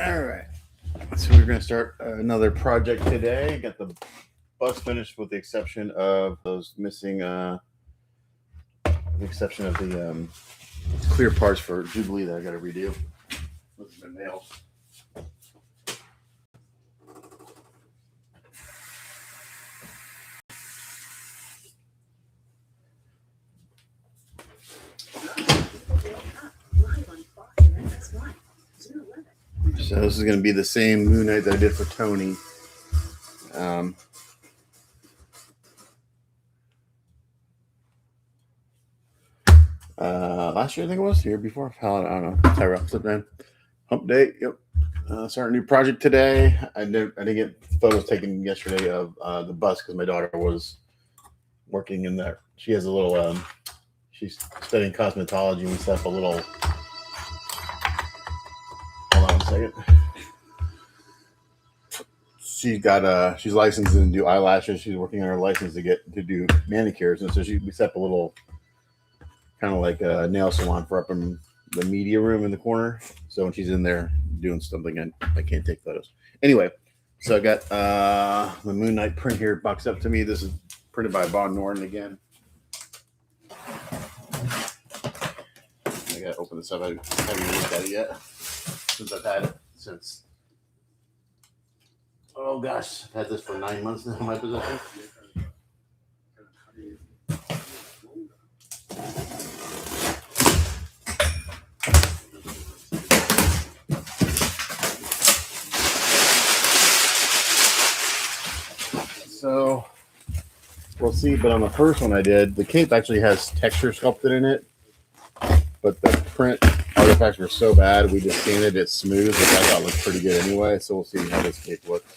All right. So we're going to start another project today. Got the bus finished with the exception of those missing, the exception of the clear parts for Jubilee that I got to redo. Those have been nailed. So this is going to be the same Moon Knight that I did for Tony. Last year I think it was, year before. I don't know. Tyrell slipped in. Hump day. Yep. Starting a new project today. I didn't get photos taken yesterday of the bus because my daughter was working in there. She has a little. She's studying cosmetology. We set up a little. Hold on a second. She's licensed to do eyelashes. She's working on her license to do manicures, and so we set up a little kind of like a nail salon for up in the media room in the corner. So when she's in there doing something, I can't take photos. Anyway, so I got the Moon Knight print here boxed up to me. This is printed by Von Norton again. I gotta open this up. I haven't looked at it yet since I've had it since. Oh gosh, I've had this for 9 months now in my possession. So we'll see, but on the first one I did, the cape actually has texture sculpted in it, but the print artifacts were so bad, we just sanded it smooth, which I thought looked pretty good anyway, so we'll see how this cape looks.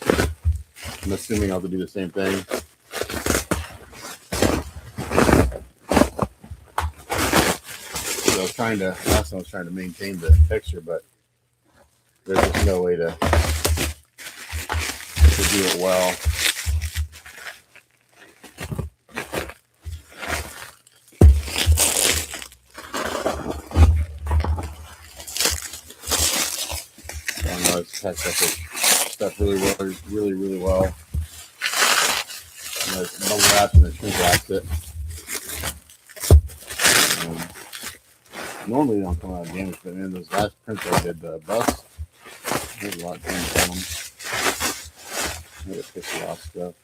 I'm assuming I'll have to do the same thing. So last time I was trying to maintain the texture, but there's just no way to do it well. Packed up with stuff really well. And it's bubble wrapped and it shrink wrapped it. Normally they don't come out damaged, but in those last prints I did the bus, there's a lot of damage on them. I had to piss a lot of stuff.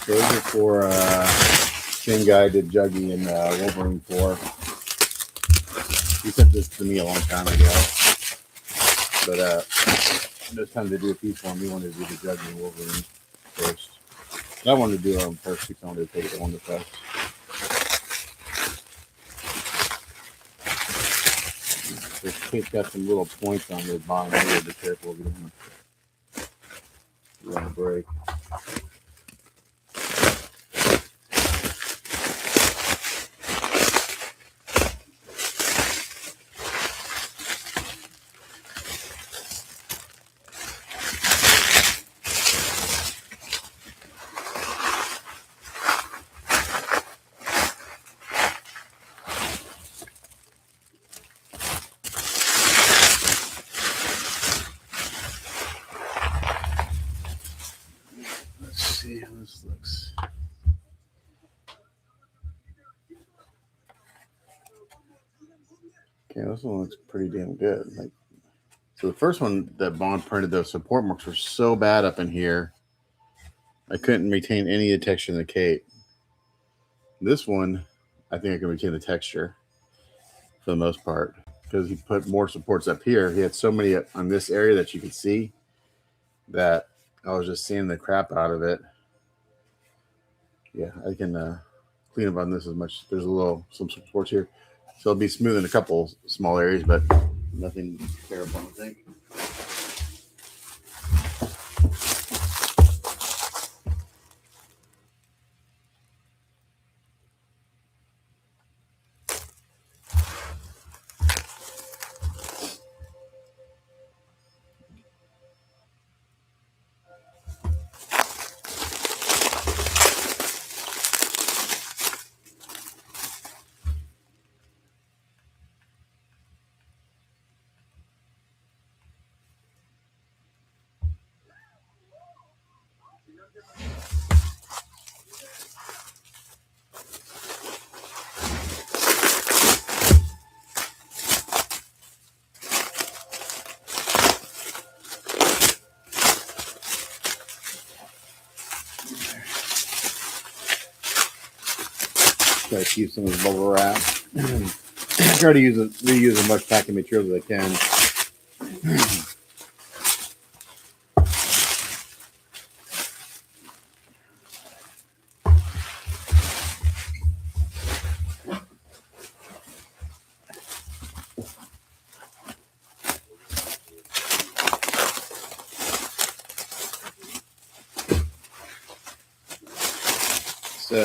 Those are for same guy I did Juggy and Wolverine for. He sent this to me a long time ago, but this time to do a piece for him, he wanted to do the Juggy and Wolverine first. And I wanted to do them first because I wanted to take it on the test. This tape's got some little points on the bottom. I gotta be careful if you don't want to break. See how this looks. Okay, this one looks pretty damn good. So the first one that Bond printed, those support marks were so bad up in here, I couldn't retain any of the texture in the cape. This one, I think I can retain the texture for the most part because he put more supports up here. He had so many on this area that you could see that I was just seeing the crap out of it. Yeah, I can clean up on this as much. There's some supports here. So it'll be smooth in a couple small areas, but nothing terrible, I think. Try to keep some of this bubble wrap. Try to reuse as much packing material as I can. So,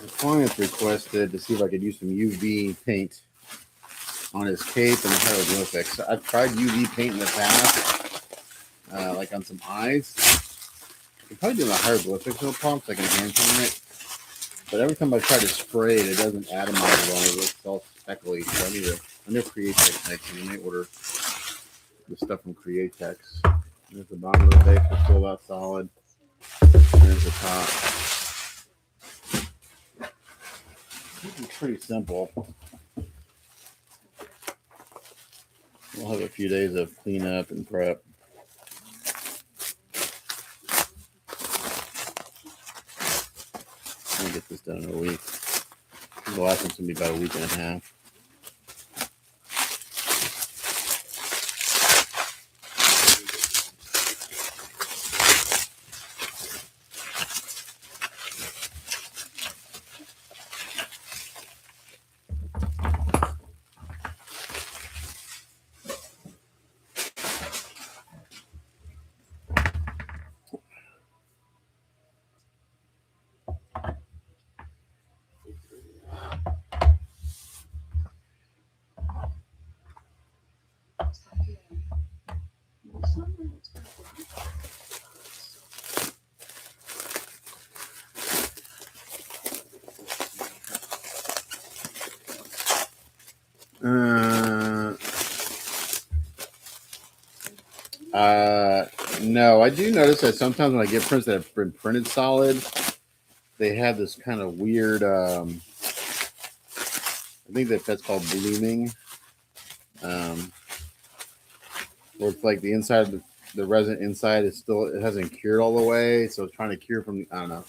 the client requested to see if I could use some UV paint on his cape and the hieroglyphics. I've tried UV paint in the past, like on some eyes. I can probably do the hieroglyphics no problem, so I can hand paint it. But every time I try to spray it, it doesn't atomize well. It's all speckly. So I need to Createx next, and I may order the stuff from Createx. There's the bottom of the paper, still about solid. There's the top. It's pretty simple. We'll have a few days of cleanup and prep. I'm gonna get this done in a week. The last one's gonna be about a week and a half. No, I do notice that sometimes when I get prints that have been printed solid, they have this kind of weird, I think that's called blooming, where it's like the inside of the resin inside is still, it hasn't cured all the way, so it's trying to cure from, I don't know.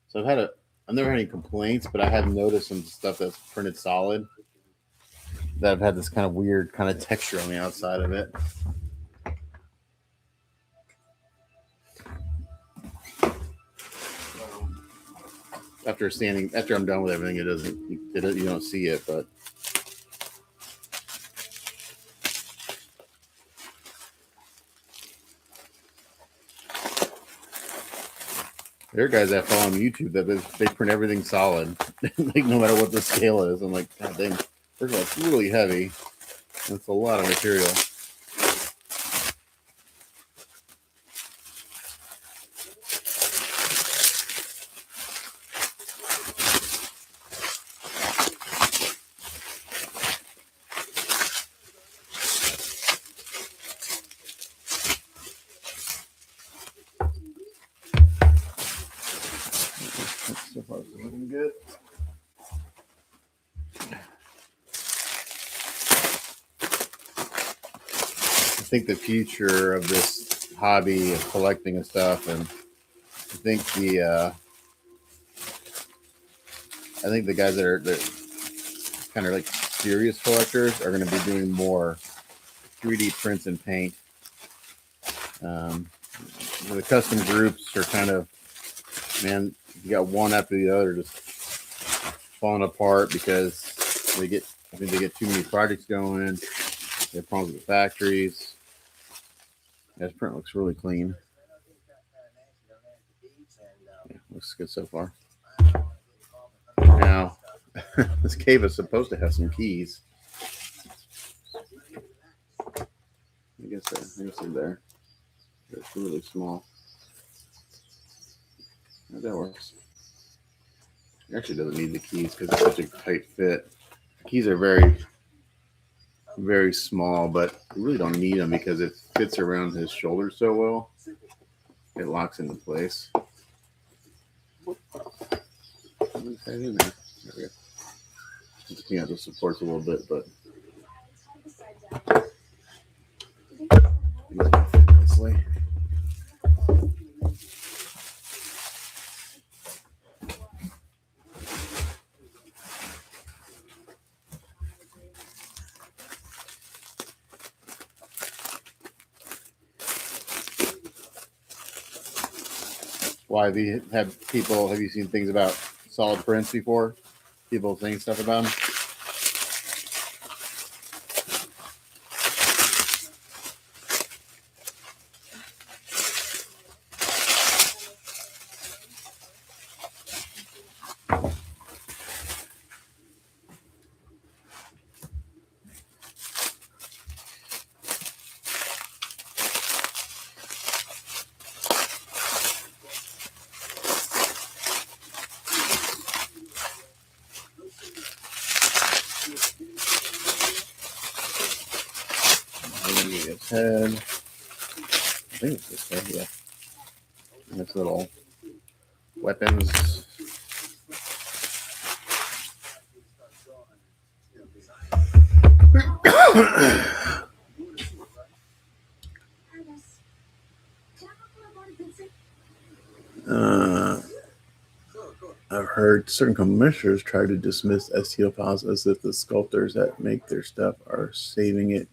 So I've never had any complaints, but I have noticed some stuff that's printed solid that have had this kind of weird kind of texture on the outside of it. After I'm done with everything, you don't see it, but there are guys that follow on YouTube that they print everything solid, like no matter what the scale is. I'm like, God dang, first of all, it's really heavy. That's a lot of material. So far, it's looking good. I think the future of this hobby of collecting and stuff, and I think the guys that are kind of like serious collectors are going to be doing more 3D prints and paint. The custom groups are kind of, man, you got one after the other just falling apart because they get too many projects going. They have problems with the factories. This print looks really clean. Yeah, looks good so far. Now, this cave is supposed to have some keys. I guess they're there. It's really small. That works. It actually doesn't need the keys because it's such a tight fit. The keys are very, very small, but you really don't need them because it fits around his shoulder so well. It locks into place. In there. There we go. Yeah, this supports a little bit, but nicely. Why have you seen things about solid prints before? People saying stuff about them? His head. I think it's this head, yeah. And its little weapons. I've heard certain commissioners try to dismiss STL files as if the sculptors that make their stuff are saving it.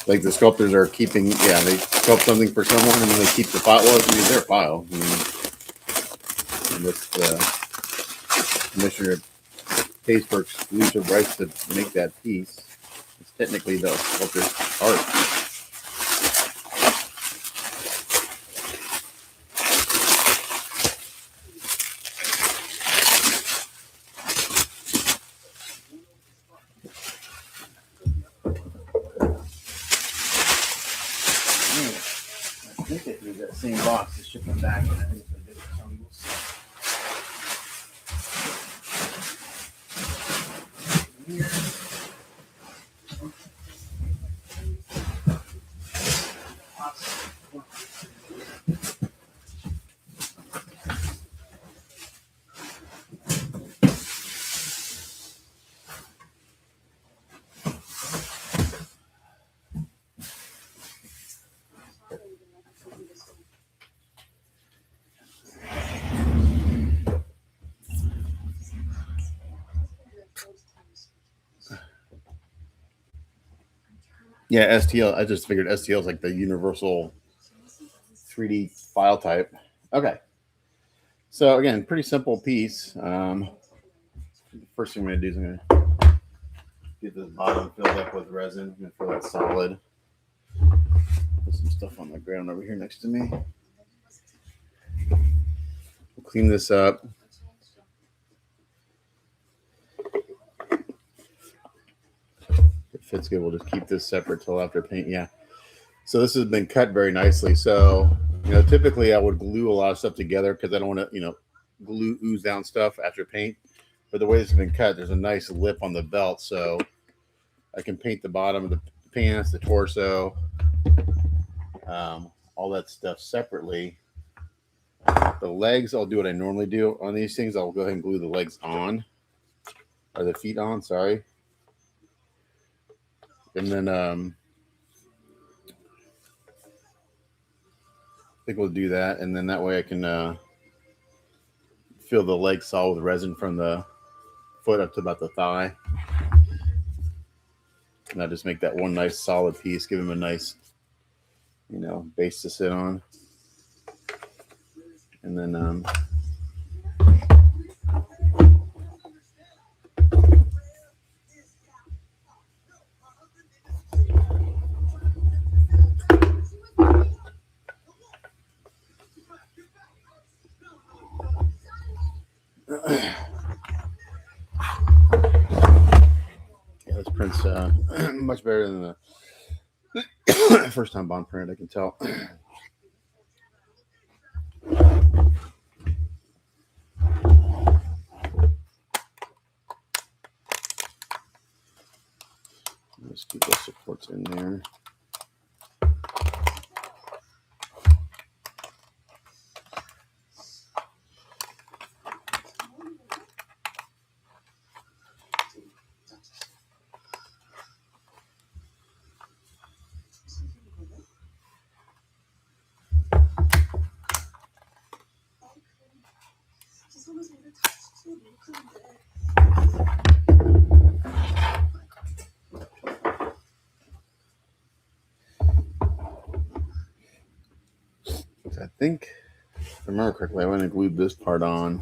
Like the sculptors are keeping, they sculpt something for someone and then they keep the file. Well, I mean, their file. I mean, and this commissioner pays for exclusive rights to make that piece. It's technically the sculptor's art. I think they threw that same box to ship them back, and I think it's a different one. We'll see. Yeah, STL. I just figured STL is like the universal 3D file type. Okay. So again, pretty simple piece. The first thing I'm going to do is I'm going to get this bottom filled up with resin. I'm going to fill that solid. Put some stuff on the ground over here next to me. We'll clean this up. If it fits good, we'll just keep this separate till after paint. Yeah. So this has been cut very nicely. So, typically I would glue a lot of stuff together because I don't want to, glue ooze down stuff after paint. But the way this has been cut, there's a nice lip on the belt. So I can paint the bottom of the pants, the torso, all that stuff separately. The legs, I'll do what I normally do on these things. I'll go ahead and glue the legs on, or the feet on, sorry. And then I think we'll do that. And then that way I can fill the leg solid with resin from the foot up to about the thigh. And I'll just make that one nice solid piece, give him a nice, base to sit on. And then this print's much better than the first time bond print, I can tell. Let's keep those supports in there. I think, if I remember correctly, I went and glued this part on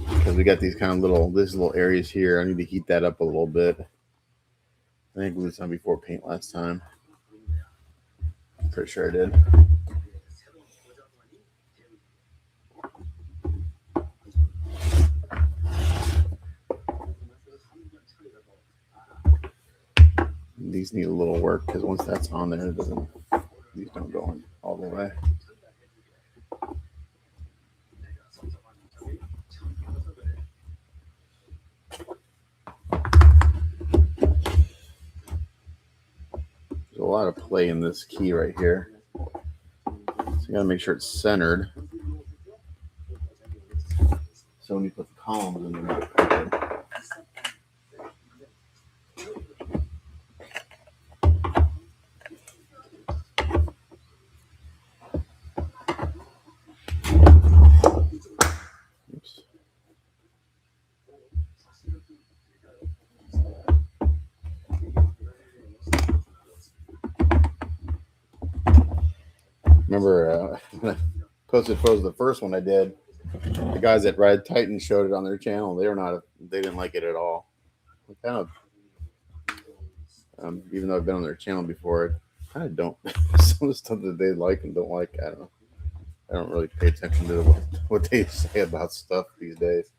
because we got these kind of little areas here. I need to heat that up a little bit. I think I glued this on before paint last time. Pretty sure I did. These need a little work because once that's on there, these don't go in all the way. There's a lot of play in this key right here. So you gotta make sure it's centered. So when you put the columns in there, oops. Remember when I posted photos of the first one I did, the guys at Ride Titan showed it on their channel. They didn't like it at all. I kind of, even though I've been on their channel before, I kind of don't. Some of the stuff that they like and don't like, I don't know. I don't really pay attention to what they say about stuff these days.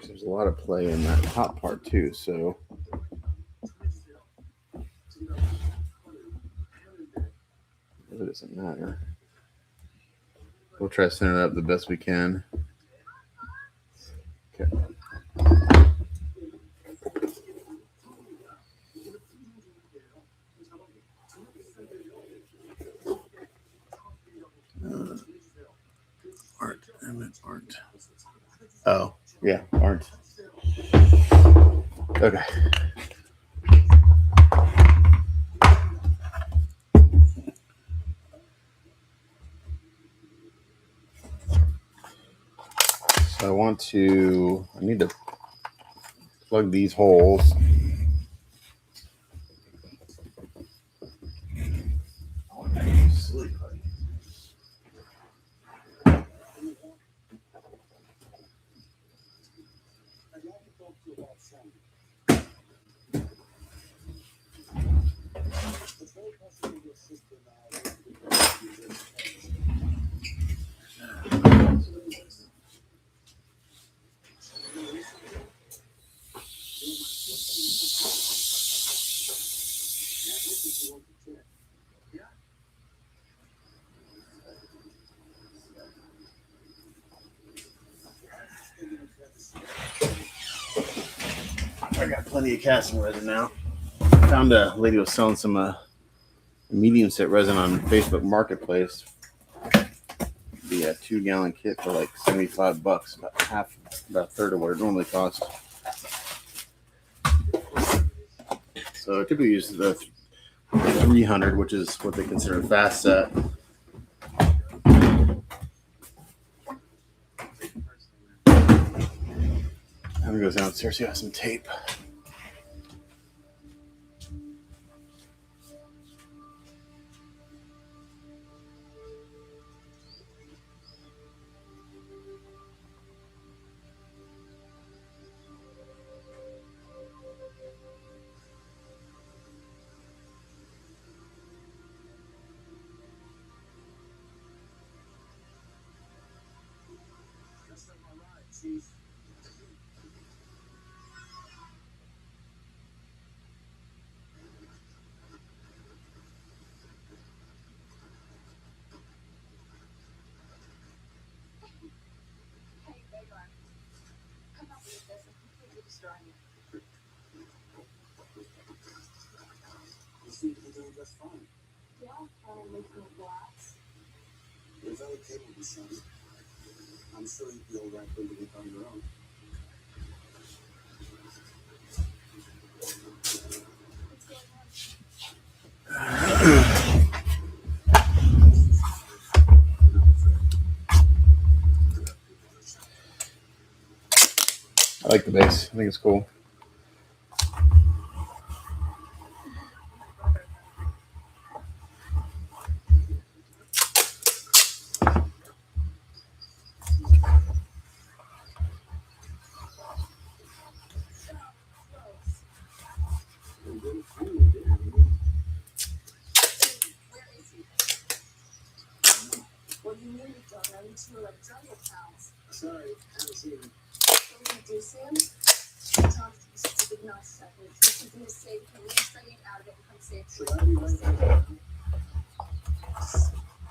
There's a lot of play in that top part too, so it doesn't matter. We'll try to center it up the best we can. Okay. Art. I meant art. Oh, yeah, art. Okay. So I need to plug these holes. I got plenty of casting resin now. Found a lady was selling some medium set resin on Facebook Marketplace. The 2-gallon kit for like $75, about a third of what it normally costs. So I typically use the 300, which is what they consider a fast set. I'm gonna go downstairs. See, I have some tape. You seem to be doing just fine. Yeah, making a glass. You're very capable, son. I'm sure you'd be all right building it on your own. I like the base. I think it's cool. two like jungle pals. Sorry, haven't seen him. When you do see him, talk to the stupid nuts that way. He's something to say, can we try to get out of it and come save you? Should I be right there?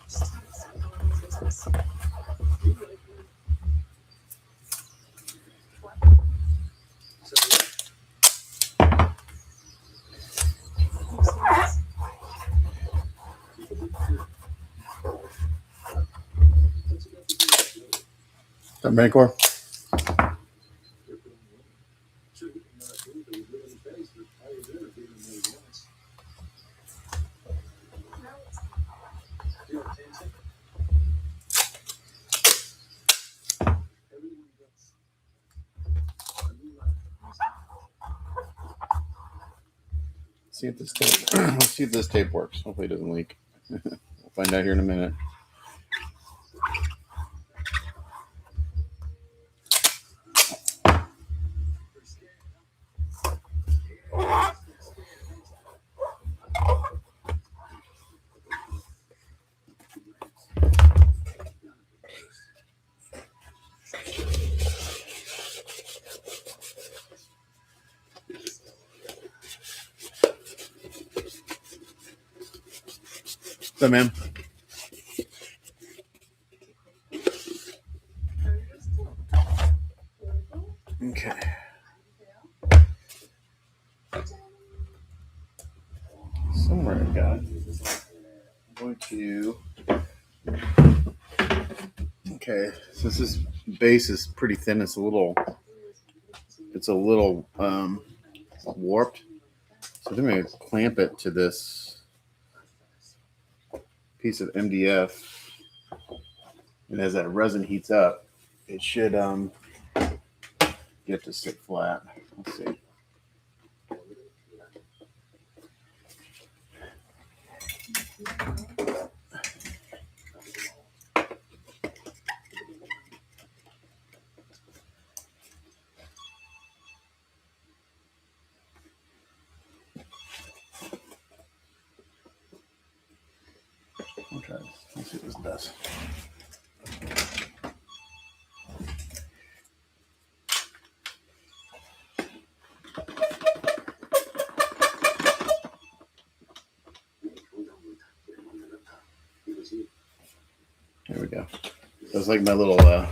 Just tell us how long it is. You like me? What? So, That Bancor? See if this tape. Let's see if this tape works. Hopefully, it doesn't leak. We'll find out here in a minute. So, man. Okay. Somewhere I got. I'm going to. Okay, since this base is pretty thin, it's a little warped. So I'm going to clamp it to this piece of MDF, and as that resin heats up, it should get to sit flat. Let's see. I'll try this. Let's see what this does. There we go. That's like my little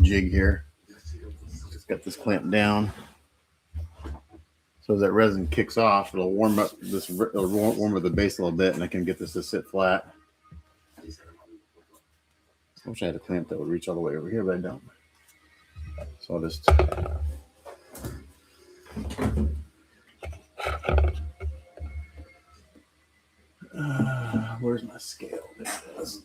jig here. Just got this clamped down. So as that resin kicks off, it'll warm up this. It'll warm up the base a little bit, and I can get this to sit flat. I wish I had a clamp that would reach all the way over here, but I don't. So I'll just. Where's my scale? There it is.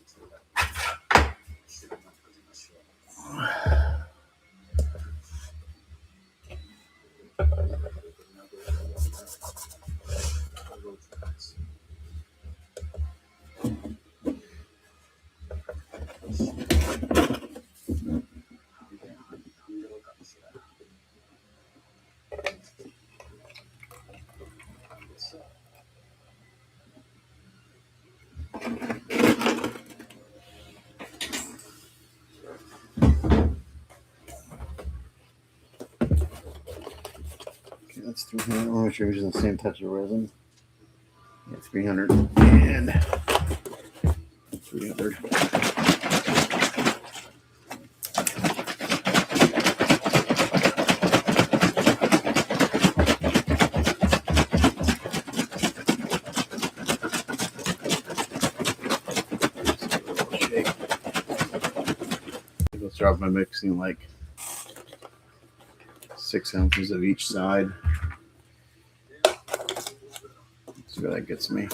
That's 300. I want to make sure we're using the same touch of resin. Yeah, 300 and 300. Let's drop my mixing like 6 ounces of each side. See where that gets me.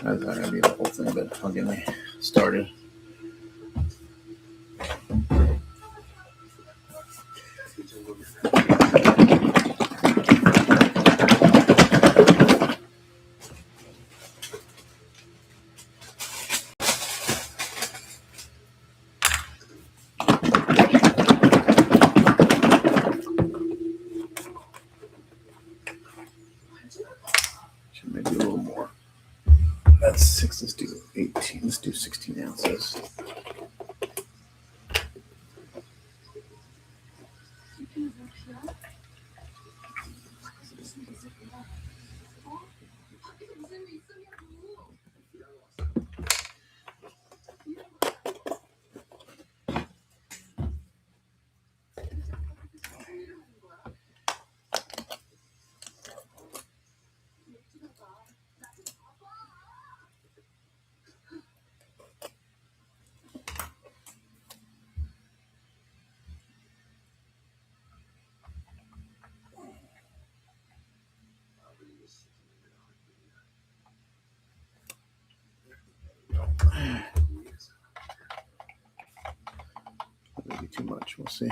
That's not gonna be the whole thing, but I'll get me started. That's 6. Let's do 18. Let's do 16 ounces. Maybe too much. We'll see.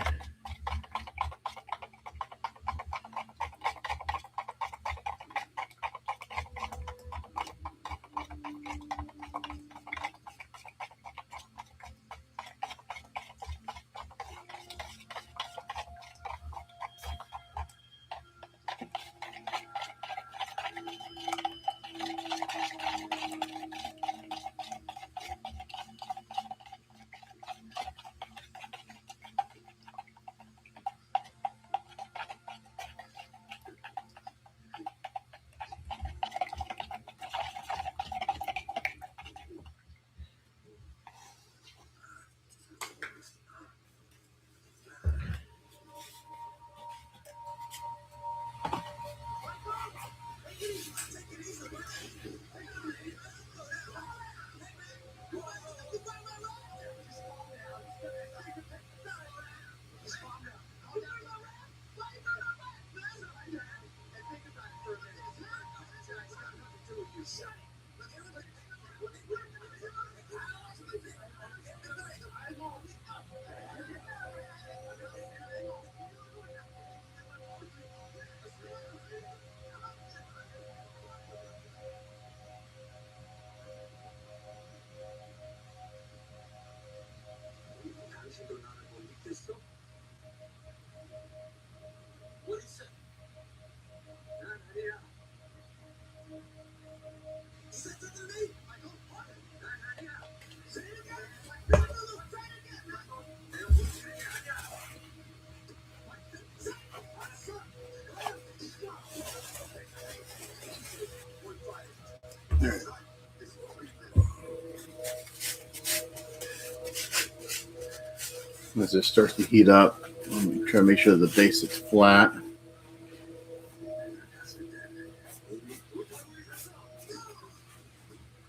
As it starts to heat up, I'm trying to make sure the base is flat.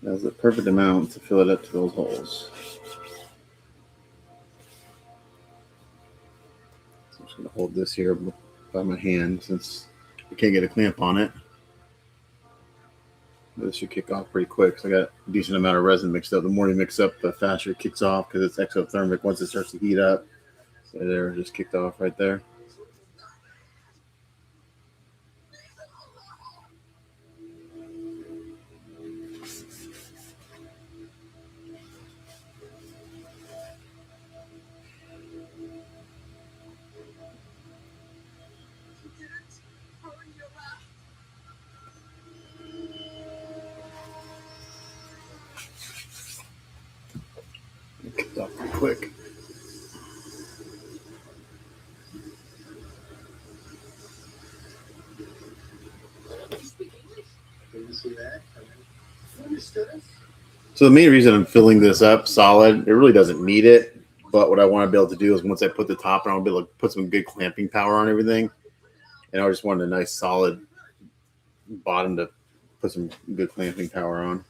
That's the perfect amount to fill it up to those holes. So I'm just going to hold this here by my hand since I can't get a clamp on it. This should kick off pretty quick. So I got a decent amount of resin mixed up. The more you mix up, the faster it kicks off because it's exothermic once it starts to heat up. So there, just kicked off right there. Kicked off pretty quick. So the main reason I'm filling this up solid, it really doesn't need it. But what I want to be able to do is once I put the top on, I'll be able to put some good clamping power on everything. And I just wanted a nice solid bottom to put some good clamping power on.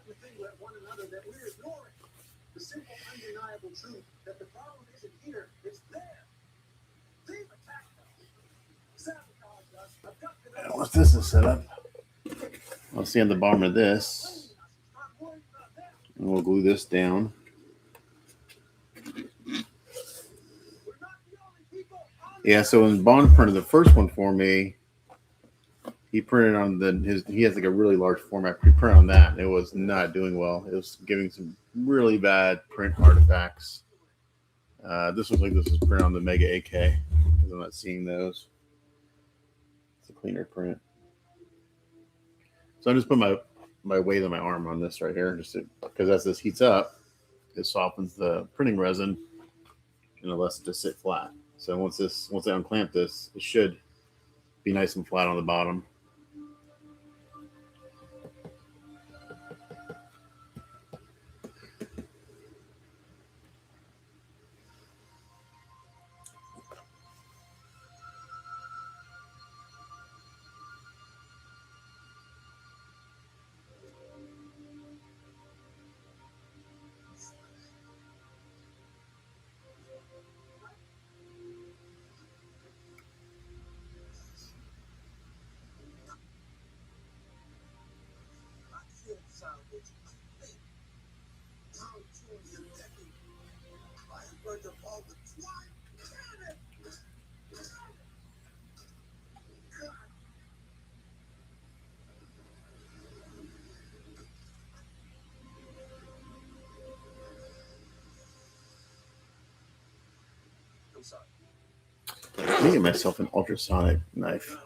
everything with one another that we're ignoring. The simple, undeniable truth that the problem isn't here, it's there. They've attacked us. Sabotaged us, abducted us. Once this is set up, I'll see on the bottom of this, and we'll glue this down. Yeah, so when Bond printed the first one for me, he printed on he has like a really large format. He printed on that, and it was not doing well. It was giving some really bad print artifacts. This looks like this was printed on the Mega AK, because I'm not seeing those. It's a cleaner print. So I just put my weight on my arm on this right here, just because as this heats up, it softens the printing resin and it lets it just sit flat. So once I unclamp this, it should be nice and flat on the bottom. I need to get myself an ultrasonic knife.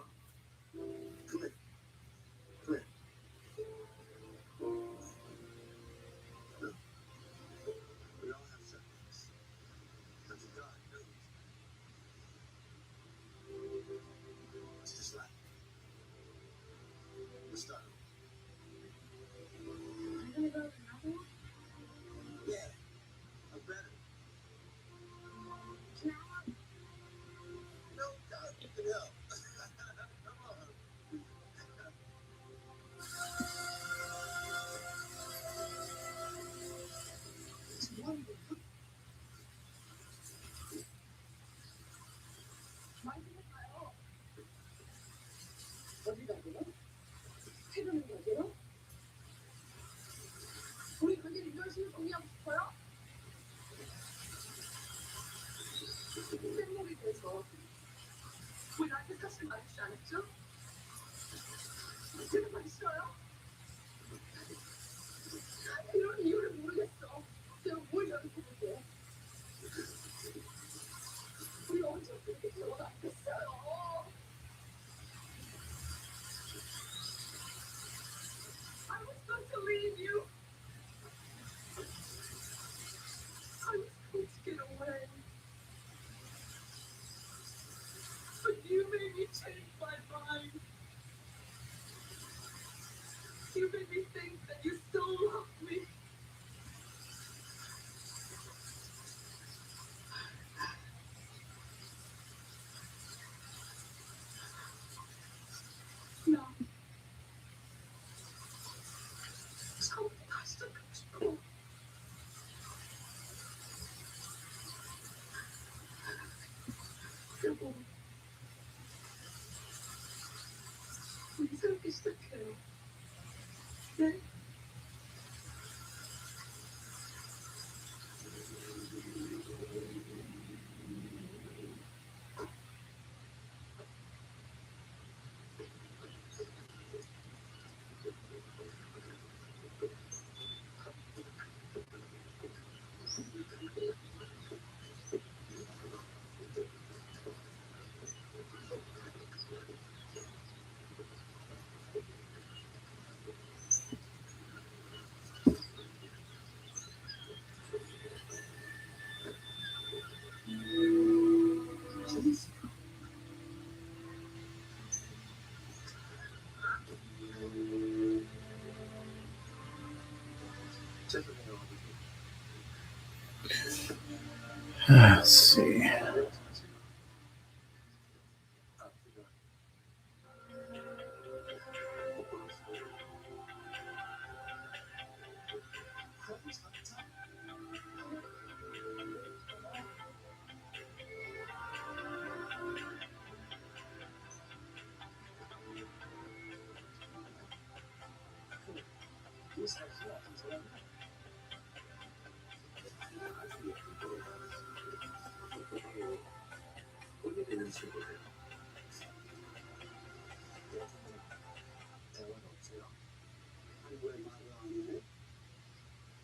Let's see.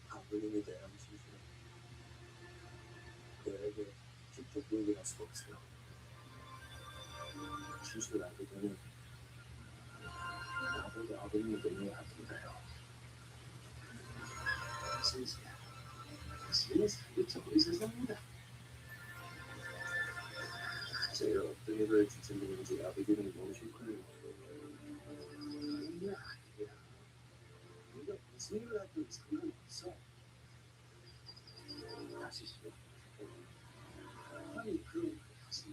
아버님에 대한 그에게 직접 얘기할 수 없어요. 진실을 알게 되면 나보다 아버님에게 이해하던가요. 진실이야. 당신은 살겠죠. 우리 세상입니다. 제가 어떤 일을 주체했는지 아버지는 모르실 거예요. 아니야, 아니야. 네가 무슨 일을 하든 상관없어. 다시 시작. 아니, 그럼 다시.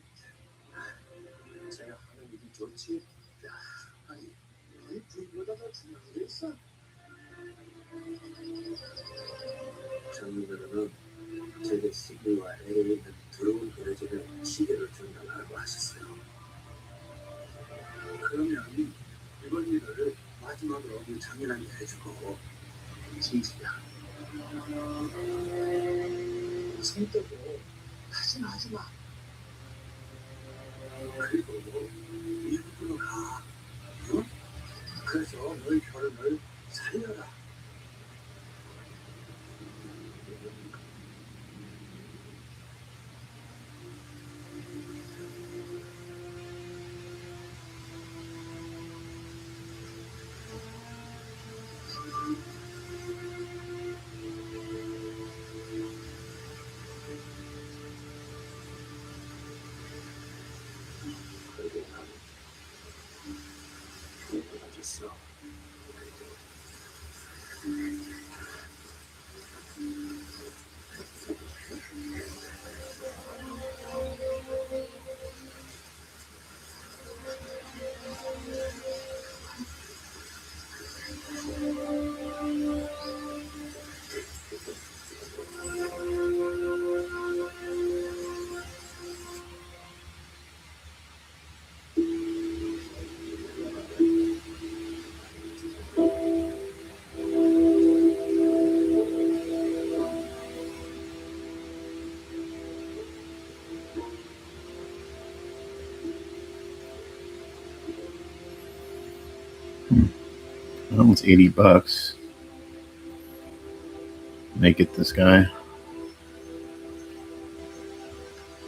제가 하는 일이 좋지? 아니, 이 불보다 더 중요한 게 있어. 정민으로는 제게 시계와 애에 있는 더러운 에너지를 시계를 전달하라고 하셨어요. 그러면 이번 일을 마지막으로 장인한테 해주고 진실이야. 성격으로 다시는 하지 마. 그리고 일부러 가. 어? 그래서 너희 결혼을 살려라. 그리고 나는 이해하겠어. That one's $80. Make it this guy.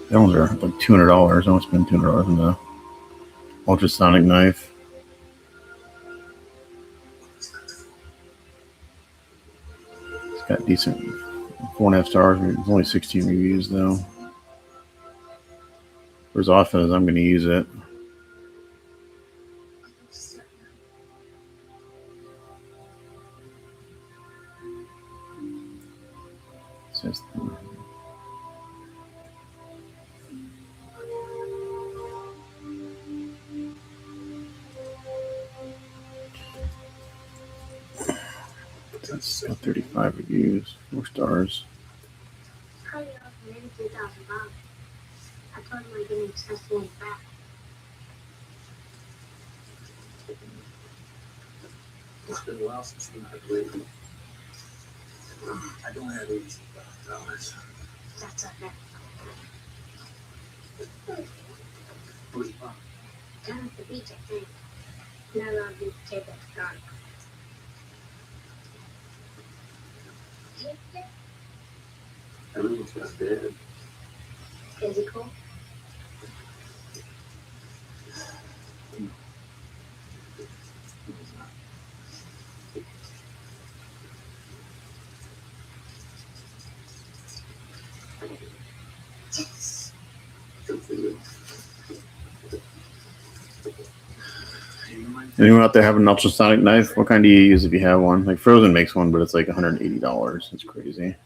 That ones are like $200. I want to spend $200 on the ultrasonic knife. It's got decent 4.5 stars. It's only 16 reviews though. For as often as I'm going to use it. It says that's got 35 reviews, 4 stars. How do you know if maybe $3,000? I told him I didn't expect to get back. It's been a while since we had WIP. I don't have $80. That's okay. Where's your mom? Down at the beach, I think. Not allowed to take it dark. Everyone's got dead. Is he cool? Yes. Good for you. Anyone out there have an ultrasonic knife? What kind do you use if you have one? Like Frozen makes one, but it's like $180. It's crazy.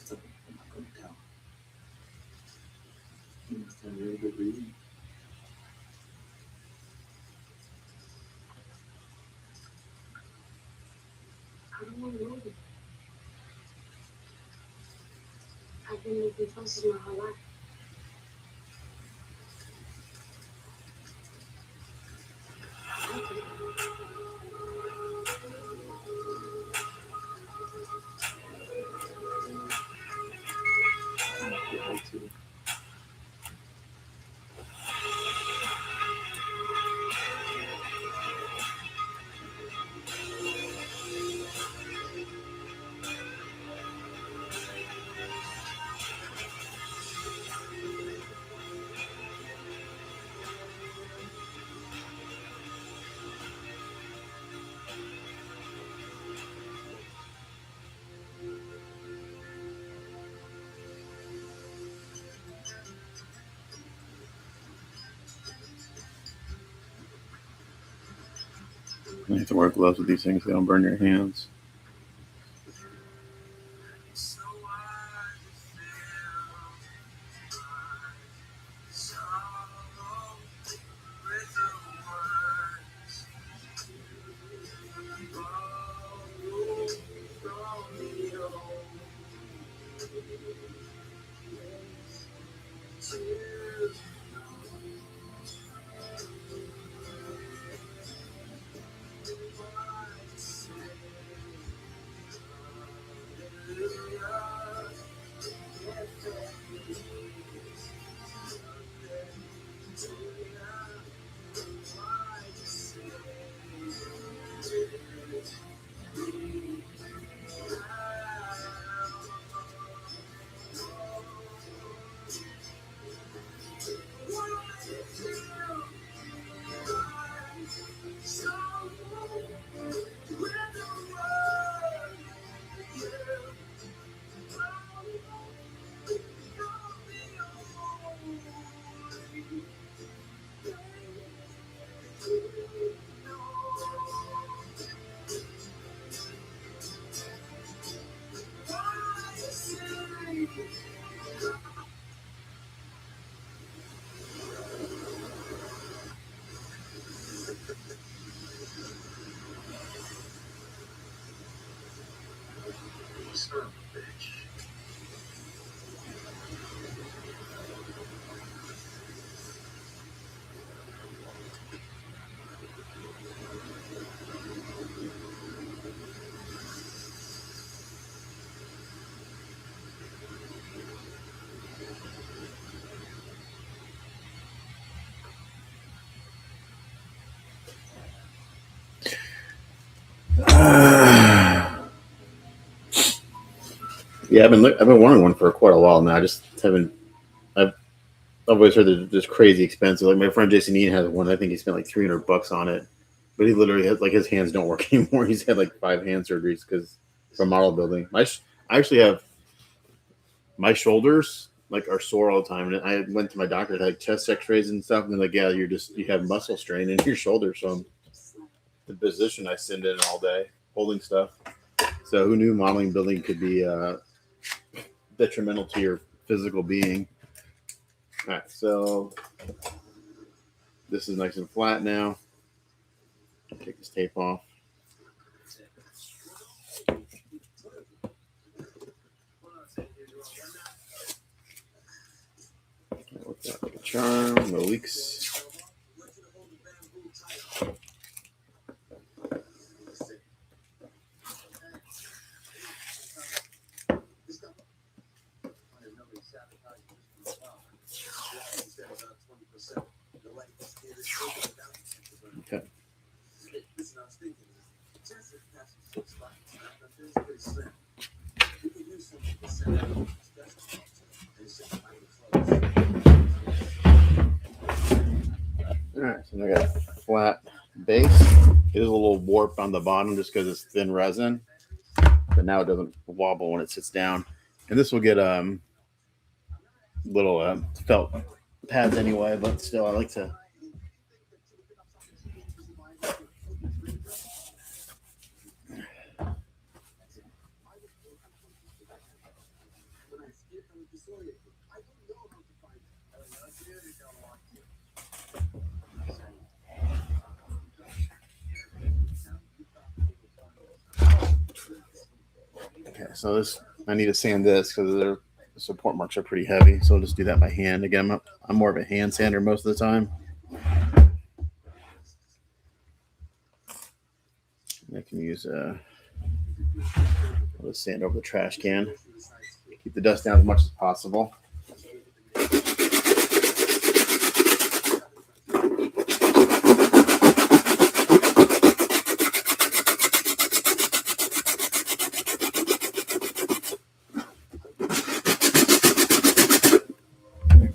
I'm not going to tell. You must have really good reading. I don't want to know. I've been making choices my whole life. You have to wear gloves with these things; they don't burn your hands. Son of a bitch. Yeah, I've been wanting one for quite a while now. I just haven't. I've always heard that it's crazy expensive. Like my friend Jason Ian has one. I think he spent like $300 on it, but he literally has like his hands don't work anymore. He's had like 5 hand surgeries because from model building. I actually have my shoulders like are sore all the time, and I went to my doctor, had like chest X-rays and stuff, and they're like, yeah, you have muscle strain in your shoulder. So the position I sit in all day holding stuff. So who knew modeling building could be detrimental to your physical being? All right, so this is nice and flat now. Take this tape off. What's that? Like a charm, no leaks. Okay. All right, so I got a flat base. It is a little warped on the bottom just because it's thin resin, but now it doesn't wobble when it sits down. And this will get little felt pads anyway, but still, I like to. Okay, so this I need to sand this because The support marks are pretty heavy, so I'll just do that by hand. Again, I'm more of a hand sander most of the time. I can use I'll just sand over the trash can. Keep the dust down as much as possible.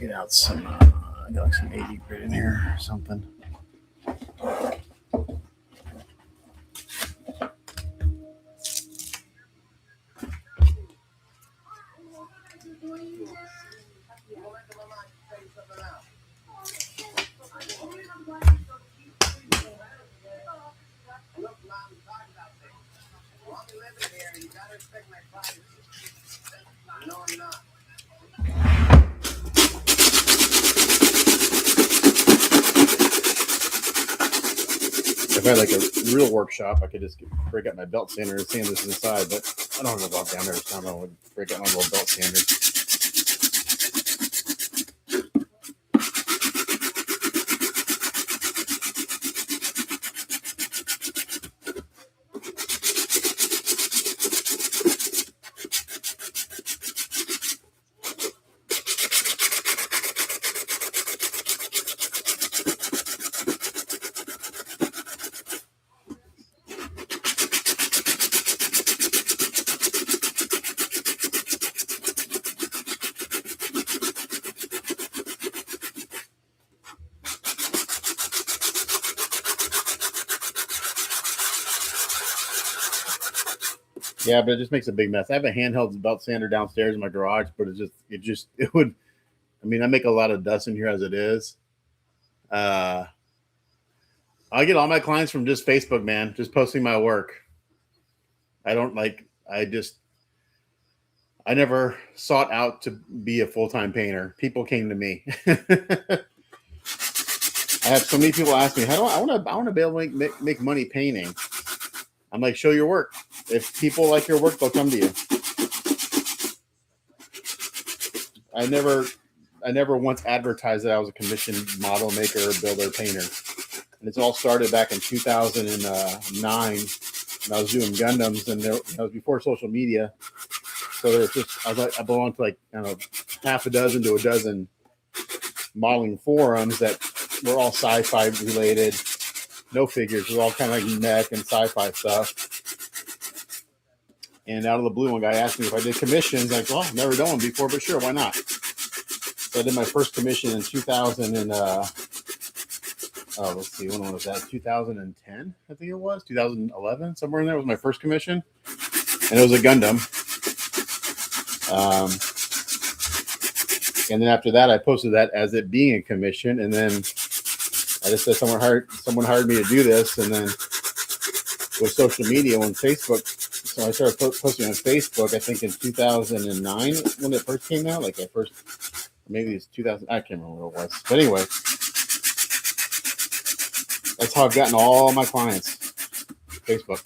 Get out some, I got like some 80 grit in here or something. If I had like a real workshop, I could just break out my belt sander and sand this inside, but I don't have to walk down there, so I would break out my little belt sander. Yeah, but it just makes a big mess. I have a handheld belt sander downstairs in my garage, but it would. I mean, I make a lot of dust in here as it is. I get all my clients from just Facebook, man, just posting my work. I never sought out to be a full-time painter. People came to me. I have so many people ask me, I want to be able to make money painting. I'm like, show your work. If people like your work, they'll come to you. I never once advertised that I was a commissioned model maker, builder, painter. And it's all started back in 2009 when I was doing Gundams, and that was before social media. So there's just I belonged to like, I don't know, half a dozen to a dozen modeling forums that were all sci-fi related. No figures, it was all kind of like mech and sci-fi stuff. And out of the blue, one guy asked me if I did commissions. Like, well, I've never done one before, but sure, why not? So I did my first commission in 2000 and let's see, when was that? 2010, I think it was 2011, somewhere in there was my first commission, and it was a Gundam. And then after that, I posted that as it being a commission, and then I just said someone hired me to do this, and then with social media, when Facebook. So I started posting on Facebook, I think in 2009 when it first came out. Like maybe it's 2000. I can't remember what it was. But anyway, that's how I've gotten all my clients, Facebook.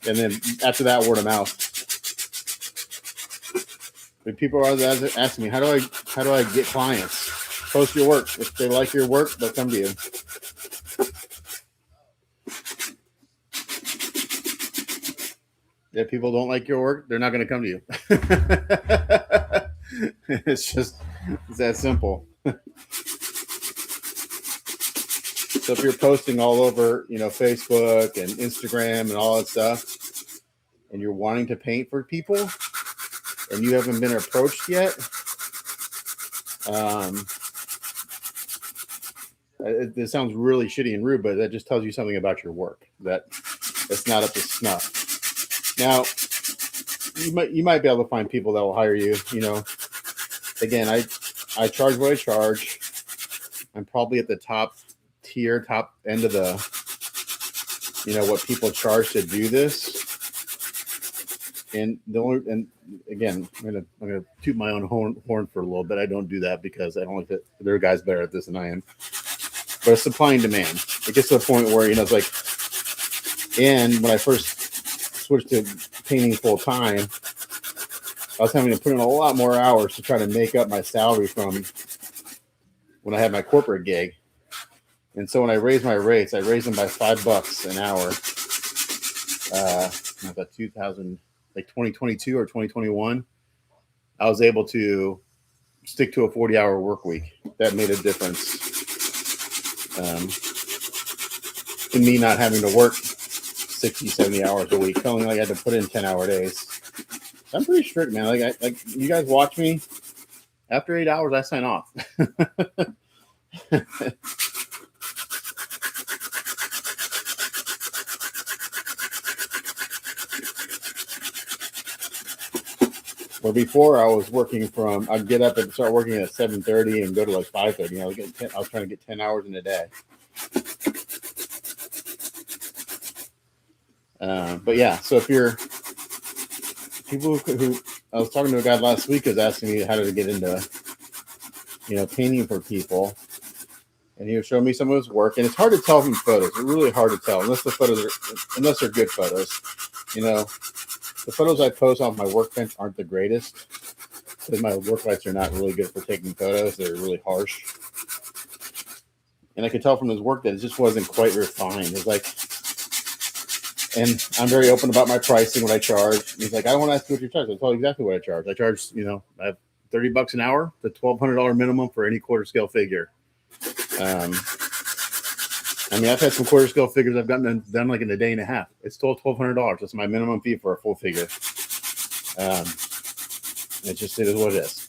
And then after that, word of mouth. But people are asking me, how do I get clients? Post your work. If they like your work, they'll come to you. If people don't like your work, they're not going to come to you. It's that simple. So if you're posting all over, Facebook and Instagram and all that stuff, and you're wanting to paint for people, and you haven't been approached yet, it sounds really shitty and rude, but that just tells you something about your work that's not up to snuff. Now, you might be able to find people that will hire you. Again, I charge what I charge. I'm probably at the top end of the, what people charge to do this. And again, I'm gonna toot my own horn for a little bit. I don't do that because I don't like that. There are guys better at this than I am. But it's supply and demand. It gets to the point where it's like, and when I first switched to painting full time, I was having to put in a lot more hours to try to make up my salary from when I had my corporate gig. And so when I raised my rates, I raised them by $5 an hour. About 2022 or 2021, I was able to stick to a 40-hour work week. That made a difference in me not having to work 60, 70 hours a week, feeling like I had to put in 10-hour days. I'm pretty strict, man. Like you guys watch me. After 8 hours, I sign off. Where before I was working from, I'd get up and start working at 7:30 and go to like 5:30. You know, I was trying to get 10 hours in a day. But yeah, so if you're people who I was talking to a guy last week who was asking me how to get into, painting for people, and he was showing me some of his work, and it's hard to tell from photos. It's really hard to tell unless they're good photos. The photos I post off my workbench aren't the greatest because my work lights are not really good for taking photos. They're really harsh. And I could tell from his work that it just wasn't quite refined. It's like, and I'm very open about my pricing, what I charge. And he's like, I don't want to ask you what you charge. I'll tell you exactly what I charge. I charge, I have $30 an hour, the $1,200 minimum for any quarter scale figure. I've had some quarter scale figures I've gotten done like in a day and a half. It's still $1,200. That's my minimum fee for a full figure. It is what it is.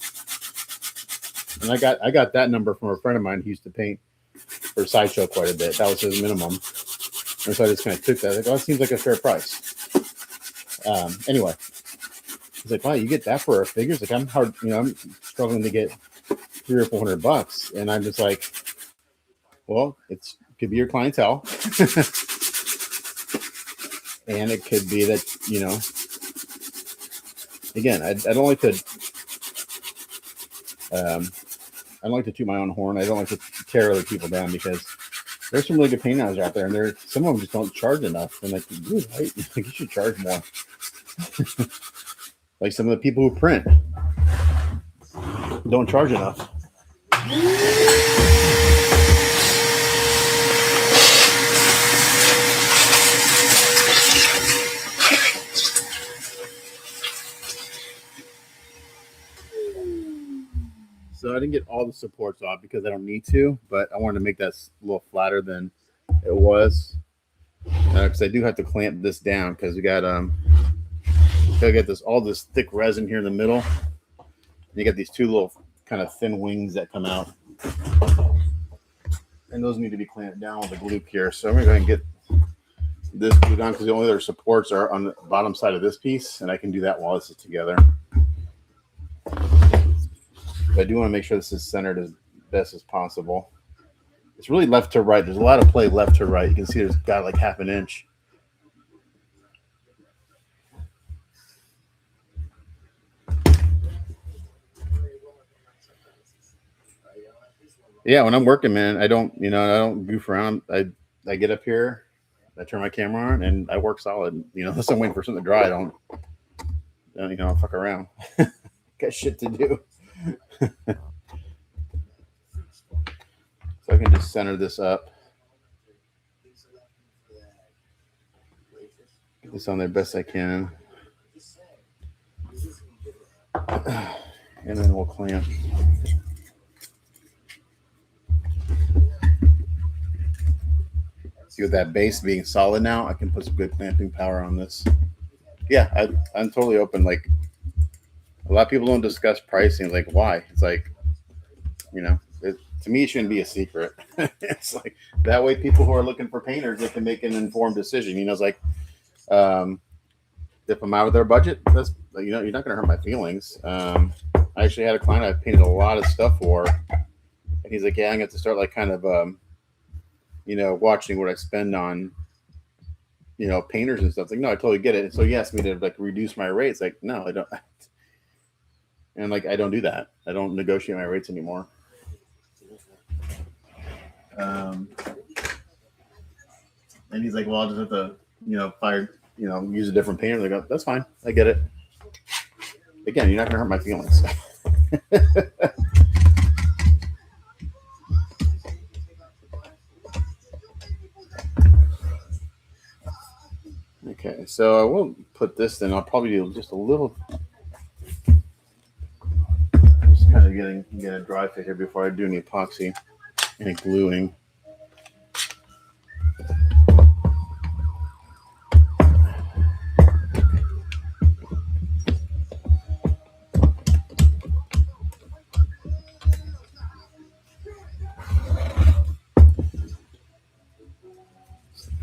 And I got that number from a friend of mine who used to paint for Sideshow quite a bit. That was his minimum. And so I just kind of took that. Like, it seems like a fair price. Anyway, he's like, wow, you get that for a figure? Like, I'm struggling to get $300 or $400. And I'm just like, well, it could be your clientele. And it could be that, again, I don't like to, I don't like to toot my own horn. I don't like to tear other people down because there's some really good paint houses out there, and some of them just don't charge enough. And like, dude, right? Like, you should charge more. Like some of the people who print don't charge enough. So I didn't get all the supports off because I don't need to, but I wanted to make that a little flatter than it was. Because I do have to clamp this down because we got gotta get all this thick resin here in the middle. And you got these two little kind of thin wings that come out, and those need to be clamped down with a glue here. So I'm gonna go ahead and get this glued on because the only other supports are on the bottom side of this piece, and I can do that while this is together. But I do want to make sure this is centered as best as possible. It's really left to right. There's a lot of play left to right. You can see there's got like half an inch. Yeah, when I'm working, man, I don't goof around. I get up here, I turn my camera on, and I work solid. Unless I'm waiting for something to dry, I don't fuck around. Got shit to do. So I can just center this up. Get this on there best I can. And then we'll clamp. See, with that base being solid now, I can put some good clamping power on this. Yeah, I'm totally open. Like, a lot of people don't discuss pricing. Like, why? It's like, to me, it shouldn't be a secret. It's like that way people who are looking for painters, they can make an informed decision. It's like, if I'm out of their budget, that's, you're not going to hurt my feelings. I actually had a client I painted a lot of stuff for, and he's like, yeah, I'm going to have to start like kind of, watching what I spend on, painters and stuff. Like, no, I totally get it. And so he asked me to like reduce my rates. Like, no, I don't. And like, I don't do that. I don't negotiate my rates anymore. And he's like, well, I'll just have to, use a different painter. They go, that's fine. I get it. Again, you're not going to hurt my feelings. Okay, so I won't put this in. I'll probably do just a little, just kind of get a dry fit here before I do any epoxy, any gluing.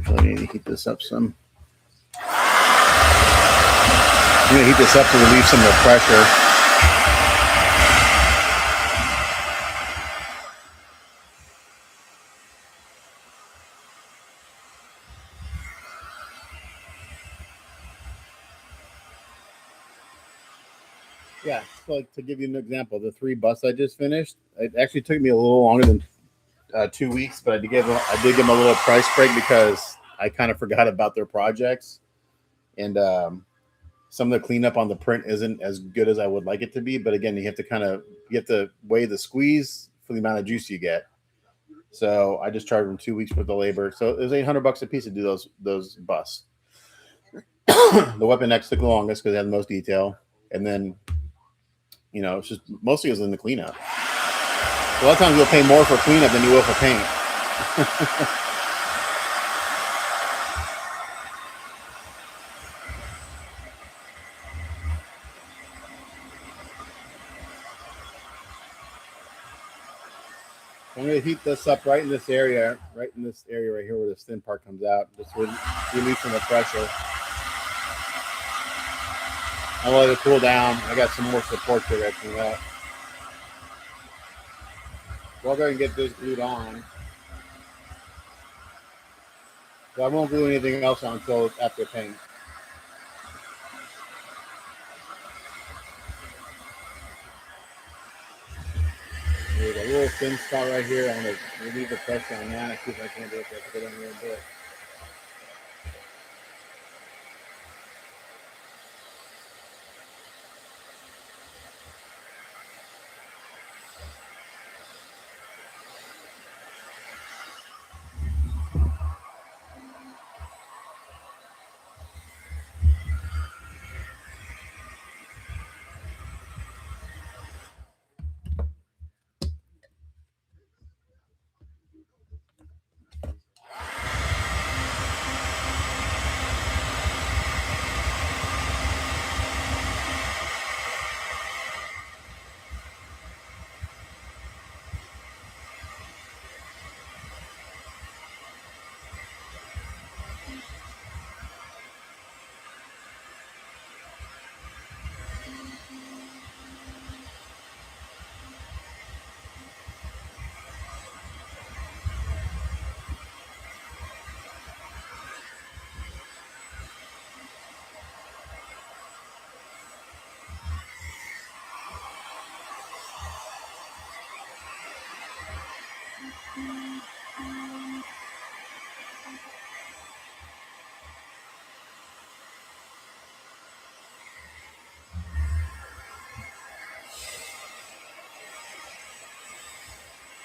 I need to heat this up some. I'm going to heat this up to relieve some of the pressure. Yeah, so to give you an example, the 3 busts I just finished, it actually took me a little longer than 2 weeks, but I did give them a little price break because I kind of forgot about their projects, and some of the cleanup on the print isn't as good as I would like it to be. But again, you have to weigh the squeeze for the amount of juice you get. So I just charged them 2 weeks for the labor. So it was $800 a piece to do those busts. The Weapon X took the longest because it had the most detail, and then it's just mostly it was in the cleanup. A lot of times you'll pay more for cleanup than you will for paint. I'm going to heat this up right in this area right here where this thin part comes out. Just releasing the pressure. I'll let it cool down. I got some more support to it from that. We'll go ahead and get this glued on. So I won't glue anything else on until after paint. There's a little thin spot right here. I'm going to relieve the pressure on that. See if I can do it. I can get on here a bit.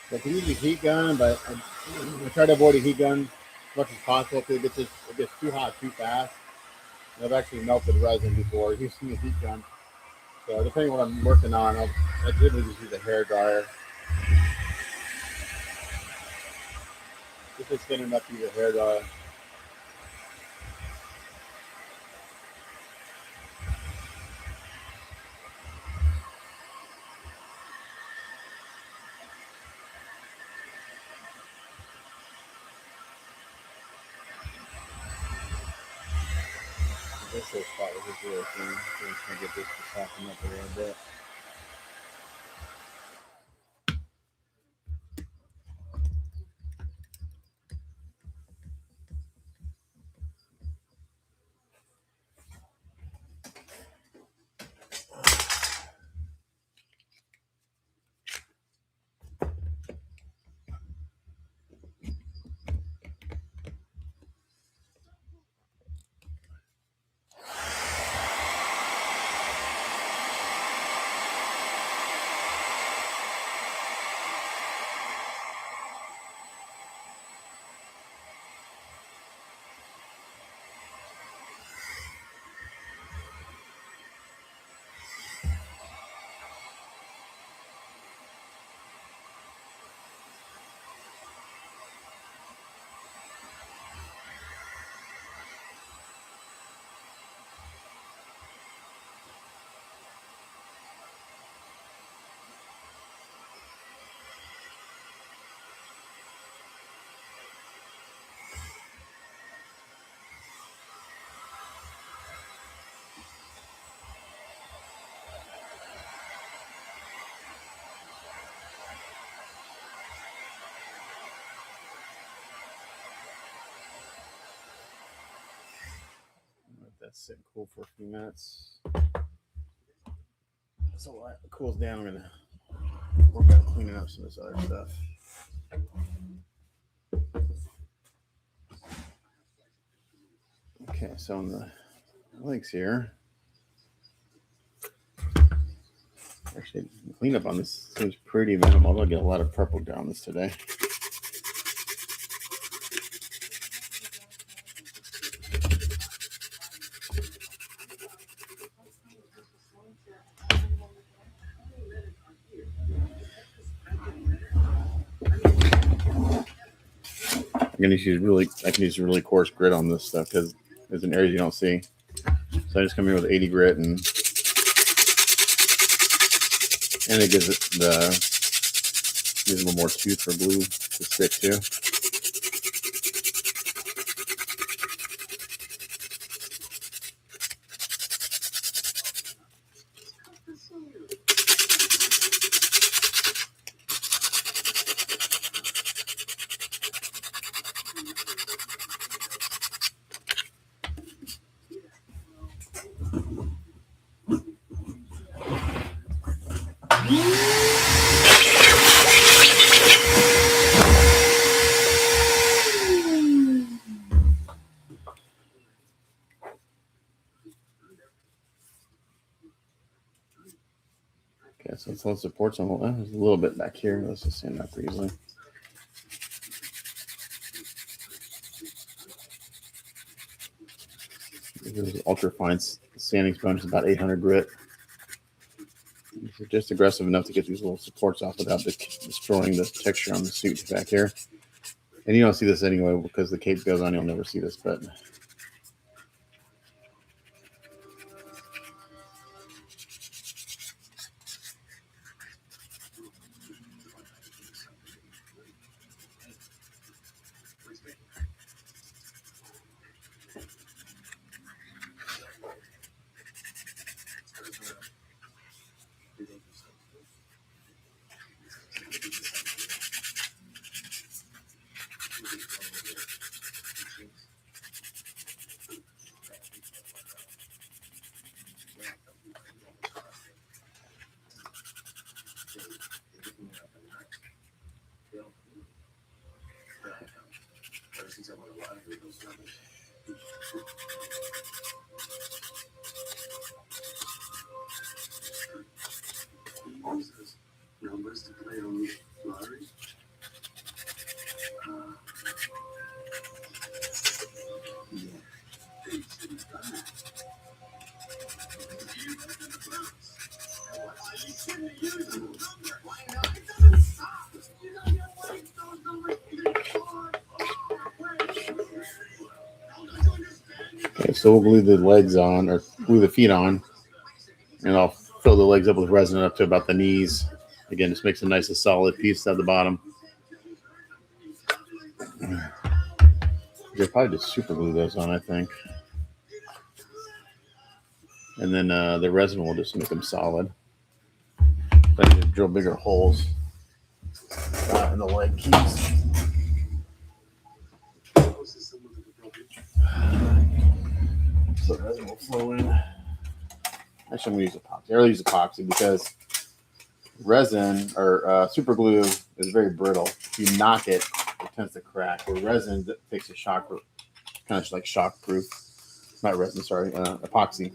So I can use a heat gun, but I try to avoid a heat gun as much as possible because it gets too hot too fast. And I've actually melted resin before using a heat gun. So depending on what I'm working on, I typically just use a hair dryer. This is thin enough to use a hair dryer. This little spot was really thin. So I'm just gonna get this to soften up a little bit. sit cool for a few minutes. So while it cools down, I'm gonna work on cleaning up some of this other stuff. Okay, so on the legs here, actually, cleanup on this seems pretty minimal. I'll get a lot of purple down this today. I can use really coarse grit on this stuff because there's an area you don't see. So I just come in with 80 grit and it gives it a little more tooth for glue to stick to. Okay, so let's load supports on there's a little bit back here. Let's just sand that pretty easily. This is ultra fine sanding sponge, about 800 grit. It's just aggressive enough to get these little supports off without destroying the texture on the suit back here. And you don't see this anyway because the cape goes on. You'll never see this, but okay, so we'll glue the legs on, or glue the feet on, and I'll fill the legs up with resin up to about the knees. Again, just makes a nice, solid piece at the bottom. They'll probably just super glue those on, I think. And then the resin will just make them solid. But I need to drill bigger holes in the leg keys. So the resin will flow in. Actually, I'm going to use epoxy. I really use epoxy because resin or super glue is very brittle. If you knock it, it tends to crack. Where resin takes a shock, kind of like shock proof. Not resin, sorry, epoxy.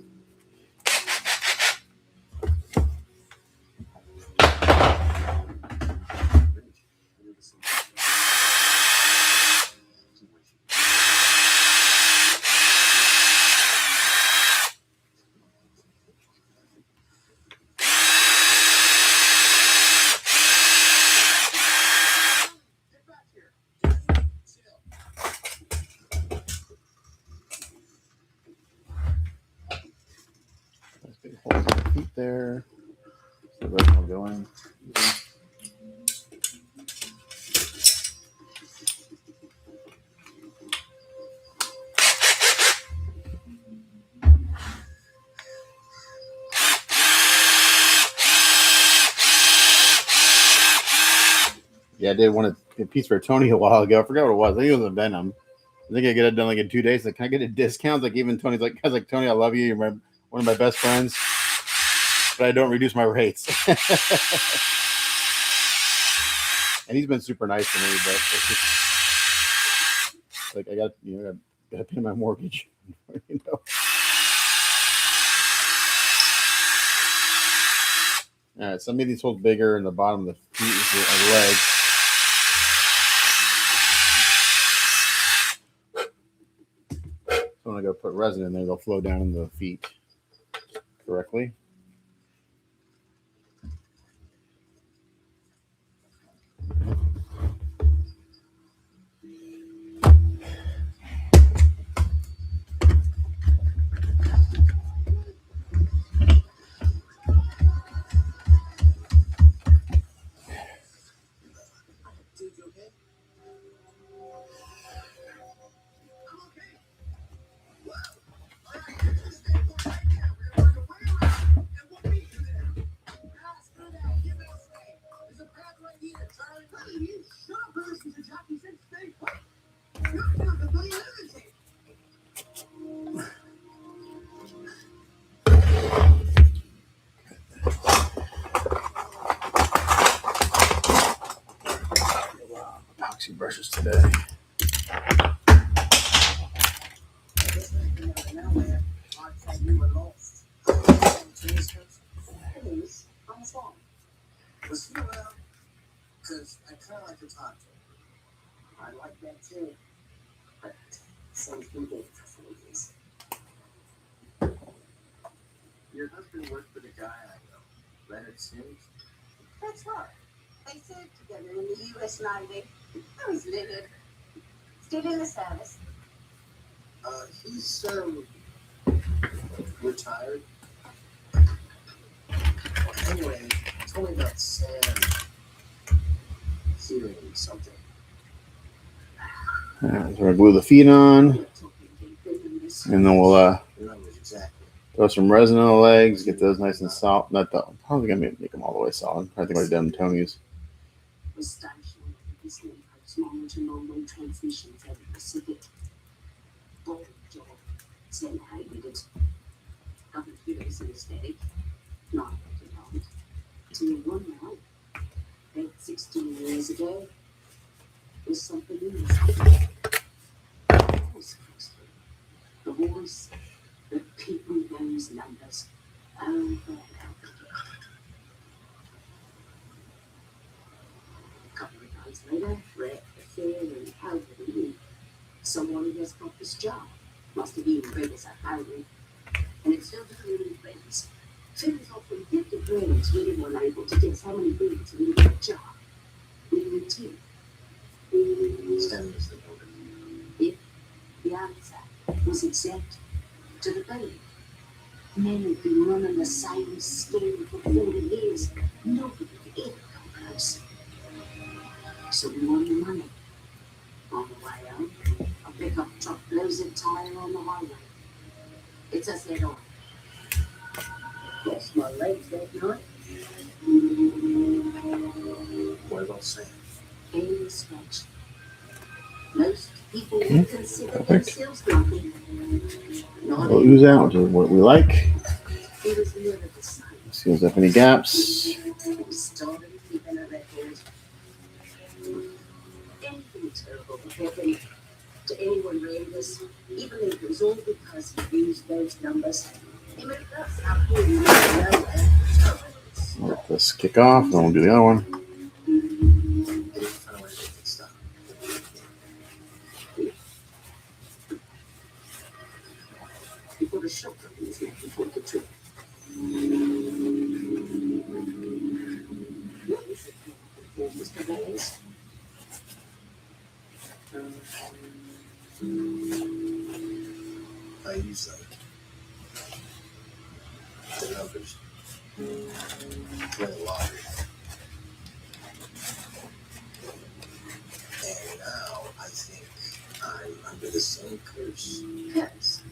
Big holes in the feet there. So the resin will go in. Yeah, I did want a piece for Tony a while ago. I forgot what it was. I think it was a Venom. I think I get it done like in 2 days. Like, can I get a discount? Like, even Tony's like, I was like, Tony, I love you. You're one of my best friends, but I don't reduce my rates. And he's been super nice to me, but it's just like I got to pay my mortgage. You know. All right, so I made these holes bigger in the bottom of the feet of the legs. So when I go put resin in there, they'll flow down in the feet correctly. Epoxy brushes today. Because I kind of like to talk to him. I like that too. But some's been dead for 4 years. Your husband worked for the guy I know, Leonard Sims? That's right. They served together in the U.S. Navy. How is Leonard? Still in the service? He's retired. Anyway, told me about Sam hearing something. So we're gonna glue the feet on, and then we'll throw some resin on the legs, get those nice and soft. Not the, I don't think I'm gonna make them all the way solid. I think I've done Tony's. One night, 16 years ago, was something new. The voice, repeating those numbers over and over again. A couple of days later, Brett, Fair, and Calvary, someone who has got this job, must have even read as a hurry, and it's still doing friends. Figures offering 50 grams, we didn't want able to guess how many birds we got a job. We were two. If the answer was exact to the penny, men had been running the same scheme for 40 years. Nobody could ever come close. So we won the money. On the way home, a pickup truck blows a tire on the highway. It's us head on. Lost my legs that night. What about Sam? Any scratch. Most people would consider themselves lucky. We'll ooze out, which is what we like. He was never the same. Seals up any gaps. We started keeping a record. Anything terrible would happen to anyone reading this, even if it was all because he used those numbers. He made us up here in the middle of nowhere. Let this kick off, then we'll do the other one. He put a shoulder in his neck before the trip. Mr. Baines. I use the numbers. Win a lottery. And now I think I'm under the same curse. Curse?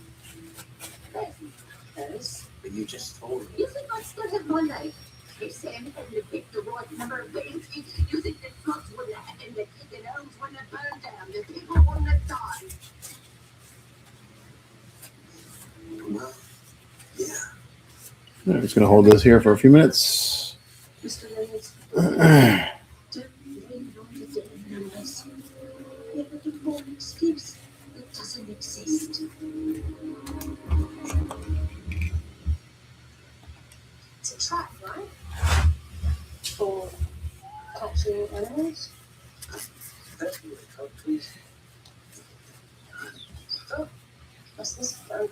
Curse? But you just told me. You think I still have my life? They said anything to pick the right number of beans. You think the gods wouldn't have and the kicking homes wouldn't have burned down. The people wouldn't have died. Well, yeah. I'm just going to hold this here for a few minutes. Mr. Reynolds, don't lean on the dead numbers. Never give more excuse. It doesn't exist. It's a trap, right? For catching animals. That's really tough, please. Oh, what's this phone?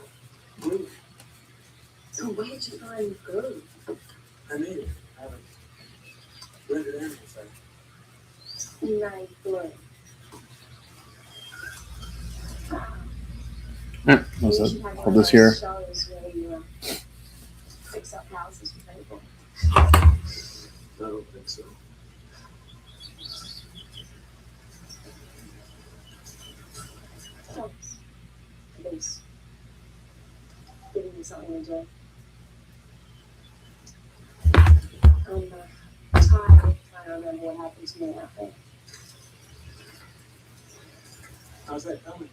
Blue. So where'd you find the glue? I made it. I have a rendered animal thing. Nice glue. All right, let's hold this here. Shows where you fix up houses with people. I don't think so. Helps. At least. Giving you something to do. I'm tired of trying to remember what happened to me out there. How's that coming?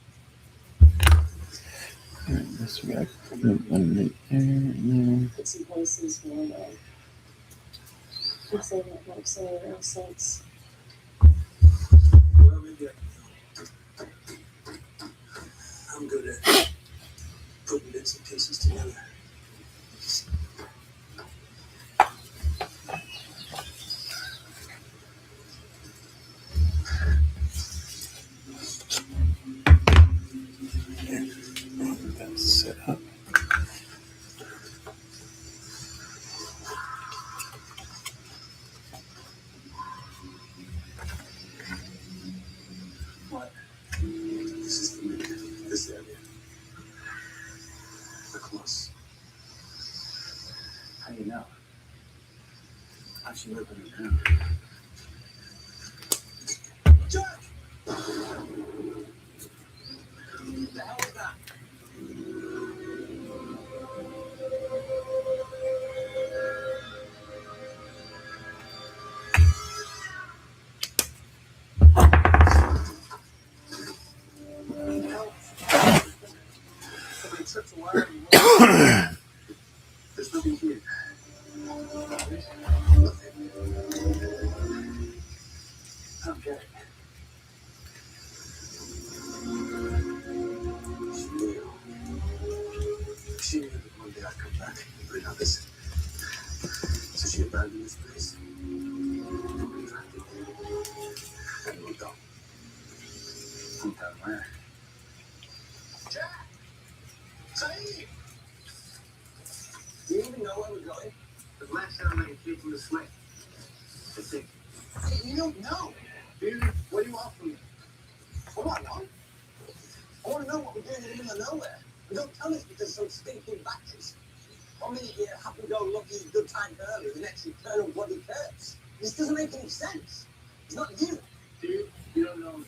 All right, this we got underneath there. Bits and pieces here and there. Nothing that makes any real sense. Well, maybe I'm good at putting bits and pieces together. That's set up. What? This is the area. This area. The close. How do you know? How'd she open it down? Jack! What the hell was that? Somebody tripped the wire and there's nothing here. I don't get it. She knew that one day I'd come back and bring out this. So she abandoned this place. Contracted. And moved on. Moved out where? Jack! Say! Do you even know where we're going? The last time I came from the slate. I think. Hey, you don't know. Dude, what do you want from me? What do I want? I want to know what we're doing in the middle of nowhere. And don't tell me it's because some stinking batches. 1 minute you're happy-go-lucky, good time early, the next you turn on bloody curse. This doesn't make any sense. It's not you. Dude, you don't know me.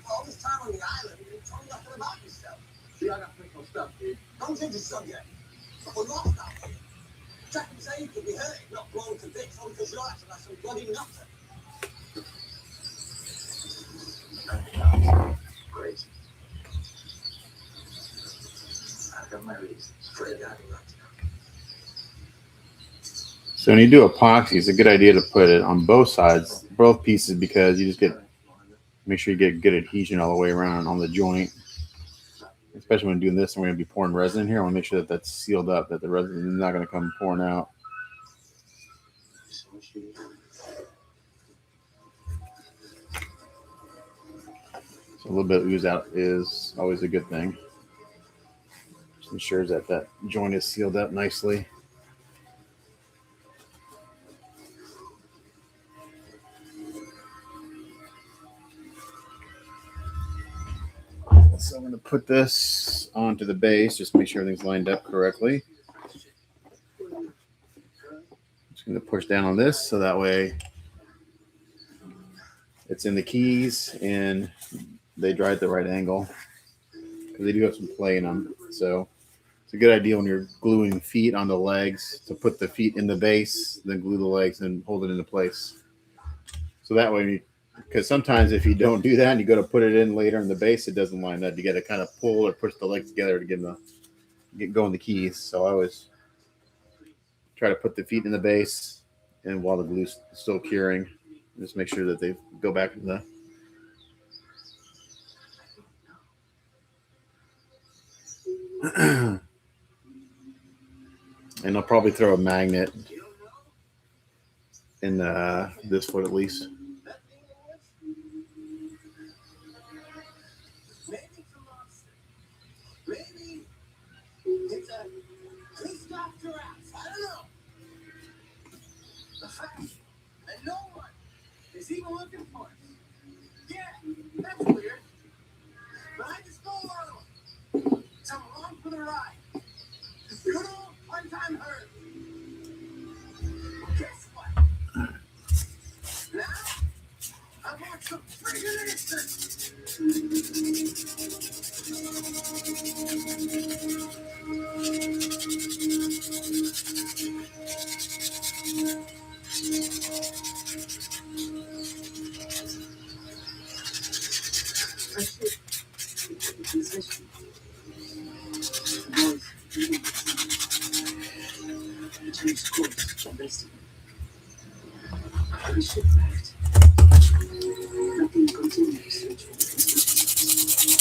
All this time on the island, you told me nothing about yourself. See, I got plenty of stuff, dude. Don't change the subject. But we're lost out here. Jack and say you could be hurt, not blown to bits, all because you're acting like some bloody nutter. Great. I've got my reasons. Afraid I'm not. So when you do epoxy, it's a good idea to put it on both sides, both pieces, because you just make sure you get good adhesion all the way around on the joint. Especially when doing this, and we're going to be pouring resin in here. I want to make sure that that's sealed up, that the resin is not going to come pouring out. So a little bit of ooze out is always a good thing. Just ensures that that joint is sealed up nicely. So I'm going to put this onto the base, just make sure everything's lined up correctly. Just going to push down on this so that way it's in the keys and they dry at the right angle, because they do have some play in them. So It's a good idea when you're gluing feet on the legs to put the feet in the base, then glue the legs and hold it into place. So that way, because sometimes if you don't do that and you go to put it in later in the base, it doesn't line up. You got to kind of pull or push the legs together to get going the keys. So I always try to put the feet in the base, and while the glue's still curing, just make sure that they go back to the. And I'll probably throw a magnet in this foot at least. Maybe it's a monster. Maybe it's a pissed off giraffe. I don't know. The fact that no one is even looking for us. Yeah, that's weird. But I just go along. So I'm along for the ride. Good old one-time herd. Guess what? Now, I want some freaking answers. I should be put in position. Boys, change course, investigate. We should act. Nothing continues search for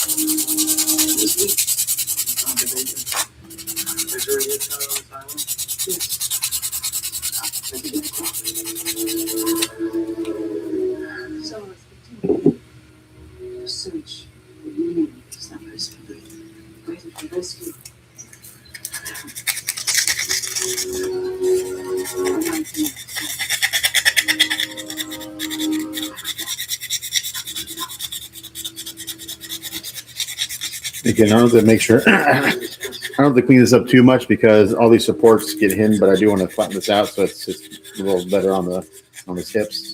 the this week. Is there a hit on this island? Yes. I think it's wrong. So let's continue. The search for meaning is not rescue. Waiting for rescue. Again, I don't have to make sure. I don't have to clean this up too much because all these supports get hidden, but I do want to flatten this out so it's just a little better on the hips.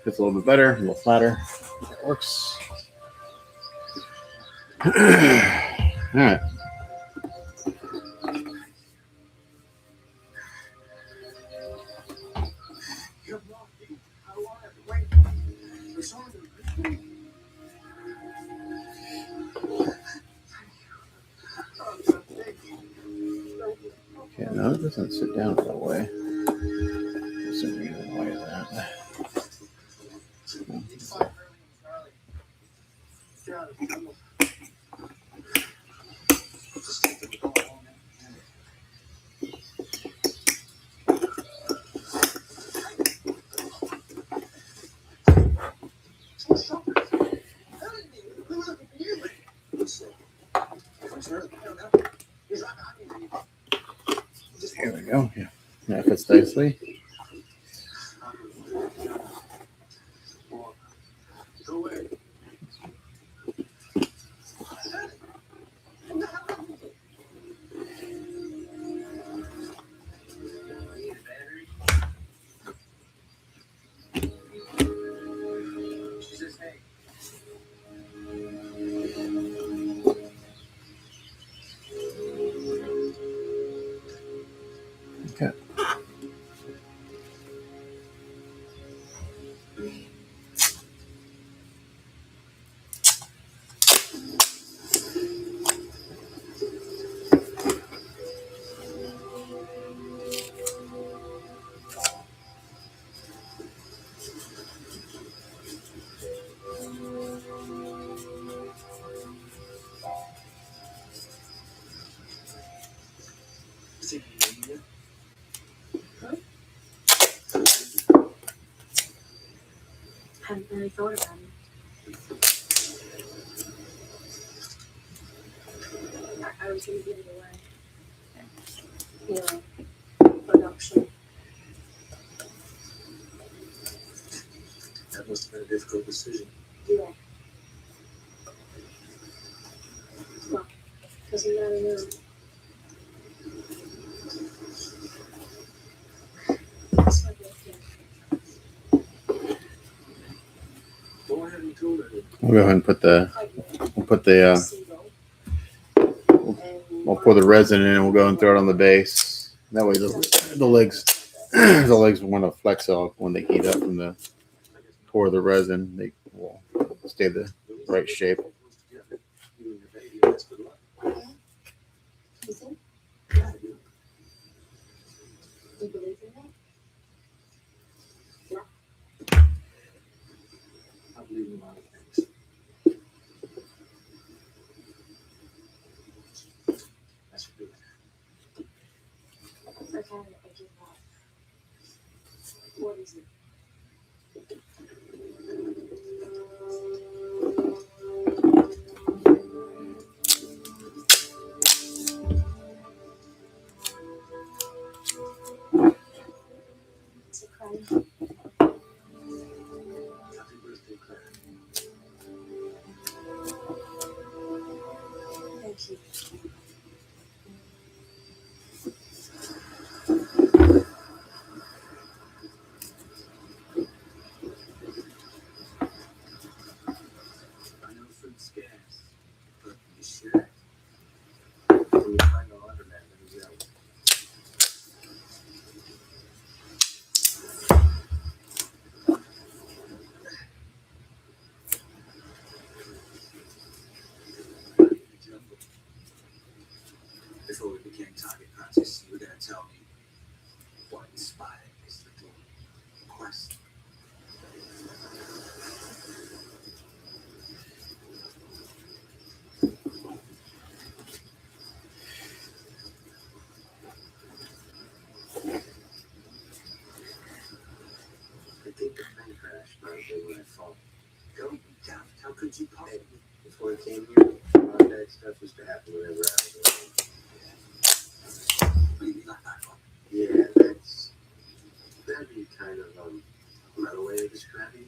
It's a little bit better, a little flatter. That works. All right. Okay, no, it doesn't sit down that way. There's some reason why is that. Here we go. Yeah, that fits nicely. Okay. taking you Hadn't really thought about it. I was going to give it away. Adoption. That must have been a difficult decision. Yeah. Well, doesn't matter now. That's my birthday. Go ahead and do it. We'll go ahead and put the Seagull. we'll pour the resin in and we'll go and throw it on the base. That way the legs the legs want to flex out when they heat up from the pour the resin. They will stay the right shape. You and your baby, that's good luck. You think? Yeah, I do. You believe in that? I believe in a lot of things. That's good. Okay, I give up. What is it? It's a crime. Happy birthday, Claire. Thank you. I know food's scarce, but you share it. When you find a laundromat, let me go. Before we became target practice, you were going to tell me what inspired this little quest. I think the plane crashed right when I fall. Don't be daft. How could you possibly? Before I came here, a lot of bad stuff used to happen whenever I was alone. Maybe not that one. Yeah, that'd be kind of another way of describing it.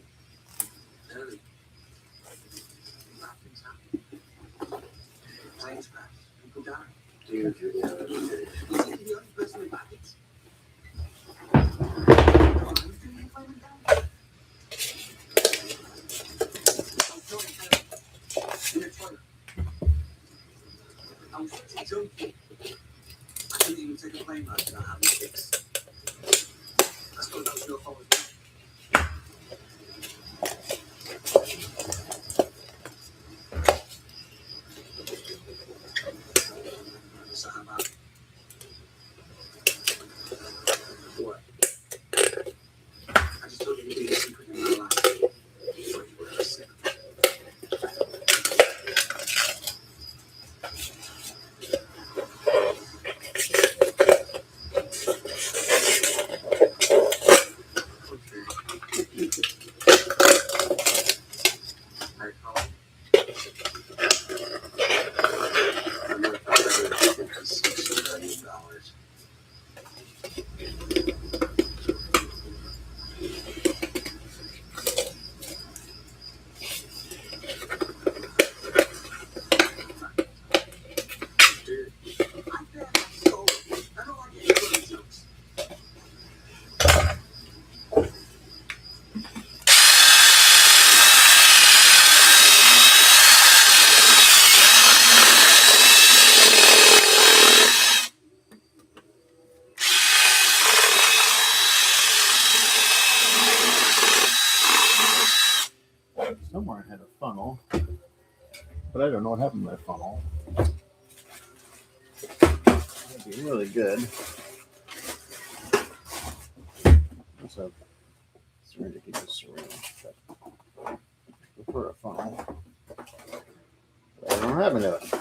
Nothing's happening. Planes crash. People die. Dude, you're the other person. The only person with buckets. I was joking. I couldn't even take a plane ride without having six. I suppose that was your fault as well. So how about what? I just told you the biggest secret in my life. Before you were ever sick. Somewhere I had a funnel, but I don't know what happened to that funnel. That'd be really good. That's a syringe. I could use a syringe, but I prefer a funnel. But I don't have any of it.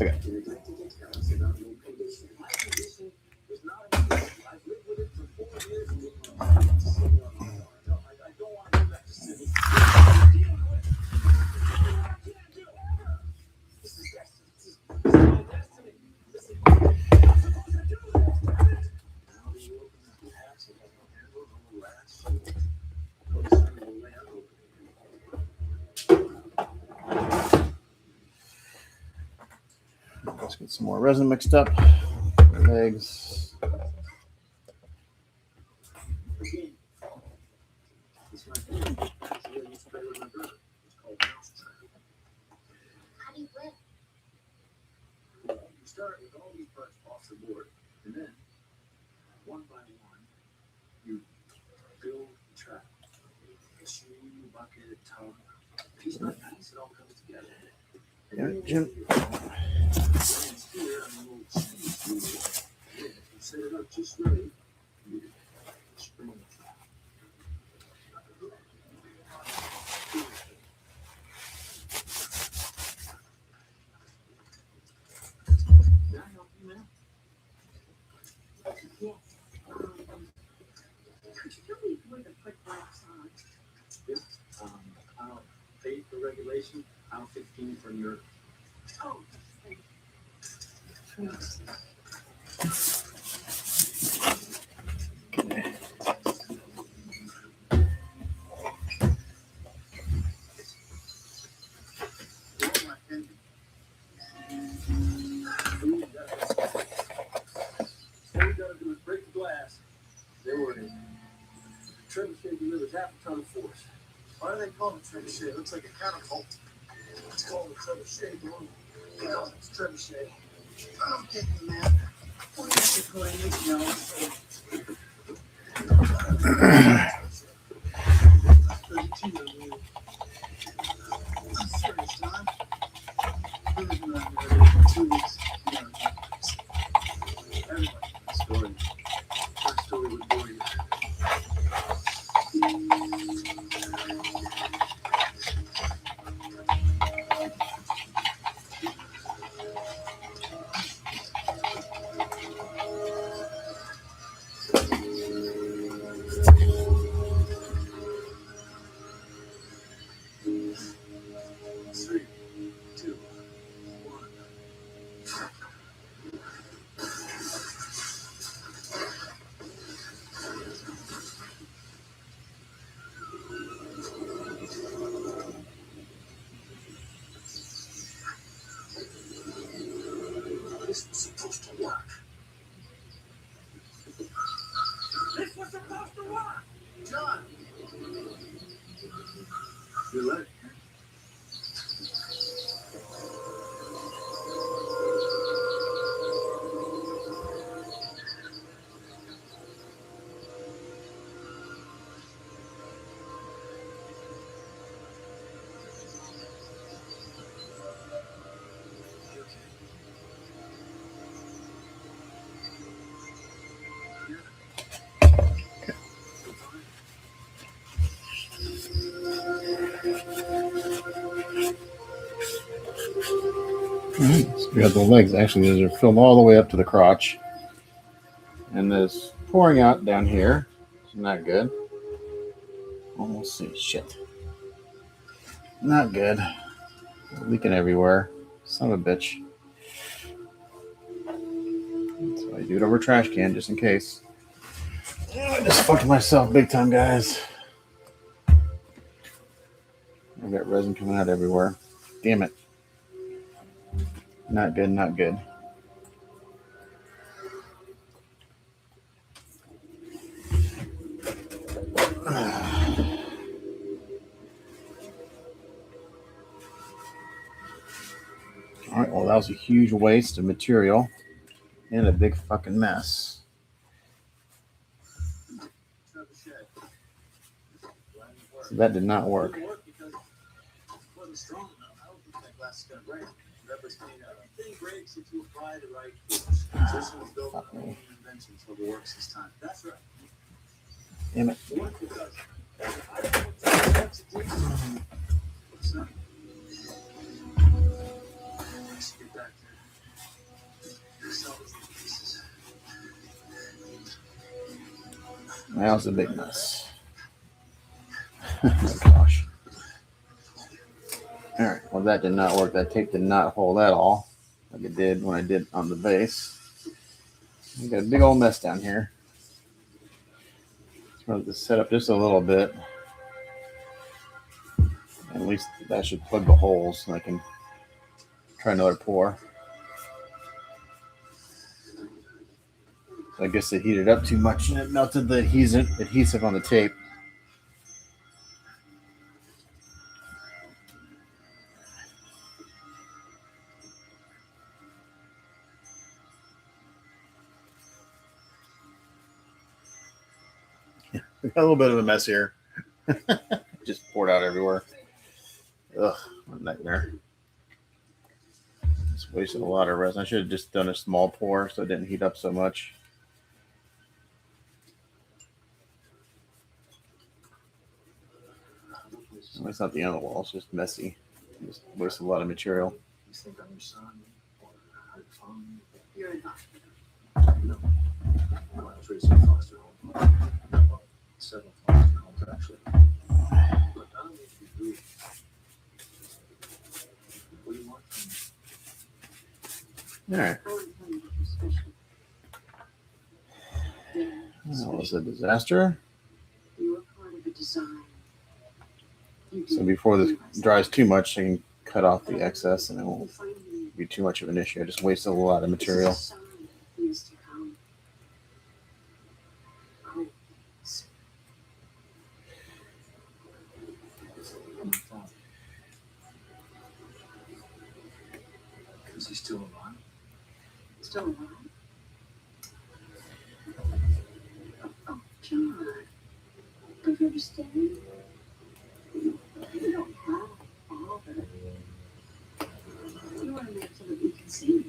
Okay. You'd like to get tell us about your condition. My condition is not a condition. I've lived with it for 4 years. And I don't want to go back to Sydney. This is destiny. This is my destiny. This is I'm supposed to do this. Now you open the hatch and have no handle, no latch. No discernible layout opening. Let's get some more resin mixed up. Legs. Again, this right here is where you spray with my brother. It's called mouse trap. How do you whip? You start with all these parts off the board, and then one by one, you build the trap. A shoe, bucket, tub, piece by piece, it all comes together. Yeah, Jim. It's here on the little cheese wheel. Yeah, if you set it up just right, you spring the trap. Can I help you, man? Yes. Could you tell me where to put wax on? Aisle 8 for regulation, aisle 15 for nerve. Oh, thank you. All my pending. All we gotta do is break the glass. They were in. Trebuchet delivers half a ton of force. Why do they call it trebuchet? It looks like a catapult. It's called a trebuchet balloon. Well, it's trebuchet. I'm kidding, man. What is it going to know? 32 of you. I'm serious, John. We've been around here for 2 weeks. You know, everybody has a story. Her story would bore you. Three, two, one. This was supposed to work. This was supposed to work! John! You're right. You okay? So we got the legs. Actually, those are filled all the way up to the crotch. And there's pouring out down here. It's not good. Almost see shit. Not good. Leaking everywhere. Son of a bitch. So I do it over a trash can just in case. I just fucked myself big time, guys. I got resin coming out everywhere. Damn it. Not good, not good. All right, well, that was a huge waste of material and a big fucking mess. So that did not work. It didn't work because it wasn't strong enough. I don't think that glass is going to break. Rubber's made out. Everything breaks if you apply the right force. This was built on a invention, so it works this time. That's right. Damn it. What if it does? I don't know what to do. What's that? Let's get back there. Now it's a big mess. Oh gosh. Alright, well that did not work. That tape did not hold at all like it did when I did on the base. We got a big old mess down here. Let's run this set up just a little bit. At least that should plug the holes and I can try another pour. So I guess it heated up too much and it melted the adhesive on the tape. We got a little bit of a mess here. Just poured out everywhere. Ugh, what a nightmare. Just wasted a lot of resin. I should have just done a small pour so it didn't heat up so much. Well, it's not the end of the wall, it's just messy. Just wasted a lot of material. You think I'm your son or her phone? You're in hospital. No. No, I was raised in a foster home. Well, several foster homes, actually. Look, I don't need to be rude. What do you want from me? All right. I want to tell you something special. That was a disaster. You were part of a design. So before this dries too much, I can cut off the excess and it won't be too much of an issue. I just wasted a lot of material. Is he still alive? Still alive? Oh, John. Don't you understand? You don't have a father. You want to make so that we can see you.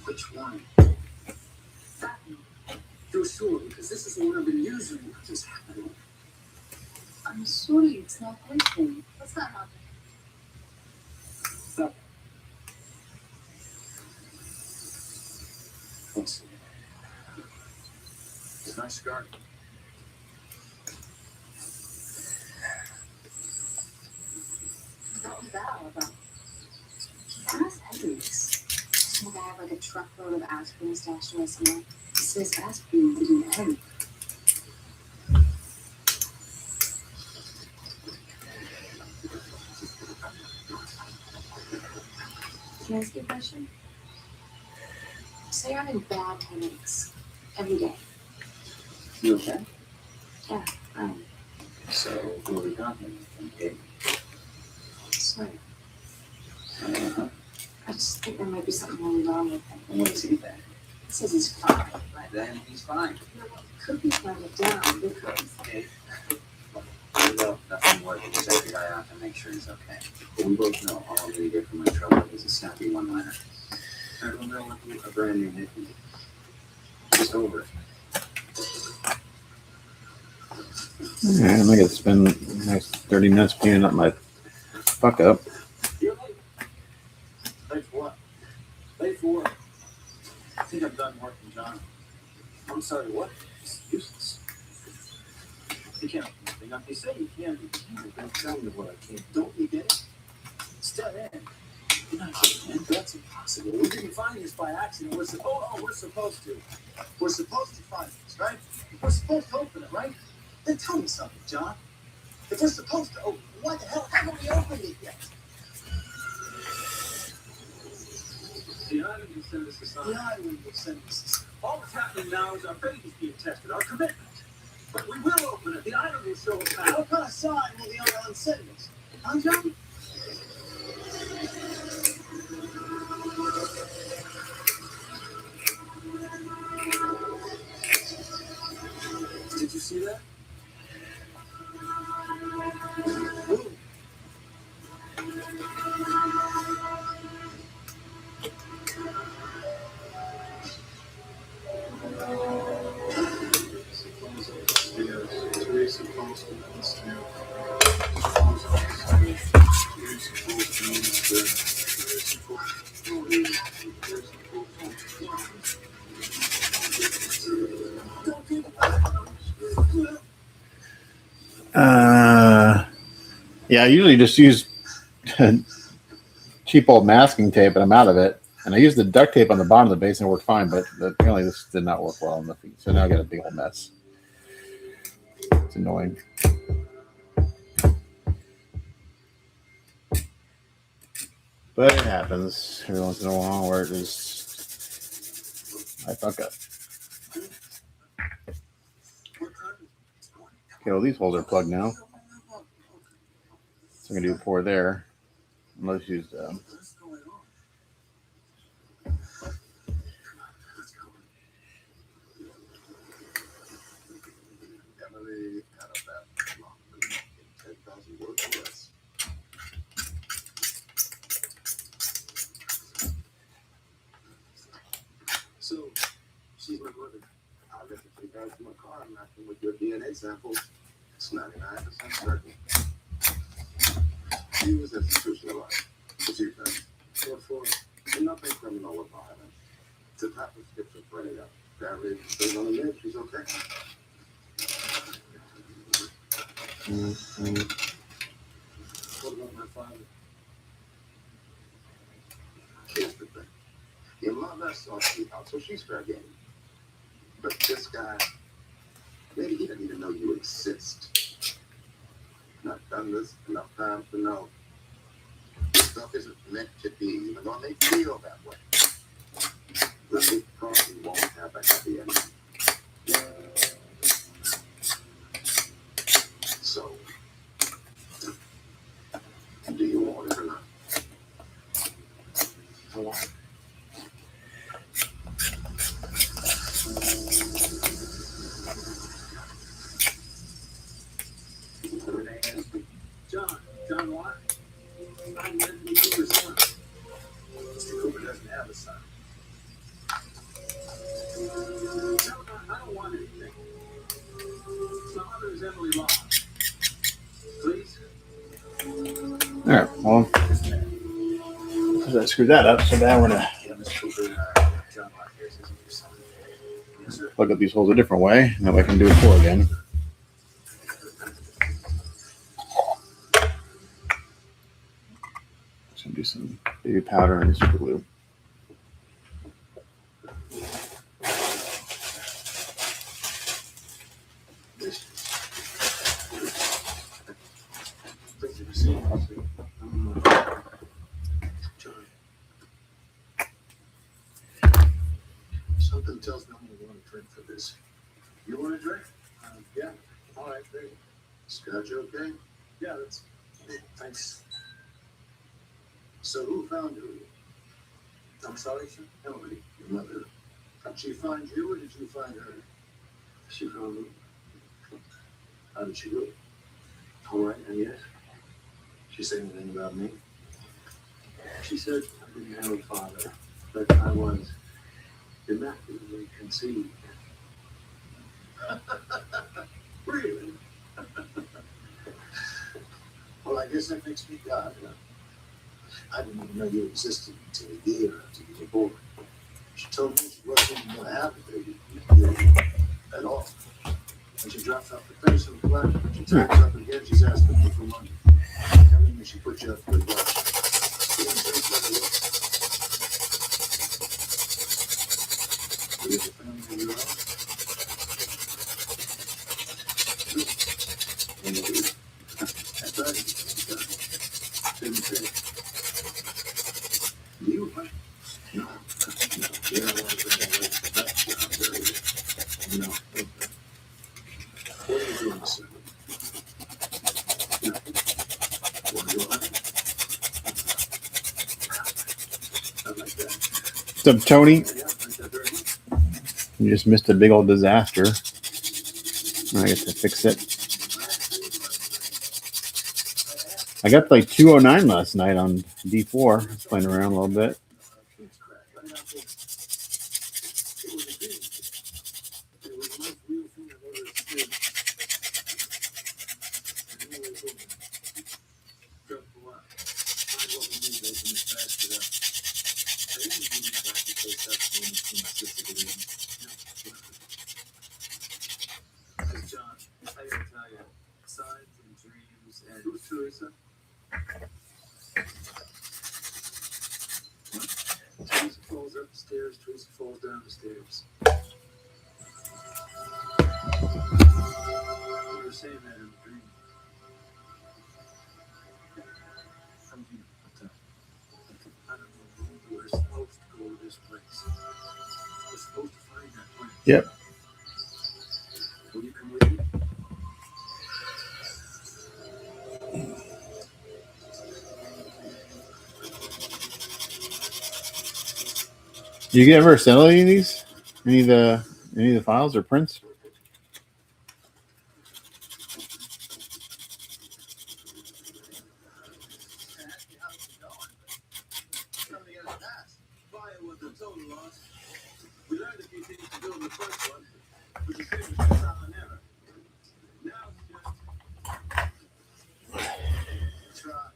Which one? That one. You're sure? Because this is the one I've been using. What just happened? I'm sorry, it's not working. What's that happening? Let's see. It's a nice scar. What was that all about? Ass headaches. Some guy have like a truckload of aspirin stashed away somewhere. He says aspirin didn't help. Can I ask you a question? Say you're having bad headaches every day. You okay? Yeah, I am. So, who are we talking? Okay. Sorry. I just think there might be something really wrong with him. And what does he think? He says he's fine. Right then, he's fine. You know what? Could be trying it down because Okay. You know, nothing more than check your guy out and make sure he's okay. But we both know all I'm gonna get from my trouble is a snappy one-liner. I don't know what a brand new hit. Just over it. Alright, I'm gonna spend the next 30 minutes cleaning up my fuck up. You're late. Late for what? Late for what? I think I'm done working, John. I'm sorry, what? It's useless. You can't do anything. They say you can, but you can't. Don't tell me what I can't. Don't you get it? It's dead end. You're not getting it. That's impossible. We didn't find this by accident. We're supposed to. We're supposed to find this, right? We're supposed to open it, right? Then tell me something, John. If we're supposed to open it, why the hell haven't we opened it yet? The island will send us a sign. The island will send us a sign. All that's happening now is our faith is being tested, our commitment. But we will open it. The island will show us how. What kind of sign will the island send us? Huh, John? Did you see that? Ooh. Teresa posted on the stairs. Yeah, I usually just use cheap old masking tape, and I'm out of it. And I used the duct tape on the bottom of the basin, it worked fine, but apparently this did not work well on the feet. So now I got a big old mess. It's annoying. But it happens every once in a while where it just I fuck up. Okay, well these holes are plugged now. So I'm gonna do a pour there. Let's use Emily had a bad luck. 10,000 words or less. So, she's my brother. I left the guys in my car and left them with your DNA samples. It's 99% certain. He was institutionalized. What's your thing? What for? Nothing criminal or violent. It's a type of schizophrenia. Apparently, she's on the mid. She's okay. What about my father? Here's the thing. Your mother saw she out, so she's fair game. But this guy, maybe he didn't even know you exist. Not done this enough times to know. This stuff isn't meant to be, even though it may feel that way. This probably won't have a happy ending. So, do you want it or not? I want it. John Watt? I'm Anthony Cooper's son. Mr. Cooper doesn't have a son. No, I don't want anything. My mother is Emily Law. Please? Alright, well because I screwed that up, so now we're gonna plug up these holes a different way, and that way I can do a pour again. Just gonna do some baby powder and super glue. Something tells me I'm going to want to drink for this. You want a drink? Yeah. All right, great. Scotch okay? Yeah, that's... Thanks. So who found you? I'm sorry, sir? Emily, your mother. Did she find you or did you find her? She found me. How did she look? All right, and yes? She said anything about me? She said I didn't have a father, but I was immaculately conceived. Really? Well, I guess that makes me God. I didn't even know you existed until a year after you were born. She told me she wasn't even going to have a baby at all. When she drops off the face of the planet, she turns up again, she's asking me for money. Telling me she put you up for a dog. Do you have a family of your own? That's right. Didn't say. Do you, huh? No. You don't want to bring away from that job, do you? No. Okay. What are you doing, sir? No. Want to go hunting? I like that. What's up, Tony? Yeah, I like that very much. You just missed a big old disaster. I get to fix it. I got like 209 last night on D4. I was playing around a little bit. John, I gotta tell you, signs and dreams and who's Teresa? up the stairs. Teresa falls down the stairs. You were saying that in a dream. How do you know? I don't know. We were supposed to go to this place. We're supposed to find that place. Yep. Will you come with me? You ever sell any of these? Any of the files or prints? We learned a few things to do in the first one, but the same was trial and error. Now it's just try.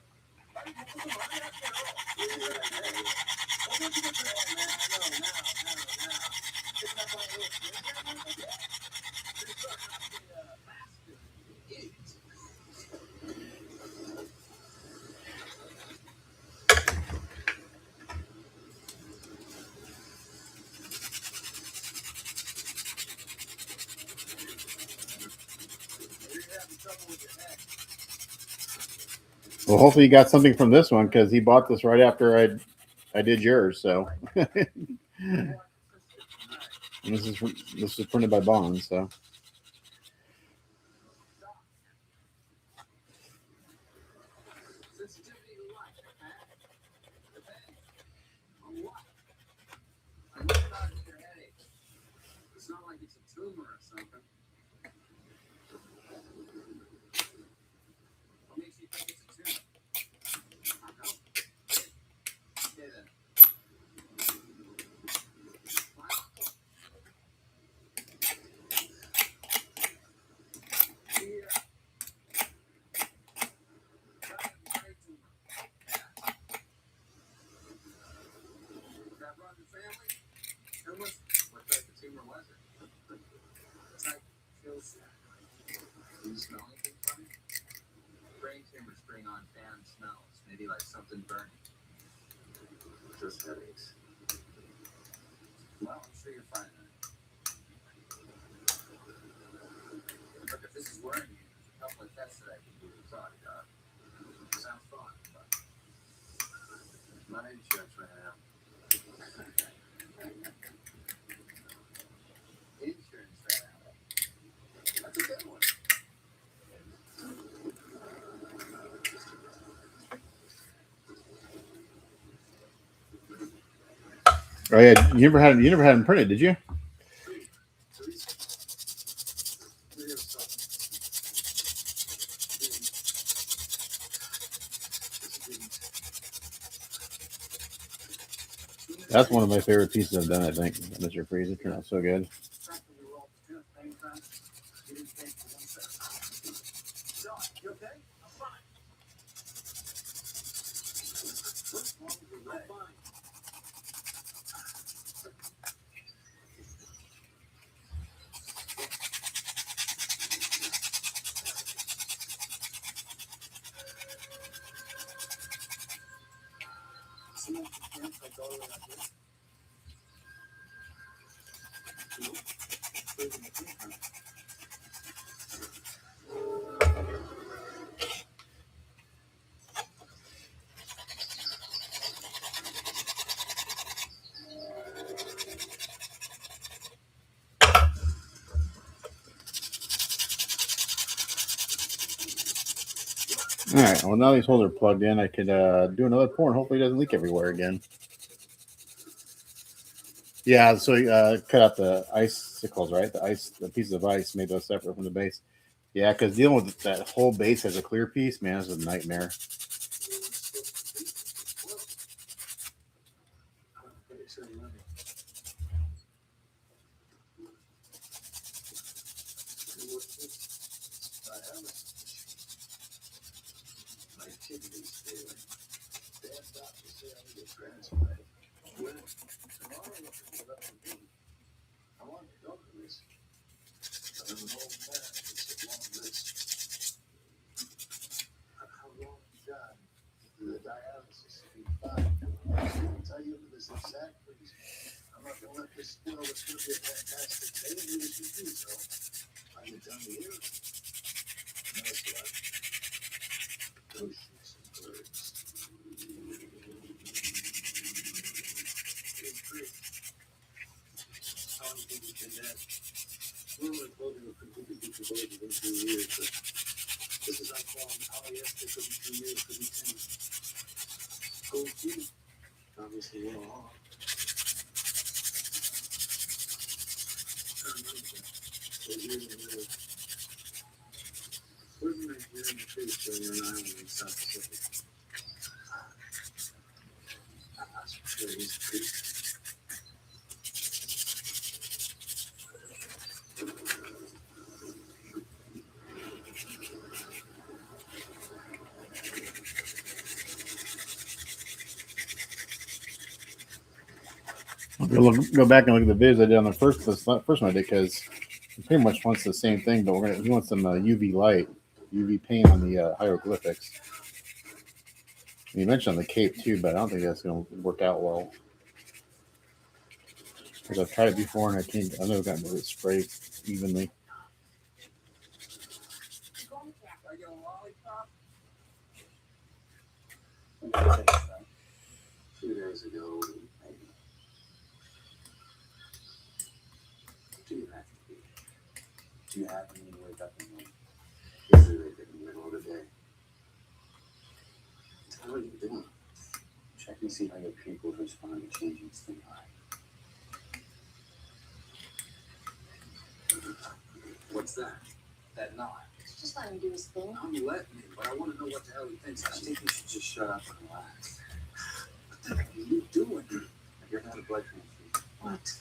Well, hopefully you got something from this one because he bought this right after I did yours. So and this is printed by Bond. So It's not like it's a tumor or something. What makes you think it's a tumor? I don't know. Okay then. That run the family? Tumors? What type of tumor was it? Type feels. Do you smell anything funny? Brain tumors bring on bad smells, maybe like something burning. Just headaches. Well, I'm sure you're fine then. Look, if this is worrying you, there's a couple of tests that I can do. Sorry, Doc. Sounds fun, but my insurance ran out. Insurance ran out. That's a good one. oh yeah, you never had them printed, did you? That's one of my favorite pieces I've done. I think Mr. Freeze. It turned out so good. You okay? I'm fine. What's wrong with your leg? I'm fine. Someone can like all the way up here. All right. Well, now these holes are plugged in, I could do another pour and hopefully it doesn't leak everywhere again. Yeah. So cut out the icicles, right? The pieces of ice, made those separate from the base. Yeah, because dealing with that whole base as a clear piece, man, is a nightmare. The dialysis. Tell you this is exactly. I'm not gonna let this spoil what's gonna be a fantastic day. Maybe this is you, so I get down to here. Nice one. Go shoot some birds. It's great. How many people can that? Normally clothing will completely decompose within 2 years, but this is unformed polyester. Could be 2 years, could be 10. Gold teeth, obviously well off. Where's the Nigerian fish when you're an island in South Pacific? I'm sure he's pretty. I'll go back and look at the videos I did on the first one I did, because he pretty much wants the same thing, but he wants some UV light, UV paint on the hieroglyphics. And he mentioned on the cape too, but I don't think that's going to work out well, because I've tried it before and I've never gotten it sprayed evenly. I get a lollipop? 2 days ago, maybe. Do you have to be? Do you have when you wake up in the middle of the day? How are you doing? Check and see how your pupils respond to changing stimuli. What's that? That knot. Just let him do his thing. I'm letting him, but I want to know what the hell he thinks. I think you should just shut up and relax. What the heck are you doing? Have you ever had a blood transfusion? What?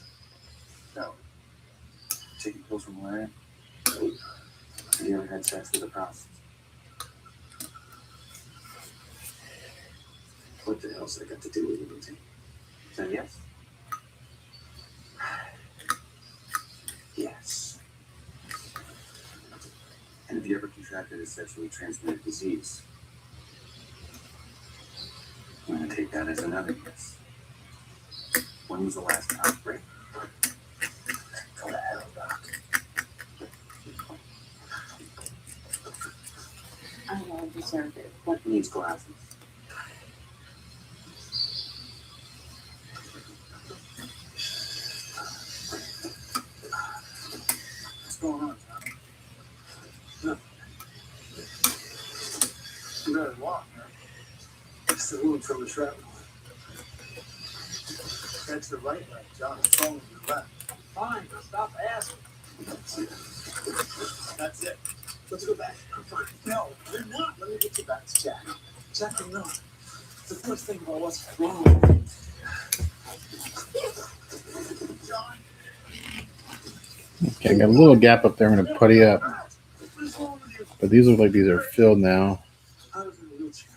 No. Taking pills from malaria? No. Have you ever had sex with a prostitute? What the hell's that got to do with anything? Then yes? Yes. And have you ever contracted a sexually transmitted disease? I'm going to take that as another yes. When was the last outbreak? Go to hell, Doc. I don't deserve it. What needs glasses? What's going on, Tommy? Nothing. You better walk, man. It's the wound from the shrapnel. That's the right leg, John. The phone is the left. Fine, stop asking. That's it. Let's go back. I'm fine. No, you're not. Let me get you back to Jack. Jack, I'm not. The first thing about what's wrong with me. John. Okay, I got a little gap up there. I'm going to putty up, What is wrong with you? but these look like these are filled now. I was in a wheelchair.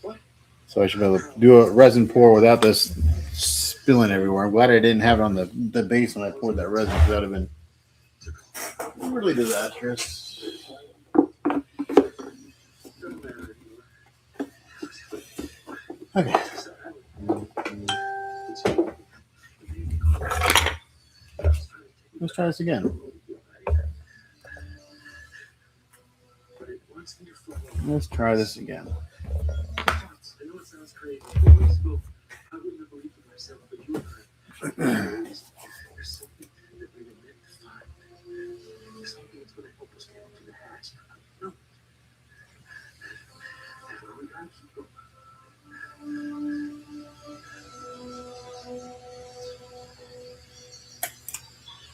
What? So I should be able to do a resin pour without this spilling everywhere. I'm glad I didn't have it on the base when I poured that resin, because that would have been really disastrous. Okay. Let's try this again. Let's try this again. I know it sounds crazy. I wouldn't have believed it myself, but you were right. There's something that we were meant to find. There's something that's going to help us get into the hatch. No. We gotta keep going.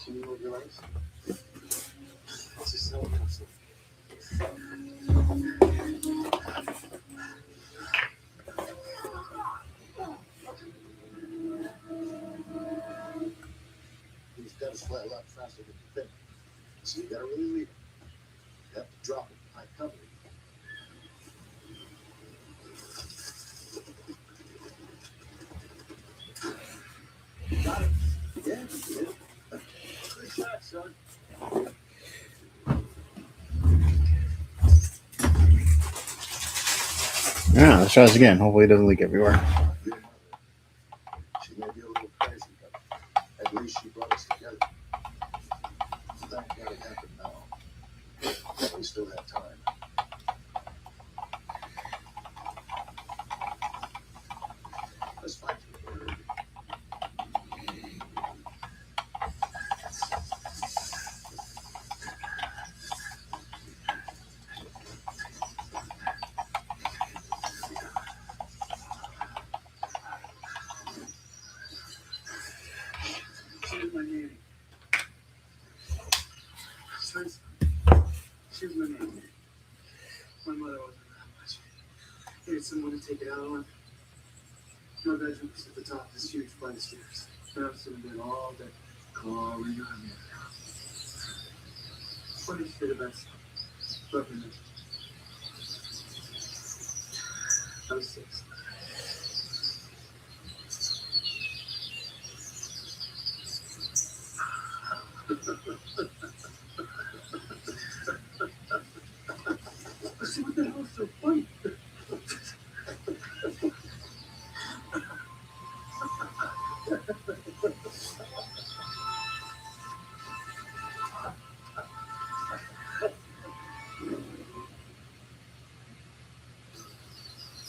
Can you move your legs? It's just so awesome. He's got to fly a lot faster than you think. So you gotta really leave it. You have to drop it behind cover. Got it. Yeah, you did. Good shot, son. Yeah, let's try this again. Hopefully it doesn't leak everywhere. She She may be a little crazy, but at least she brought us together. That can't happen now. We still have time. Let's fight for the word. She was my nanny. She was my nanny. My mother wasn't that much. Needed someone to take it out on. My bedroom was at the top of this huge flight of stairs. And I was sitting there all day, calling on me. What did you say the best? Loving me. I was 6. I said, what the hell is so funny?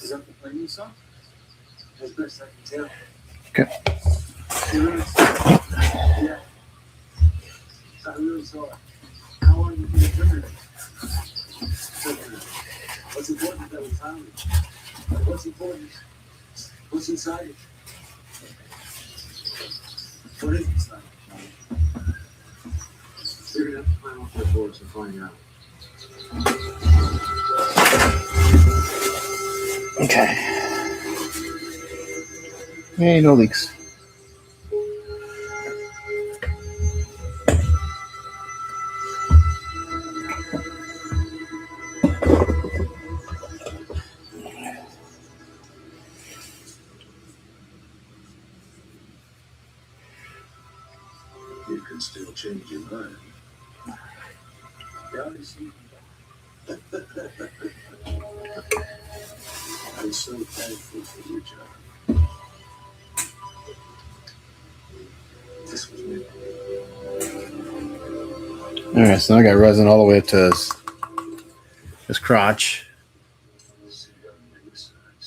Is that the playing song? As best I can tell. Okay. You really saw it? Yeah. I really saw it. How long have you been doing it? What's important that we found it? What's important? What's inside it? What is inside it? You're gonna have to climb off that horse and find out. Okay. Hey, no leaks. You can still change your mind. Yeah, I see. I'm so thankful for you, John. This was me. All right, so now I got resin all the way up to his crotch. See on the side,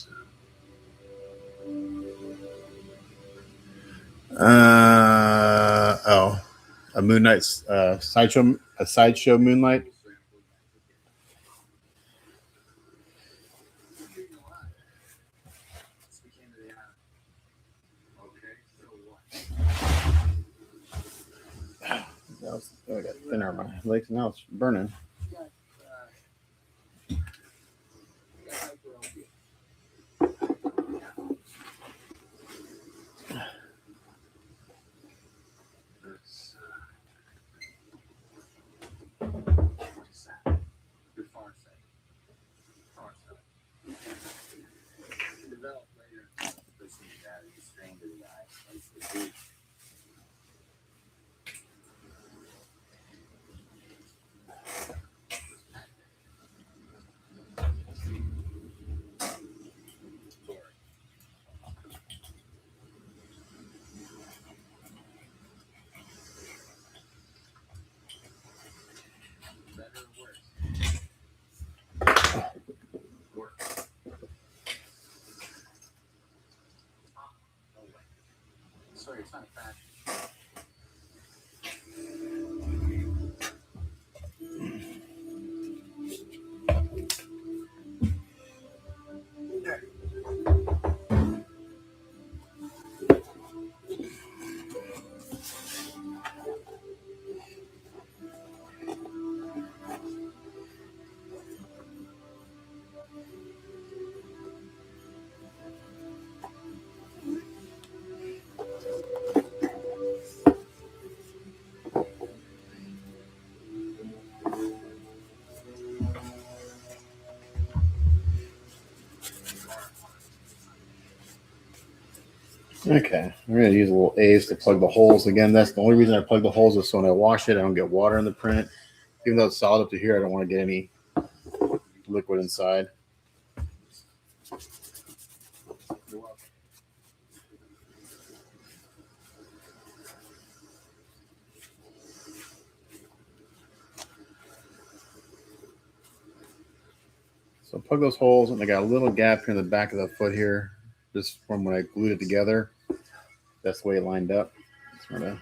A Moonlight sideshow Moonlight. I got thinner on my legs. Now it's burning. Sorry, it's not a fashion. Okay, we're gonna use a little A's to plug the holes again. That's the only reason I plug the holes is so when I wash it, I don't get water in the print. Even though it's solid up to here, I don't want to get any liquid inside. So plug those holes, and I got a little gap here in the back of the foot here, just from when I glued it together. That's the way it lined up. Sort of.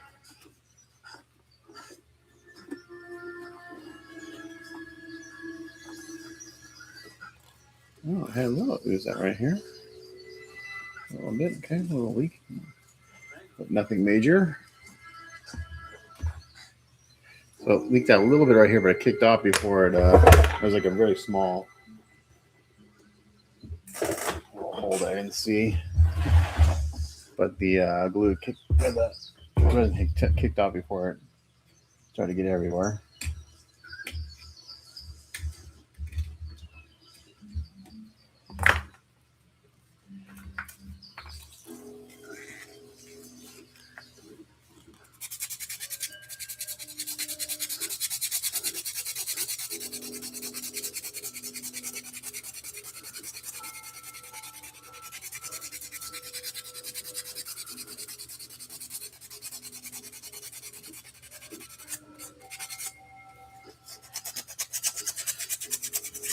Oh, I had a little ooze that right here. A little bit, okay, a little leak, but nothing major. So it leaked out a little bit right here, but it kicked off before it was like a very small hole that I didn't see. But the glue kicked off before it started to get everywhere.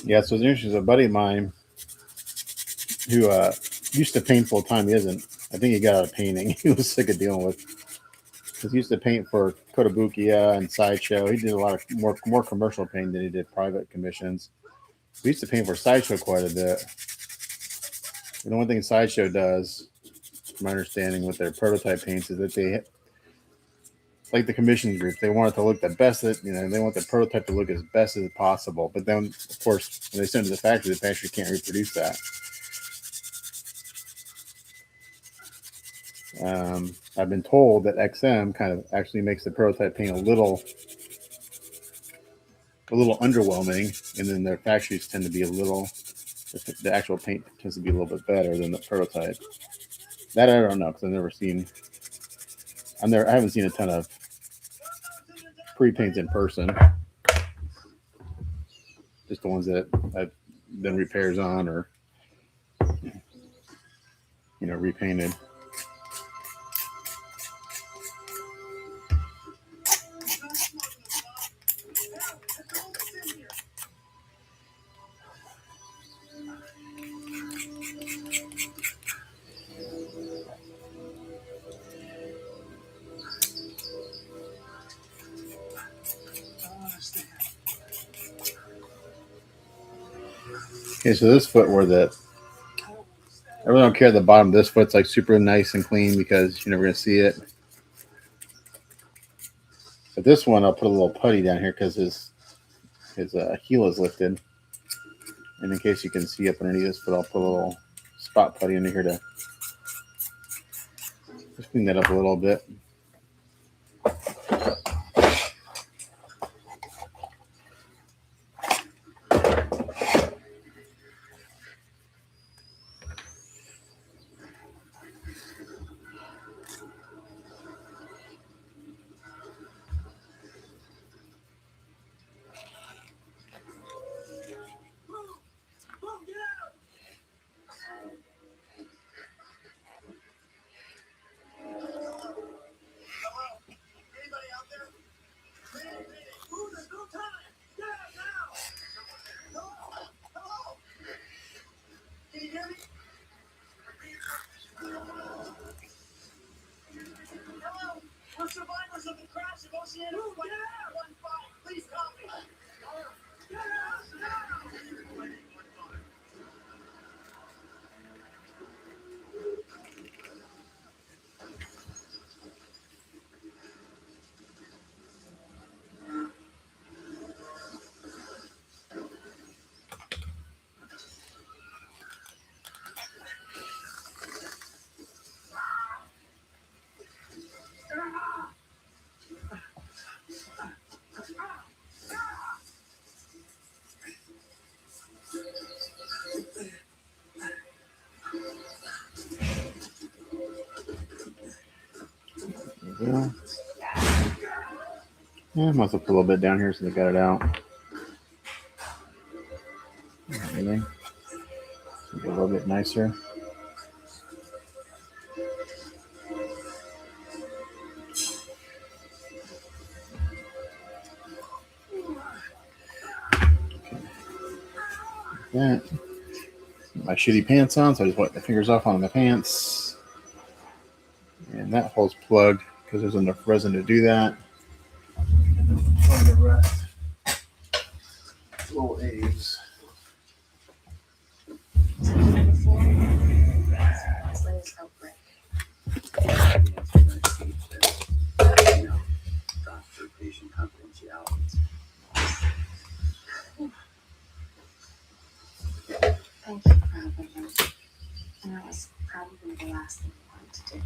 Yeah, so there's a buddy of mine who used to paint full time. He isn't. I think he got out of painting. He was sick of dealing with. Because he used to paint for Kotobukiya and Sideshow. He did a lot of more commercial painting than he did private commissions. We used to paint for Sideshow quite a bit. And the one thing Sideshow does, from my understanding, with their prototype paints is that they, like the commission group, they want it to look the best that, they want the prototype to look as best as possible. But then, of course, when they send it to the factory can't reproduce that. I've been told that XM kind of actually makes the prototype paint a little underwhelming, and then their factories tend to be the actual paint tends to be a little bit better than the prototype. That I don't know, because I haven't seen a ton of pre-paints in person. Just the ones that I've done repairs on or repainted. Okay, so this foot I really don't care. The bottom of this foot's like super nice and clean because you're never gonna see it. But this one, I'll put a little putty down here because his heel is lifted. And in case you can see up underneath this foot, I'll put a little spot putty under here to just clean that up a little bit. Survivors of the crash of Oceana Flight 115. Please copy. Yeah, I must have put a little bit down here so they got it out. Everything. Make it a little bit nicer. that. My shitty pants on, so I just wipe my fingers off on my pants. And that hole's plugged because there's enough resin to do that. And the rest, little A's. Let's outbreak. Doctor patient confidentiality. Thank you for helping me. And that was probably the last thing I wanted to do.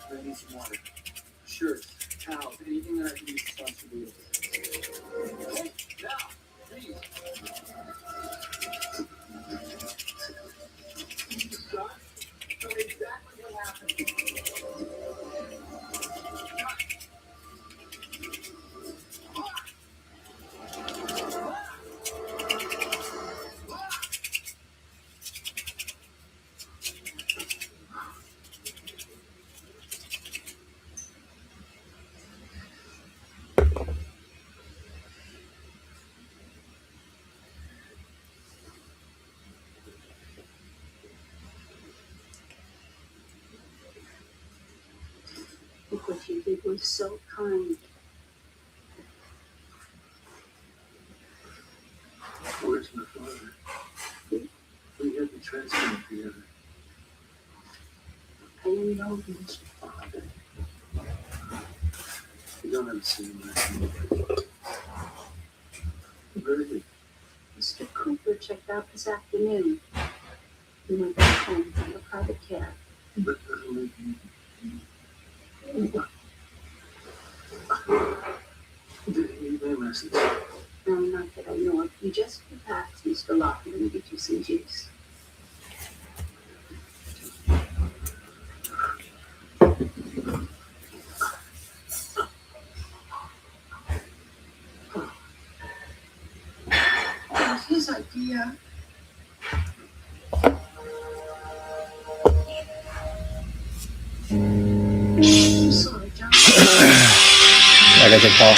I need some water. Shirts, towels, anything that I can use to wash the wheels. Hey, now, please. John, tell me exactly what happened. Look what you did was so kind. Where's my father? We had the transplant together. I didn't know he was your father. We don't have the same last name. Very good. Mr. Cooper checked out this afternoon. We went back home to a private care. But did he leave a message? No, not that I know of. You just asked Mr. Lockman to get you some juice. It was his idea. I'm sorry, John. I got the call.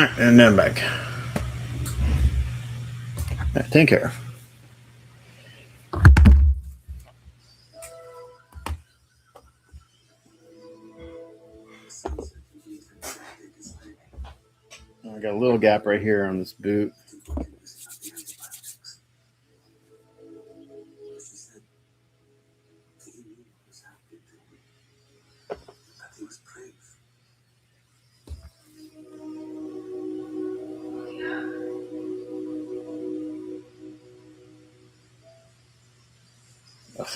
Alright, and then back. Take care. I got a little gap right here on this boot. Ugh.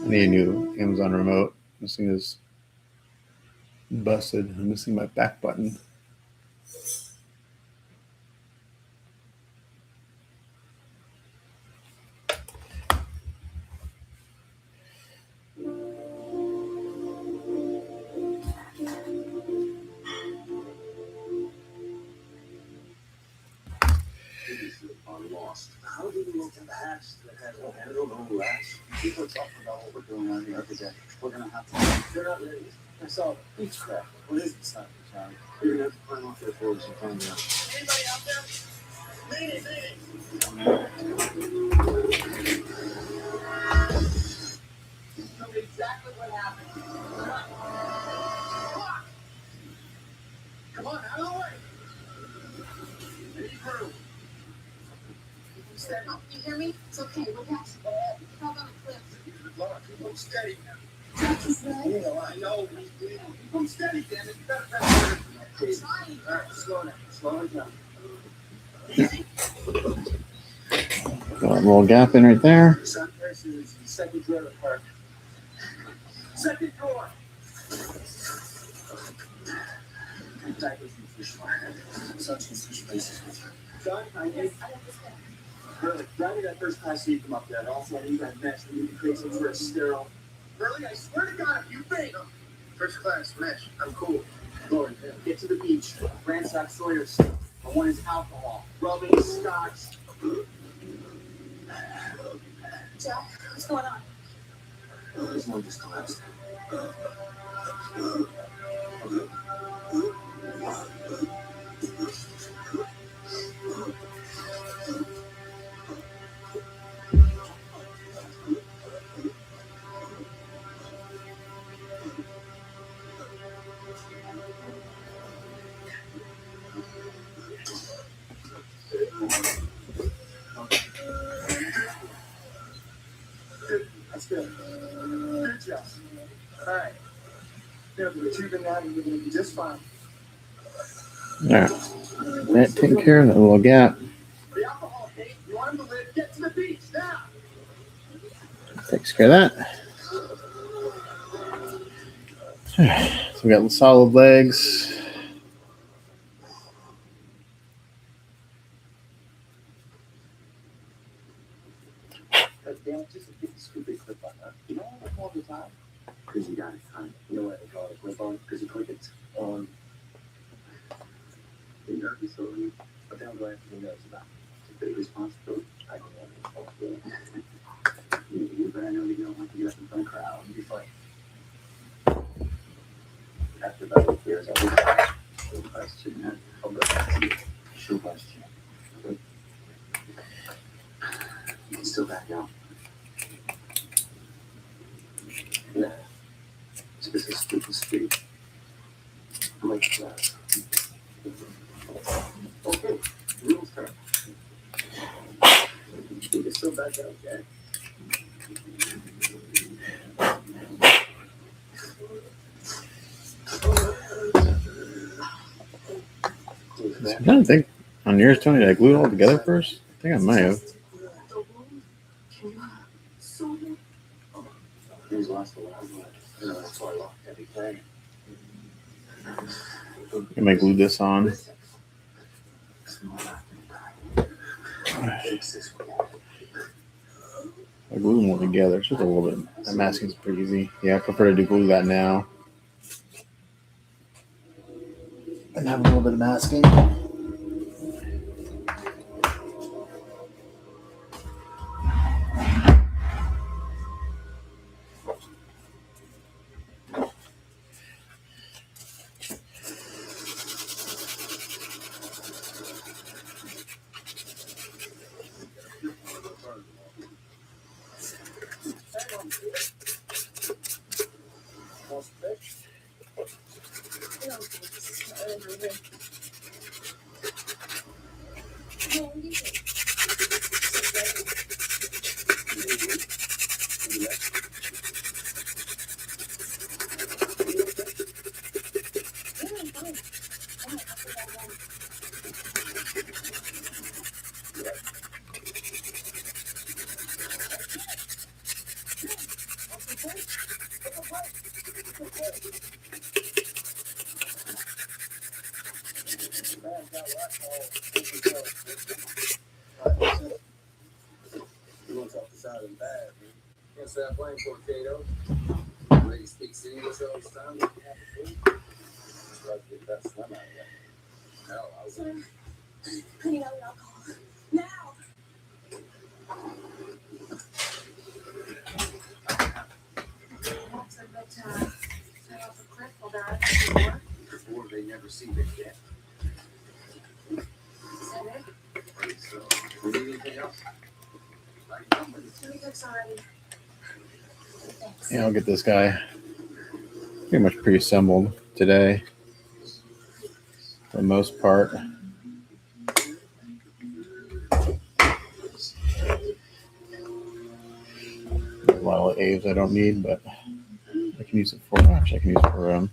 I need a new Amazon remote. This thing is busted. I'm missing my back button. Lost. How do we look at the hatch that has a handle, no latch? People are talking about what we're doing out here every day. We're gonna have to. They're not ready. I saw beach craft. What is this type of time? You're gonna have to climb off there for us and find out. Anybody out there? Tell me exactly what happened. Come on, out of the way. Any crew. Stand up. You hear me? It's okay. Relax. How about a cliff? Keep them steady now. That's right. You know, I know. Keep them steady, damn it. You better better. I'm trying. All right, slow down. Slow it down. Got a little gap in right there. Sun is the second drawer of the park. Second drawer. Diapers and fish fire. Such and such places with her. Son, I need. Burley, grab me that first class seat from up there. Also, I need that mesh. We need to create some sort of sterile. Burley, I swear to God, if you faint. First class mesh. I'm cool. Lord, get to the beach. Ransack Sawyer's. I want his alcohol. Rubbing, scotch. Jack, what's going on? There's no just collapsed. That's good. Good job. All right. They're retrieving that and you're going to be just fine. Alright. That taking care of that little gap. The alcohol, Kate. You want him to live? Get to the beach now. Takes care of that. So we got the solid legs. Damn, just a big stupid clip on that. You know what I call the time? Because you got it time. You know what they call it? Clip on? Because you click it on. The nervous or but then glad he knows about it. It's a big responsibility. I don't know responsibility. But I know you don't want to get up in front of a crowd and be funny. After about 8 years, I'll be back. No question. I'll go back to you. No question. Okay. You can still back out. Yeah. It's just a stupid street. I'm like that. Okay, rules turn. You can still back out, Jack. I don't think on yours, Tony, did I glue it all together first? I think I might have. He's lost a lot of blood. You know, that's why I lost heavy play. I might glue this on. I glue them all together. It's just a little bit. The masking is pretty easy. Yeah, I prefer to do glue that now. And have a little bit of masking. What's off the side of the bag, man? Can't stop playing Torpedo. Lady speaks English all the time. Just like to get that swim out of that. Hell, I was Sir, I need alcohol. Now! Perhaps I better set off a cliff while they're out before. before they never see me again. Is that it? So, we need anything else? Three cooks already. Thanks. Yeah, I'll get this guy pretty much pre-assembled today for the most part. There's a lot of A's I don't need, but I can use it for, actually I can use it for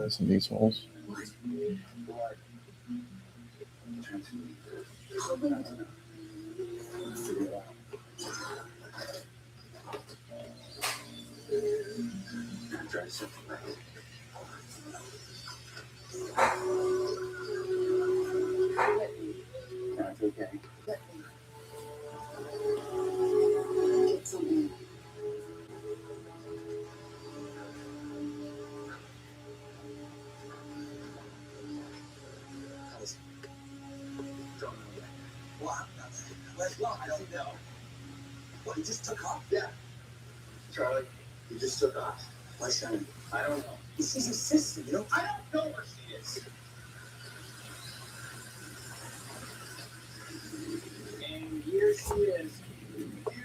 some of these holes. Try something like that. That's okay. Get something. What? Let's go. I don't know. What, he just took off? Yeah. Charlie, he just took off. Why Shine? I don't know. She's his sister, you know? I don't know where she is. And here she is.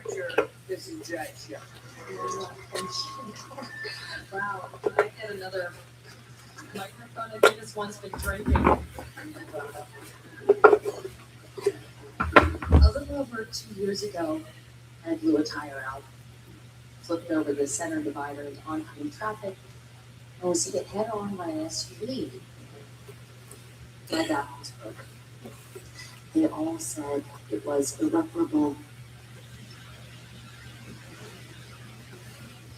Future Missy Jack Shep. Wow, I get another microphone. I think this one's been drinking. A little over 2 years ago, I blew a tire out. Flipped over the center divider into oncoming traffic and was hit head on by an SUV. My back was broken. They all said it was irreparable.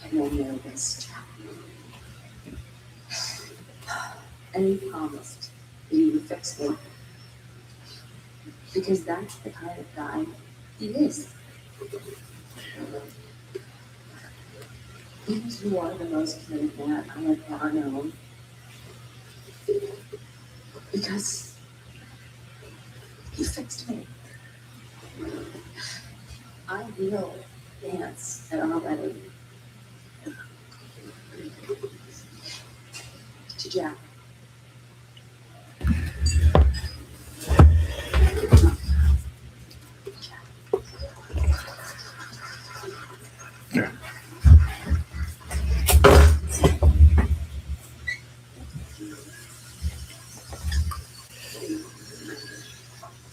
And then there was Jack. And he promised that he would fix me. Because that's the kind of guy he is. He was one of the most committed men I have ever known. Because he fixed me. I will dance at our wedding. To Jack.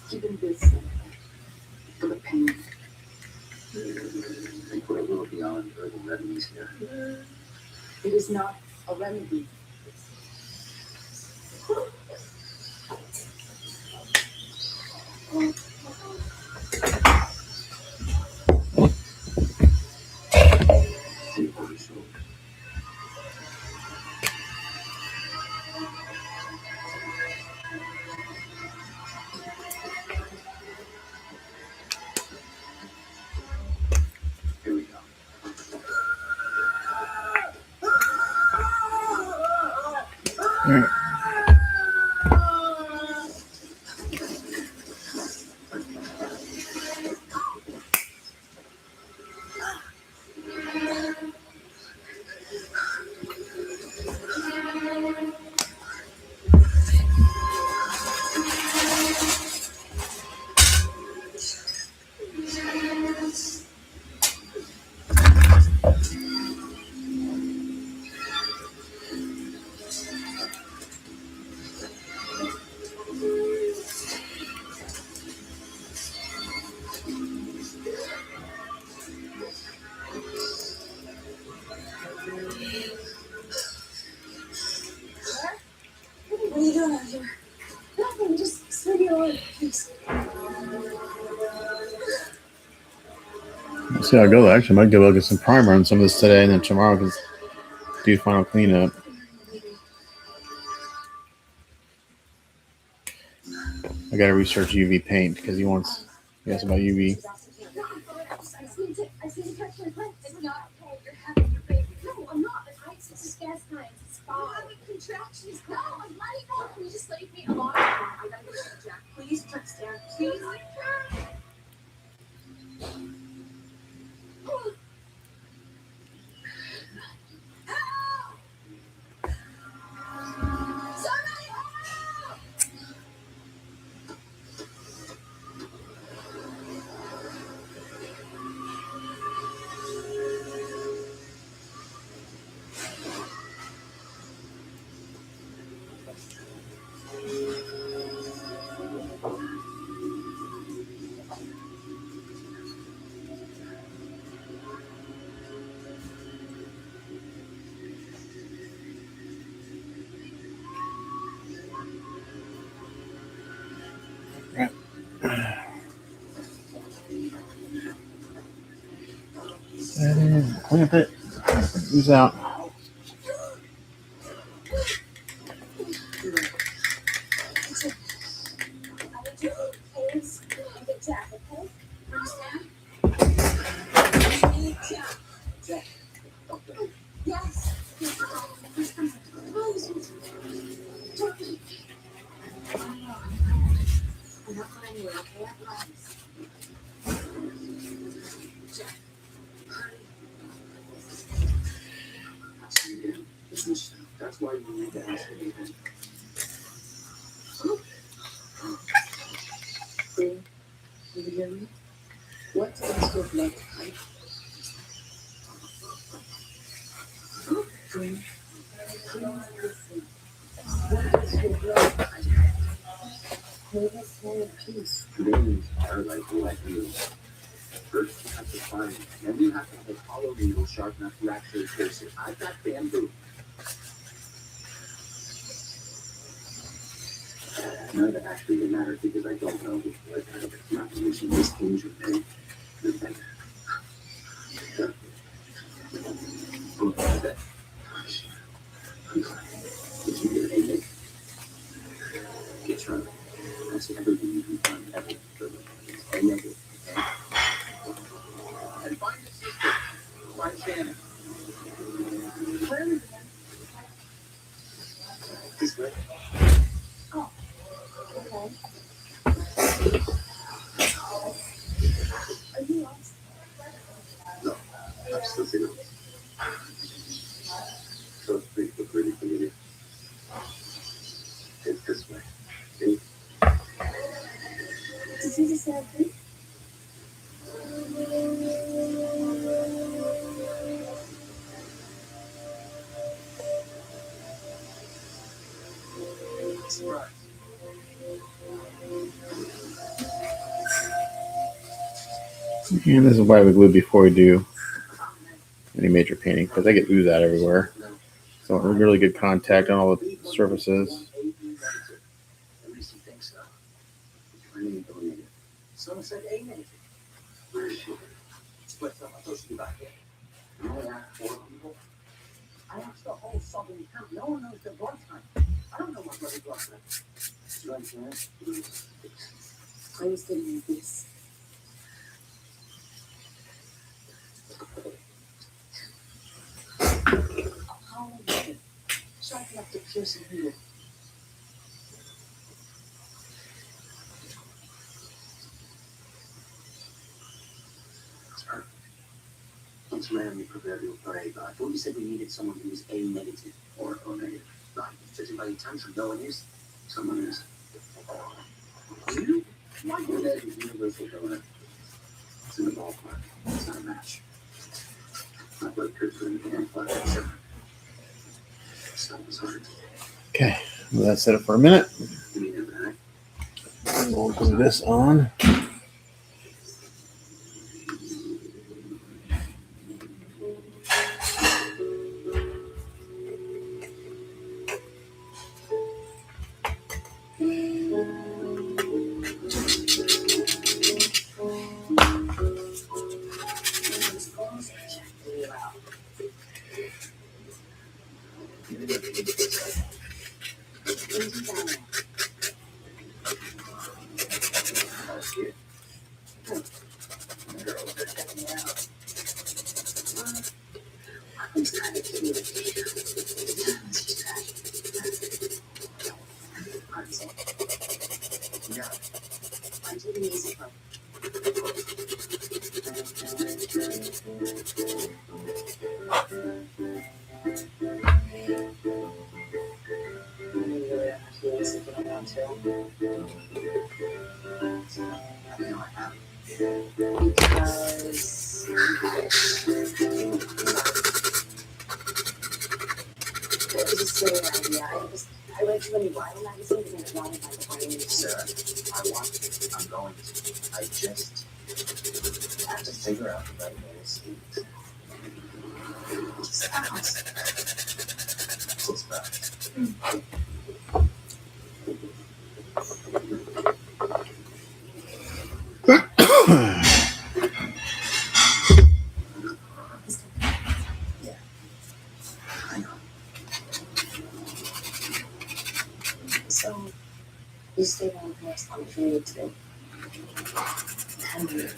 Given this for the pain. I think we're a little beyond verbal remedies here. It is not a remedy. Here we go. All right. See how I go. Actually, I might go get some primer on some of this today, and then tomorrow I can do final cleanup. I got to research UV paint because he asked about UV. I see the catch my breath. It's not okay. You're having your baby. No, I'm not. It's just gas lines. It's fine. I'm having contractions. No, I'm letting go. Can you just leave me alone? I gotta go check Jack. Please, touchdown. Please. Clamp it. Who's out? Yes. I'm not going anywhere, okay? I promise. Jack, That's why you need to ask anything. Green, you hear me? What's this look like? Green, please listen. What does it look like? Hold us one piece. Names are like you. First, you have to find, then you have to have a hollow needle sharp enough to actually pierce it. I've got bamboo. None of it actually matters because I don't know what kind of imagination this hinge would make. Look at that. Did you get anything? Get drunk. That's everything you can find ever. A negative. And find a sister. Find Shannon. where are we? This way. Okay. Are you lost? No, I'm still single. So think look really familiar. It's this way. See? Did you just say I think? Surprise. And this is why we glue before we do any major painting because I get ooze out everywhere. So really good contact on all the surfaces. At least you think so. I didn't believe it. Someone said A negative. Split up. I thought you back here. You only asked 4 people? I asked the whole southern town. No one knows their blood type. I don't know my bloody blood type. Do you understand? I was gonna need this. How old is it? Sharp enough to pierce a needle. Sir, once randomly prepared to pray, but I thought you said we needed someone who was A negative or O negative. Right, judging by the temperature no one is, someone is. You? My dad is universal donor. It's in the ballpark. It's not a match. My blood could put in the hand, but sure. Stuff is hard. Okay, well, that's set it for a minute. You need a back. And we'll glue this on. It's kind of cute. I'm taking it easy, bro. I read too many Bible magazines and it wanted my brain. Sarah, I'm going to. I just have to figure out the right way to speak. It's bad. I know. So, you stayed on the next long period too. And you're ready.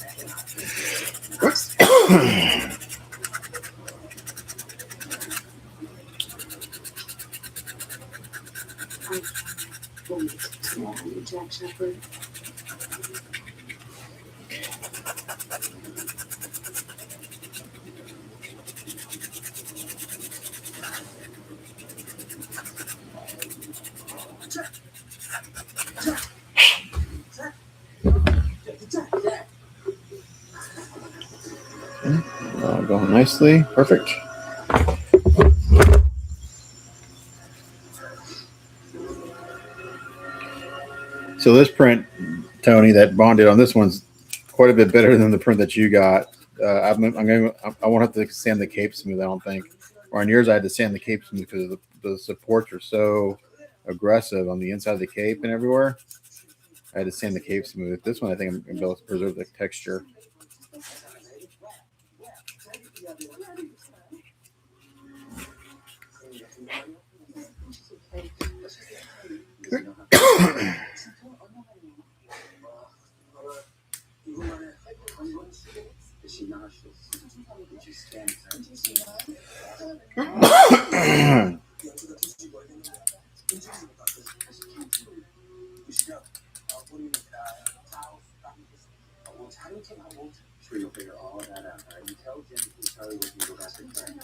Jack Shepherd. Going nicely. Perfect. So this print, Tony, that Bond did on this one's quite a bit better than the print that you got. I won't have to sand the cape smooth, I don't think. Or on yours, I had to sand the cape smooth because the supports are so aggressive on the inside of the cape and everywhere. I had to sand the cape smooth. This one, I think I'm going to be able to preserve the texture. Is she nauseous? Did you stand her? How do you take my water? Sure, you'll figure all that out. Right? You tell Jim and Charlie what you go back to Frank.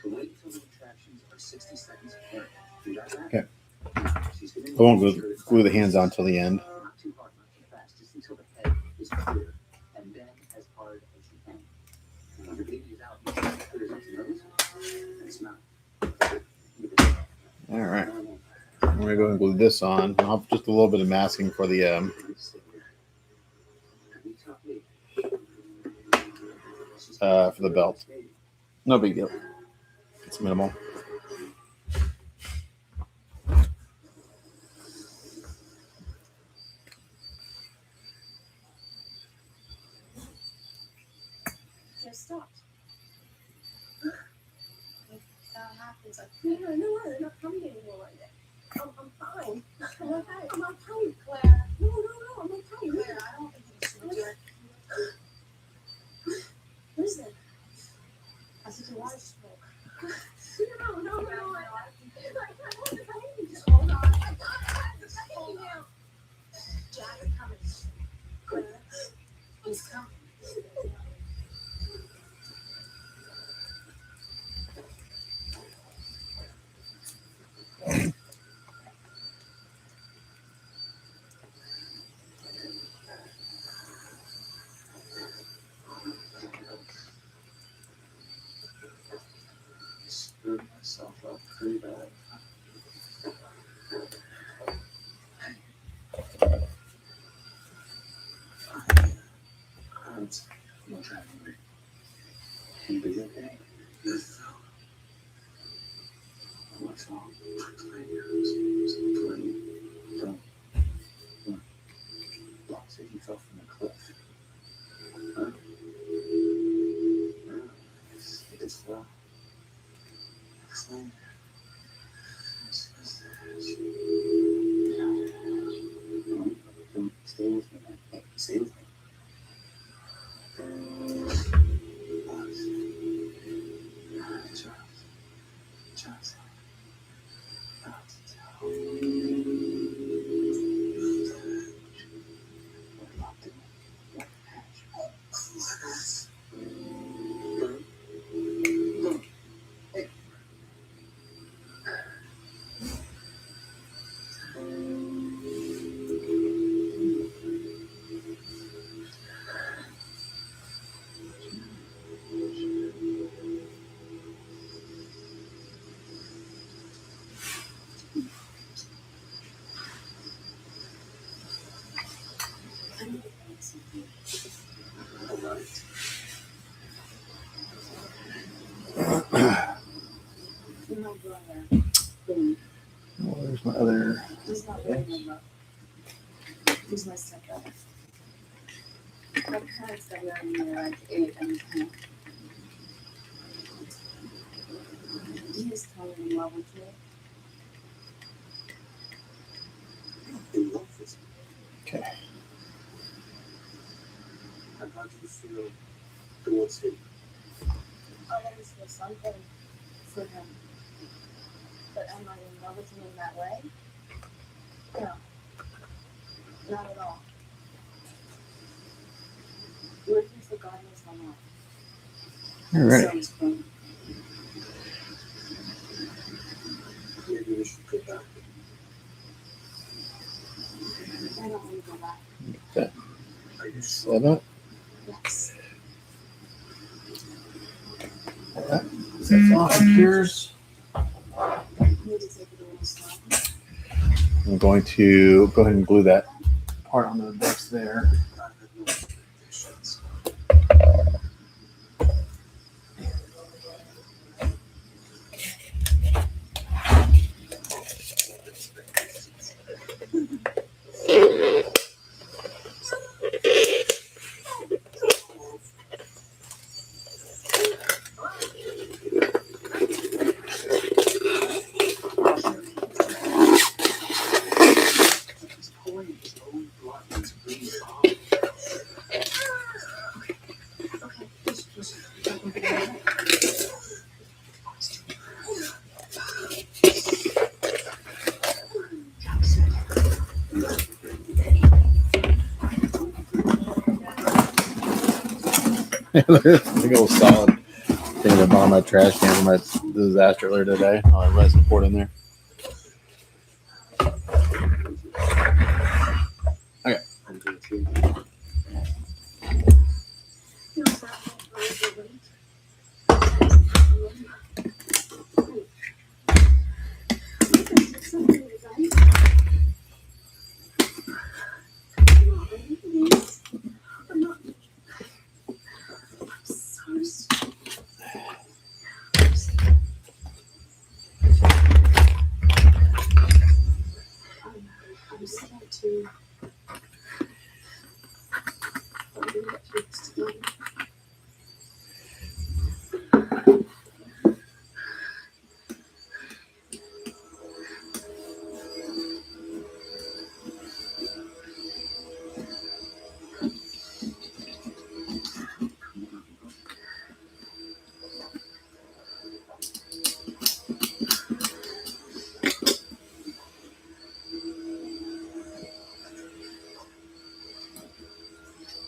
To wait until the retractions are 60 seconds apart. You got that? Okay. I won't glue the hands on till the end. Not too hard, not too fast, just until the head is clear. And then as hard as you can. And when the baby is out, you just put it into nose and smell. All right. I'm going to go and glue this on. I'll have just a little bit of masking for the belt. No big deal. It's minimal. Just stopped. That happens. No, they're not coming anymore like that. I'm fine. I'm okay. I'm okay, Claire. No, I'm okay. Claire, I don't think you should do it. What is that? I think your water spoke. No. I hold the baby. Just hold on. I got the baby now. Jack is coming. Claire, he's coming. Screwed myself up pretty bad. It's no tragedy. You'll be okay. Yes. What's wrong? Don't. My brother, Ben, Well, there's my other. he's not really my brother. He's my stepbrother. My parents got married when they were like 8 and 10. He is totally in love with me. In love with Okay. you. And how do you feel towards him? I always feel something for him. But am I in love with him in that way? No. Not at all. Working for God is my life. All right. So is praying. Maybe we should go back. I don't want to go back. Are you sure? Set up. Yes. That's off yours. I need to take it a little slow. I'm going to go ahead and glue that part on the decks there. I had no expectations. He's pouring his own blood into Green's arm. Okay, just Big old solid thing at the bottom of my trash can from my disaster earlier today. I'll have resin poured in there. And then clean. feels that way for everybody. Something is right. I'm not ready for this. I'm not. I'm so sorry. I'm scared too. But we get through this together.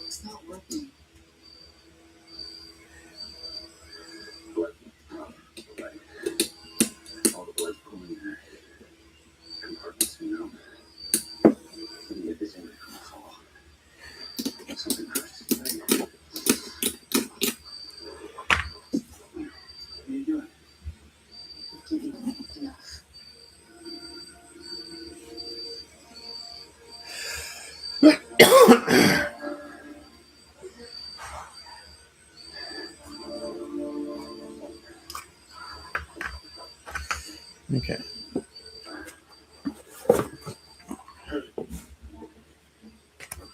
It's not working. Blood. Right. All the blood pulling her compartments, you know. And yet this ain't gonna fall. Something crazy, right? What are you doing? Giving enough. Okay.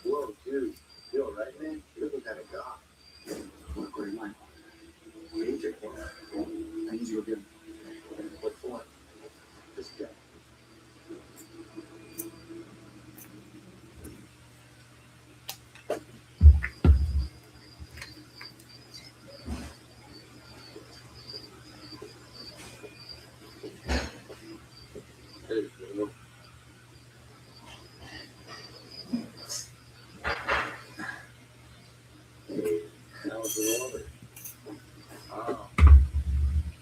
Whoa, dude. You all right, man? You look kind of gone. What do you mind? Danger. I need you again. What for? This guy. Hey, Bruno. How's the water? Oh,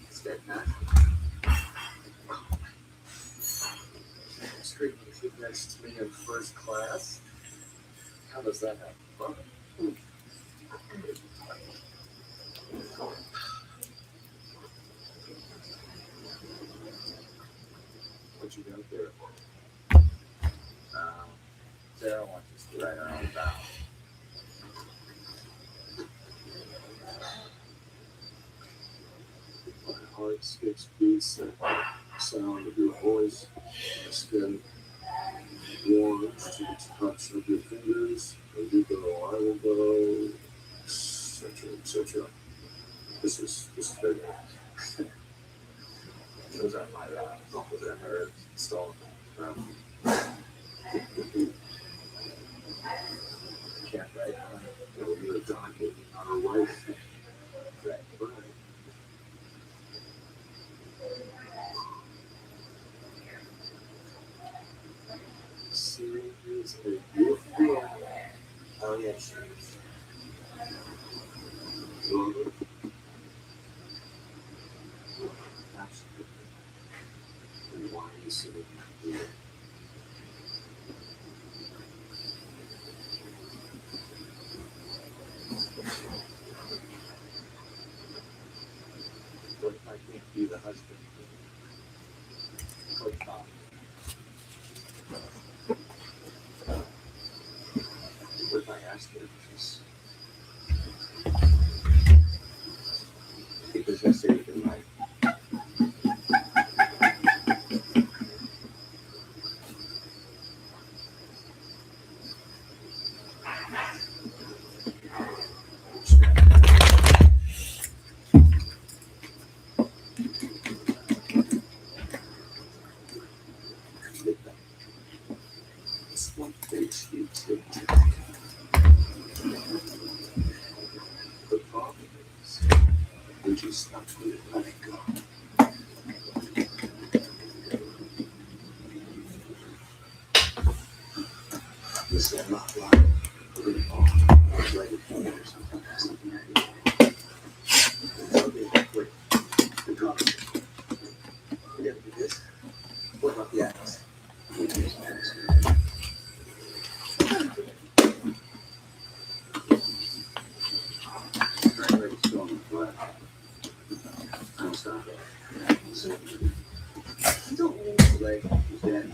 it's that natural. Screaming kid next to me in first class. How does that happen? What you got there? Sarah wants us to write our own vow. lights, kicks, beats, the sound of your voice, the skin warms to the touch of your fingers. As you go, I will go, etc., etc. This is very nice. Those are my uncles and her installed. Can't write. You're a donkey, not a wife. Right. Siri is a beautiful. Oh yeah, she is. Love it. Absolutely. And why is Siri here? What if I can't be the husband? What if What if I ask her if she's because I say you can like it's what makes you take the problem is when you stop with it, let it go. You say I'm not lying. Put it on. Write it down or something. Something like that. Something quick. The drop. We gotta do this. What about the axe? We use an axe. Right, right, still on the flat. Don't stop it. So, don't move the leg. He's dead.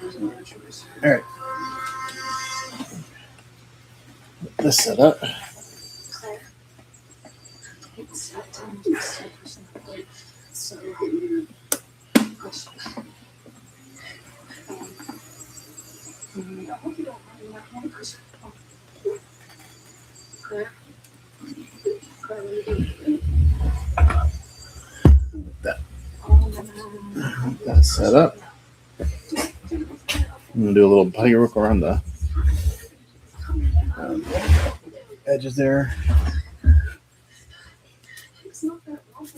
There's no choice. All right. This set up. Claire, it's that time to start for something. So, push. I hope you don't mind my hand push. Claire? Claire, what are you doing? That. Oh, no. That's set up. I'm gonna do a little putty work around the edges there. It's not that long.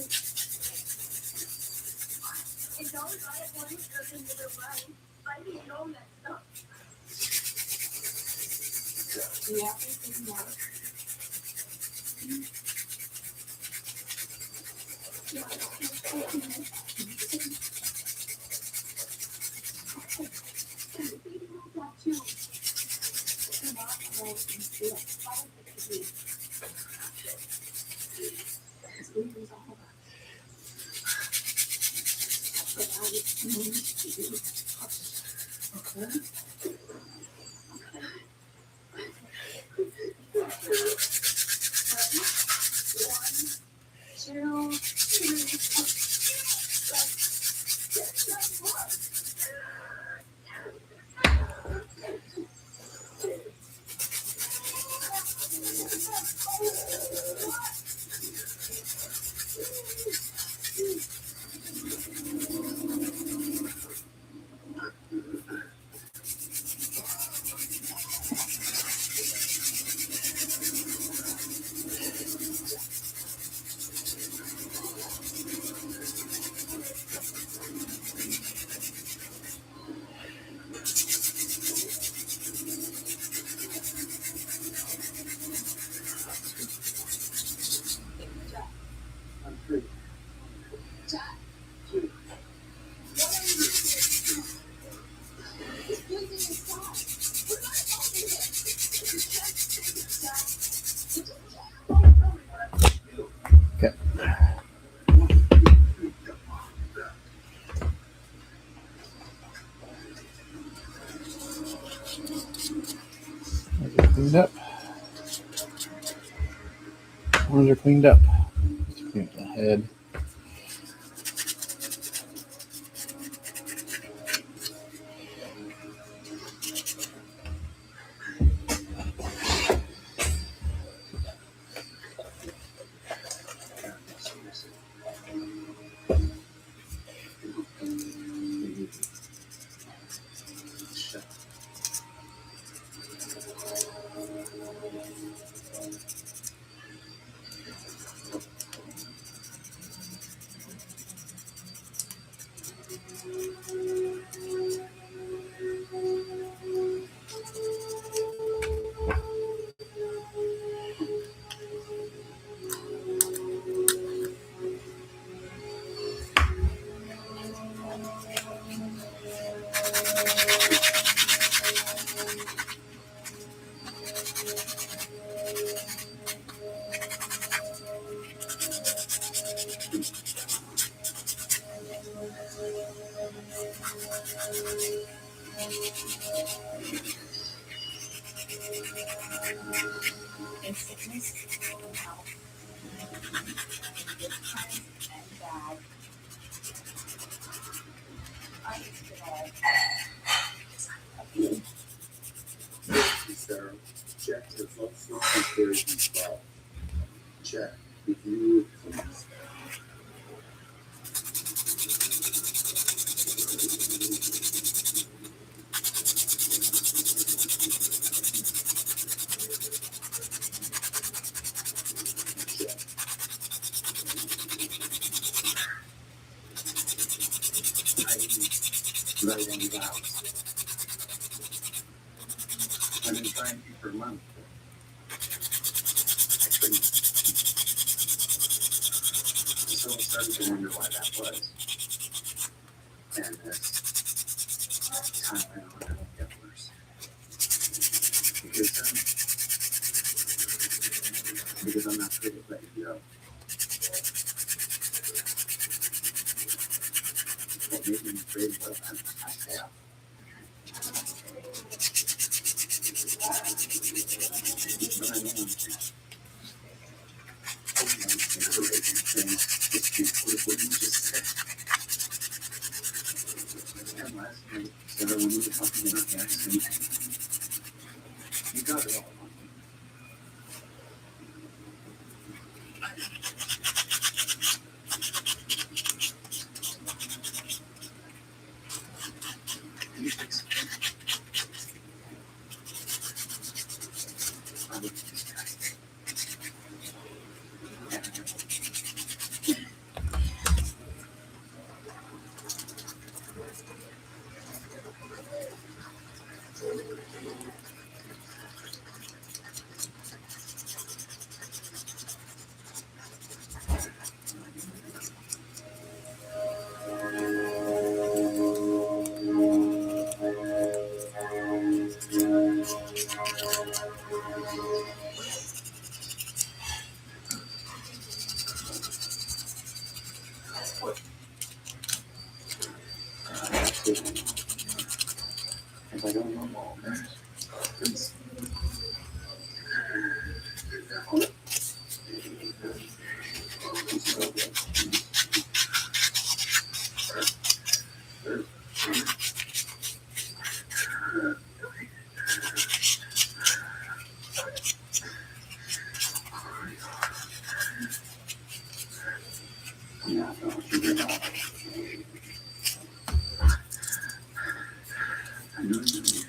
It's always I have one person to the right. I didn't know that stuff. Yeah, it's not. cleaned up. Ones are cleaned up. Just clean the head. In sickness and health, in good times and bad. I used to know. Sarah, check the functional security file. Check. Review please. Right on the house. I've been trying to for a month. I couldn't. So I started to wonder why that was. And as time went on, it would get worse. Because I'm not good at letting go. What made me afraid was I failed. But I know one thing. What you just said. And last night, Sarah, when we were talking about the accident, you got it all wrong. You fix it. I look at this guy. If I don't know all that, it's yeah, no, figure it out. I know you do.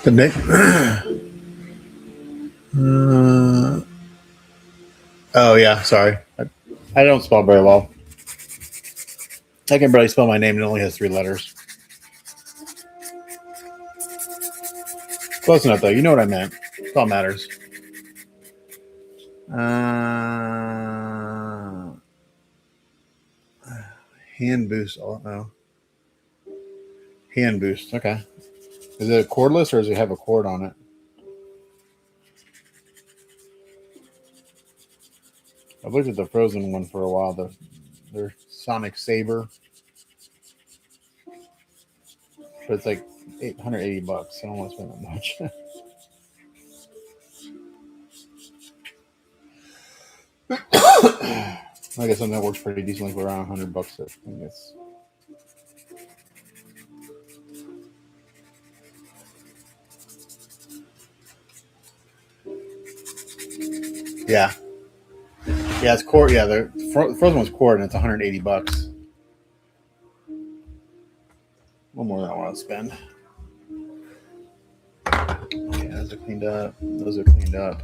The next, oh yeah, sorry. I don't spell very well. I can barely spell my name. It only has 3 letters. Close enough though. You know what I meant. That's all matters. Hand boost. Oh no. Hand boost. Okay. Is it cordless or does it have a cord on it? I've looked at the Frozen one for a while. Their Sonic Saber. But it's like $880. I don't want to spend that much. I guess that works pretty decently for around $100. I think it's. Yeah. Yeah, it's cord. Yeah, the Frozen one's cord, and it's $180. One more than I want to spend. Okay, those are cleaned up. Those are cleaned up.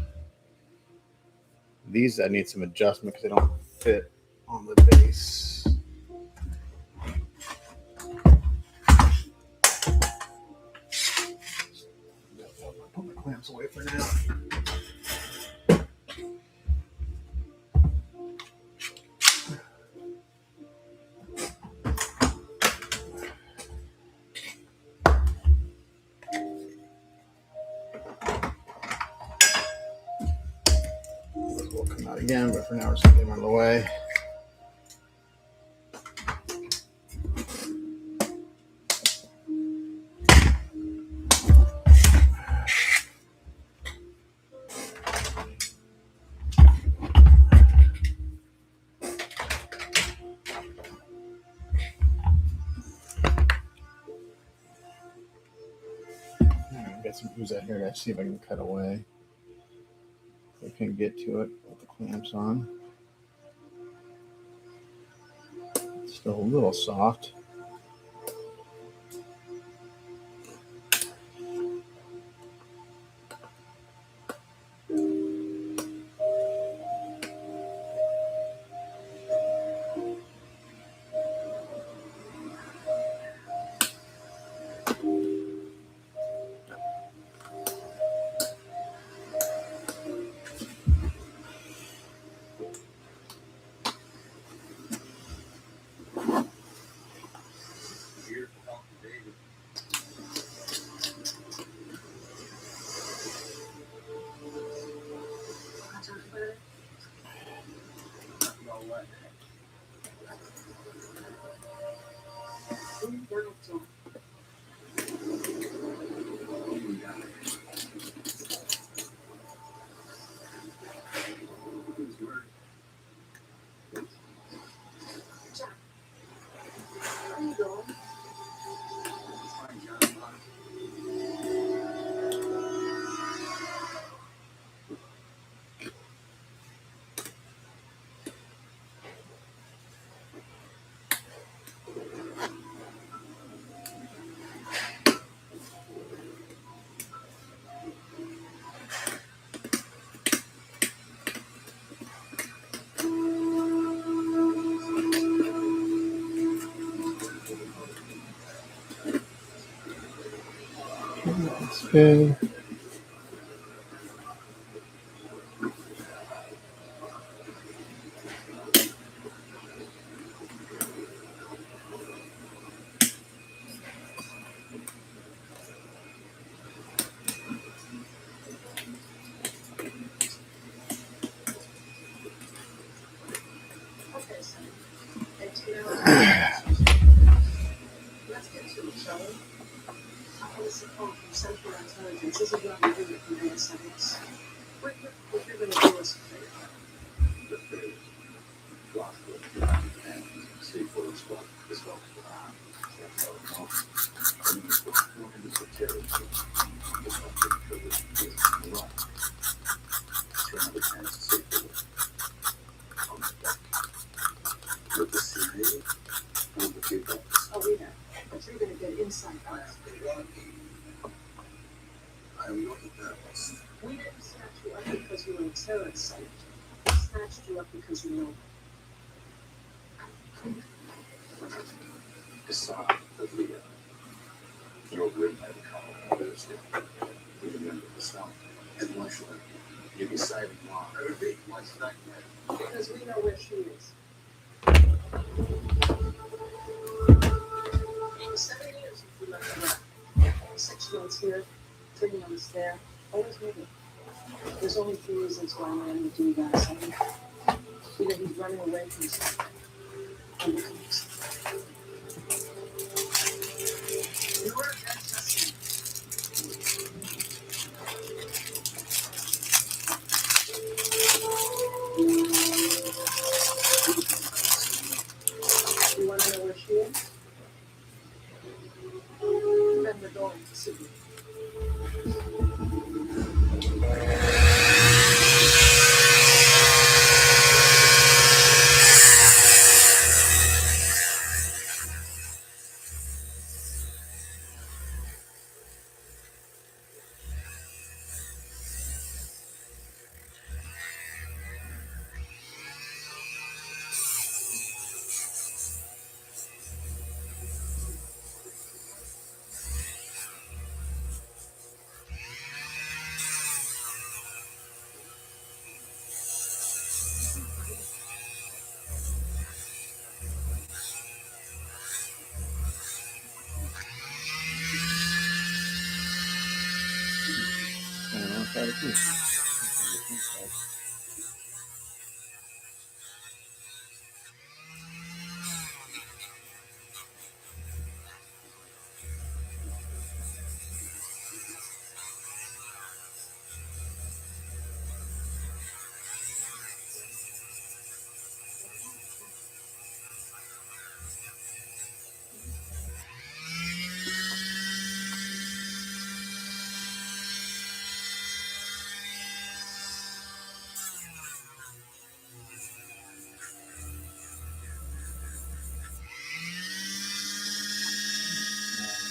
These I need some adjustment because they don't fit on the base. I'll put my clamps away for now. Will come out again, but for now we're just gonna get them out of the way. Got some ooze out here to see if I can cut away. I can get to it with the clamps on. It's still a little soft. That's good. this a call from Central Intelligence. This is what we do with command centers. What you're going to do us a favor. The third, Rockwood, and C4 squad is going to that's how it goes. And you put more into the territory. It's not the privilege of being in the rock. It's another chance to see the on the deck. With the CIA, or the people. Oh, we know. But you're going to get inside us. I am not a terrorist. We didn't snatch you up because you were a terrorist site. We snatched you up because you know. Decide that Leah, your great medical Thursday, we remember the sound. And why should you be silent now? I repeat, what's that? Because we know where she is. For 7 years, we left her out. 6 months here, 3 months there. Always moving. There's only 3 reasons why man would do that. Something. Either he's running away from something, or becomes. You were accessing. You want to know where she is? Then we're going to see you.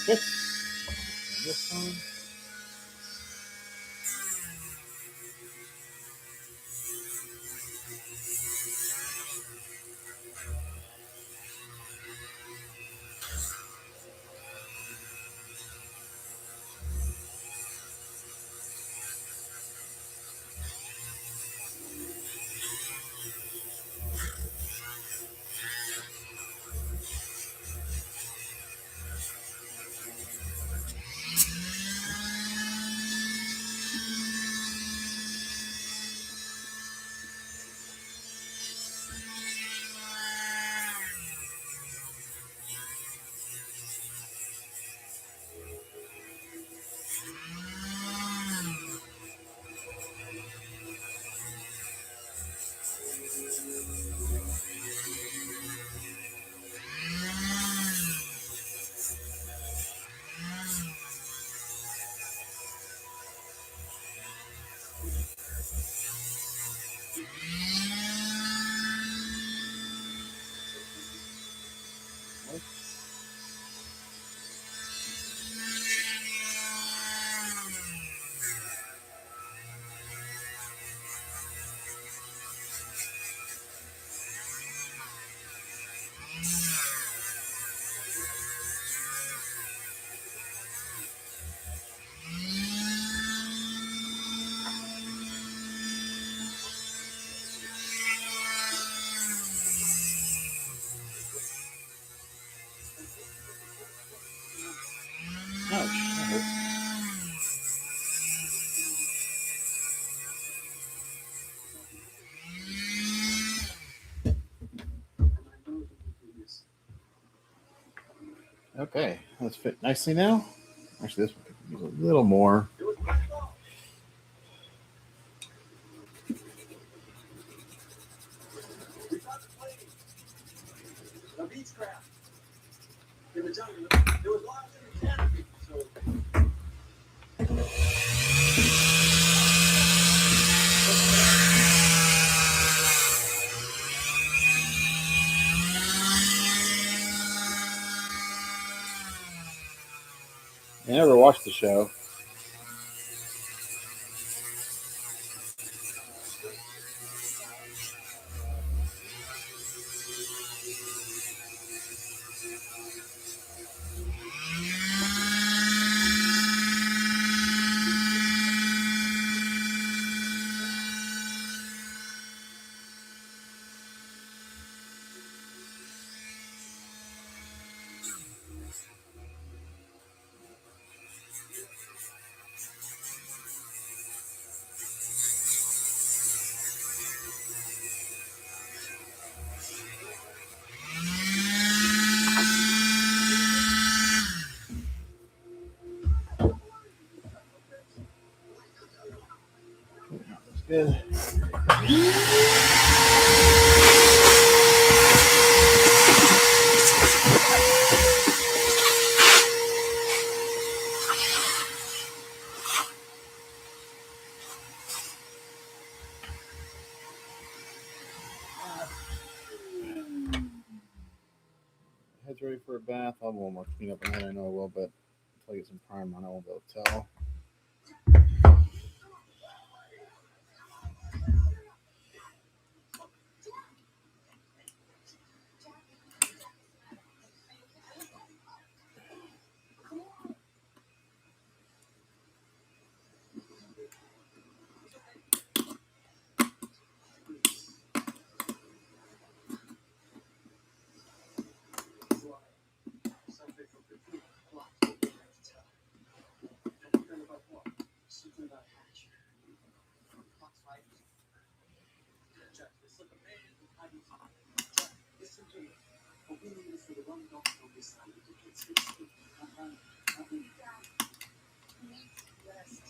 This one. Ouch, that hurts. Okay, let's fit nicely now. Actually, this one. A little more. It was my fault. We caught the plane. A Beechcraft. In the jungle, there was lots of canopy, so I never watched the show. Good. Head's ready for a bath. I'll have one more clean up and then I know I will, but until I get some primer on, I won't be able to tell. something from the food plot to tell. And you about what? Something about Hatch. Fox fight. Jack, this is a man who had his heart. Jack, listen to me. Opinion is for the one doctor on this side of the kids. Rest.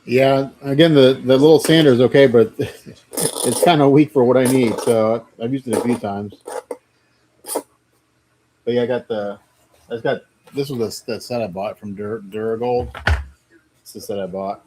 Yeah, again, the little sander is okay, but it's kind of weak for what I need. So I've used it a few times. But yeah, this was the set I bought from Duragold. It's the set I bought.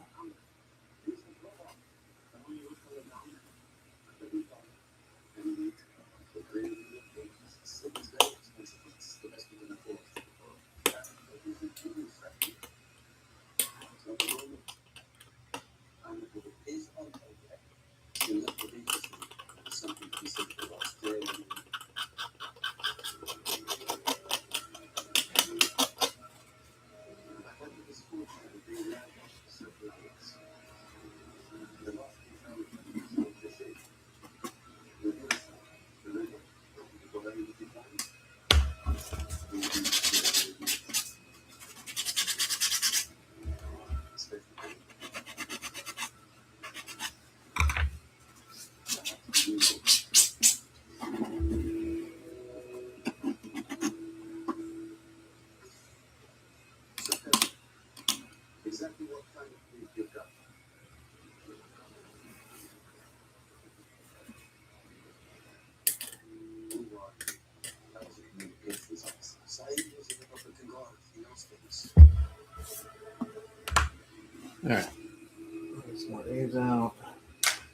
some more A's out.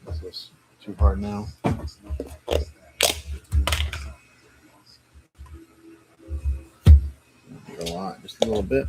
This is too hard now. A lot, just a little bit.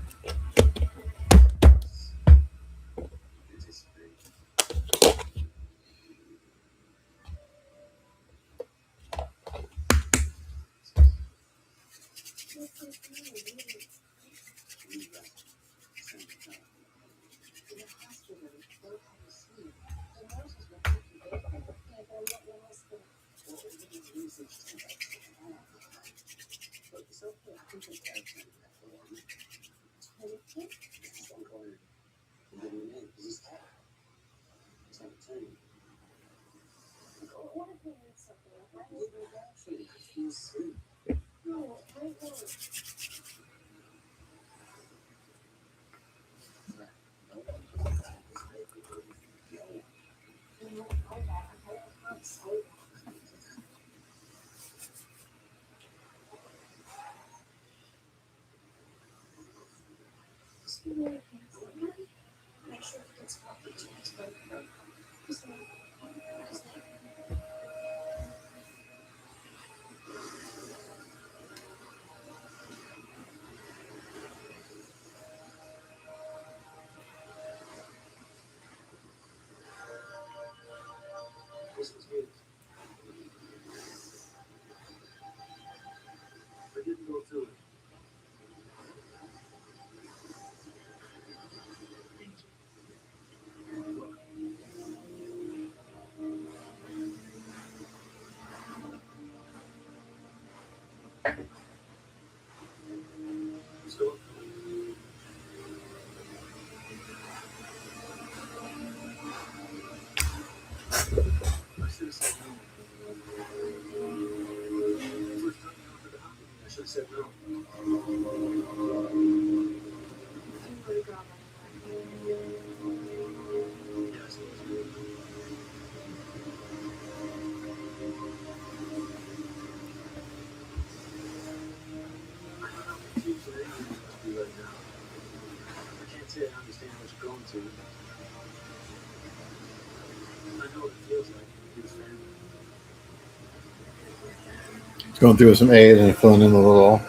It's going through some A's and filling in the little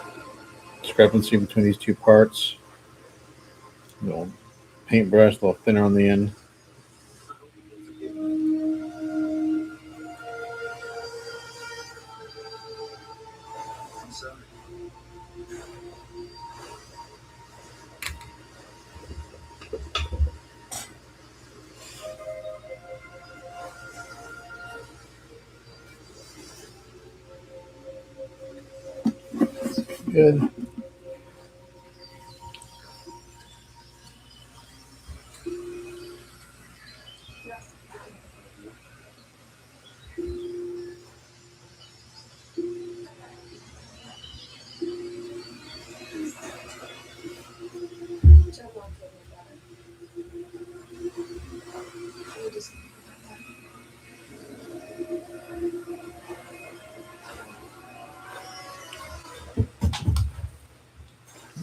discrepancy between these two parts. Little paintbrush, a little thinner on the end. Good.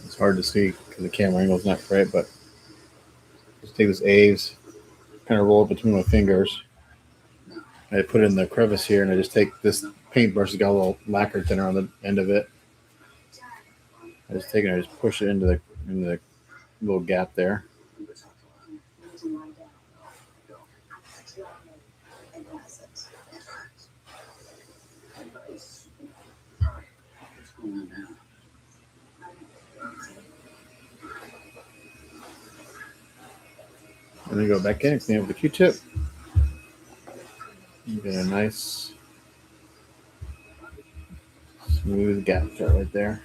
It's hard to see because the camera angle is not great, but just take this A's, kind of roll it between my fingers. I put it in the crevice here, and I just take this paintbrush that's got a little lacquer thinner on the end of it. I just take it and I just push it into the little gap there. And then go back in, clean up the Q-tip. You get a nice smooth gap fill right there.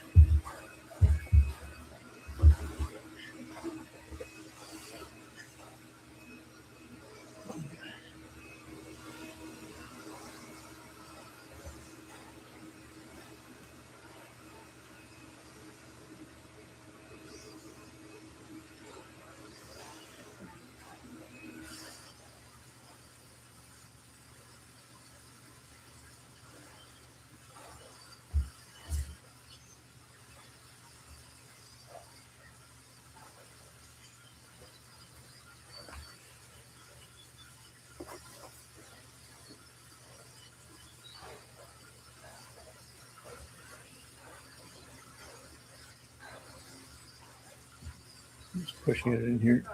Pushing it in here.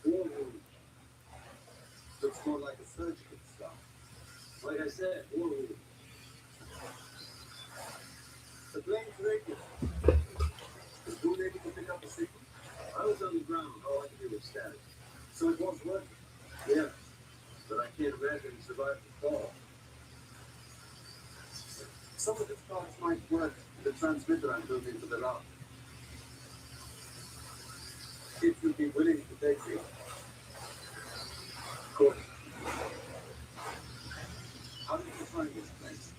War wound. Looks more like a surgical scar. Like I said, war wound. The blame breaking. Is Boone able to pick up a signal? I was on the ground. All I could do was static. So it was working. Yeah. But I can't imagine he survived the fall. Some of the parts might work. The transmitter I'm building for the route. If you'd be willing to take me. Of course. How did you find this place?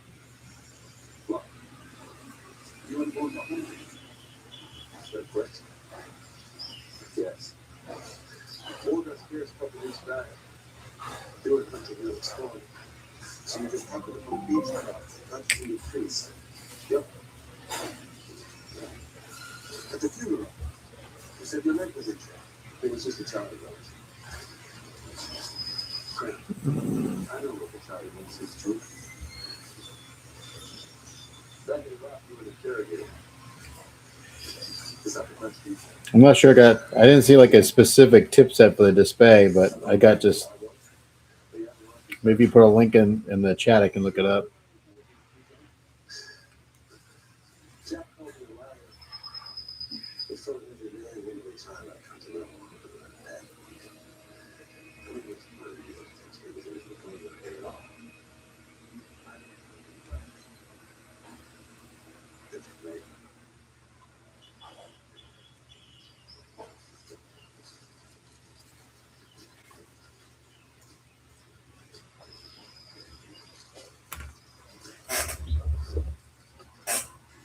What? You and Boone behind me? Good question. Yes. Morgan's first couple weeks back. They were hunting real exploring. So you just happened upon beach crowds, not in your face. Yep. At the funeral, you said your leg was injured. It was just a child of yours. Great. I know what the child wants is true. Back in Iraq, you were an interrogator. Is that the question? I'm not sure. I didn't see like a specific tip set for the display, but I got just maybe put a link in the chat. I can look it up. Jack told me a while ago. It's sort of engineering into the time I come to know. And it was one of the things he was able to come to get it off. It's great.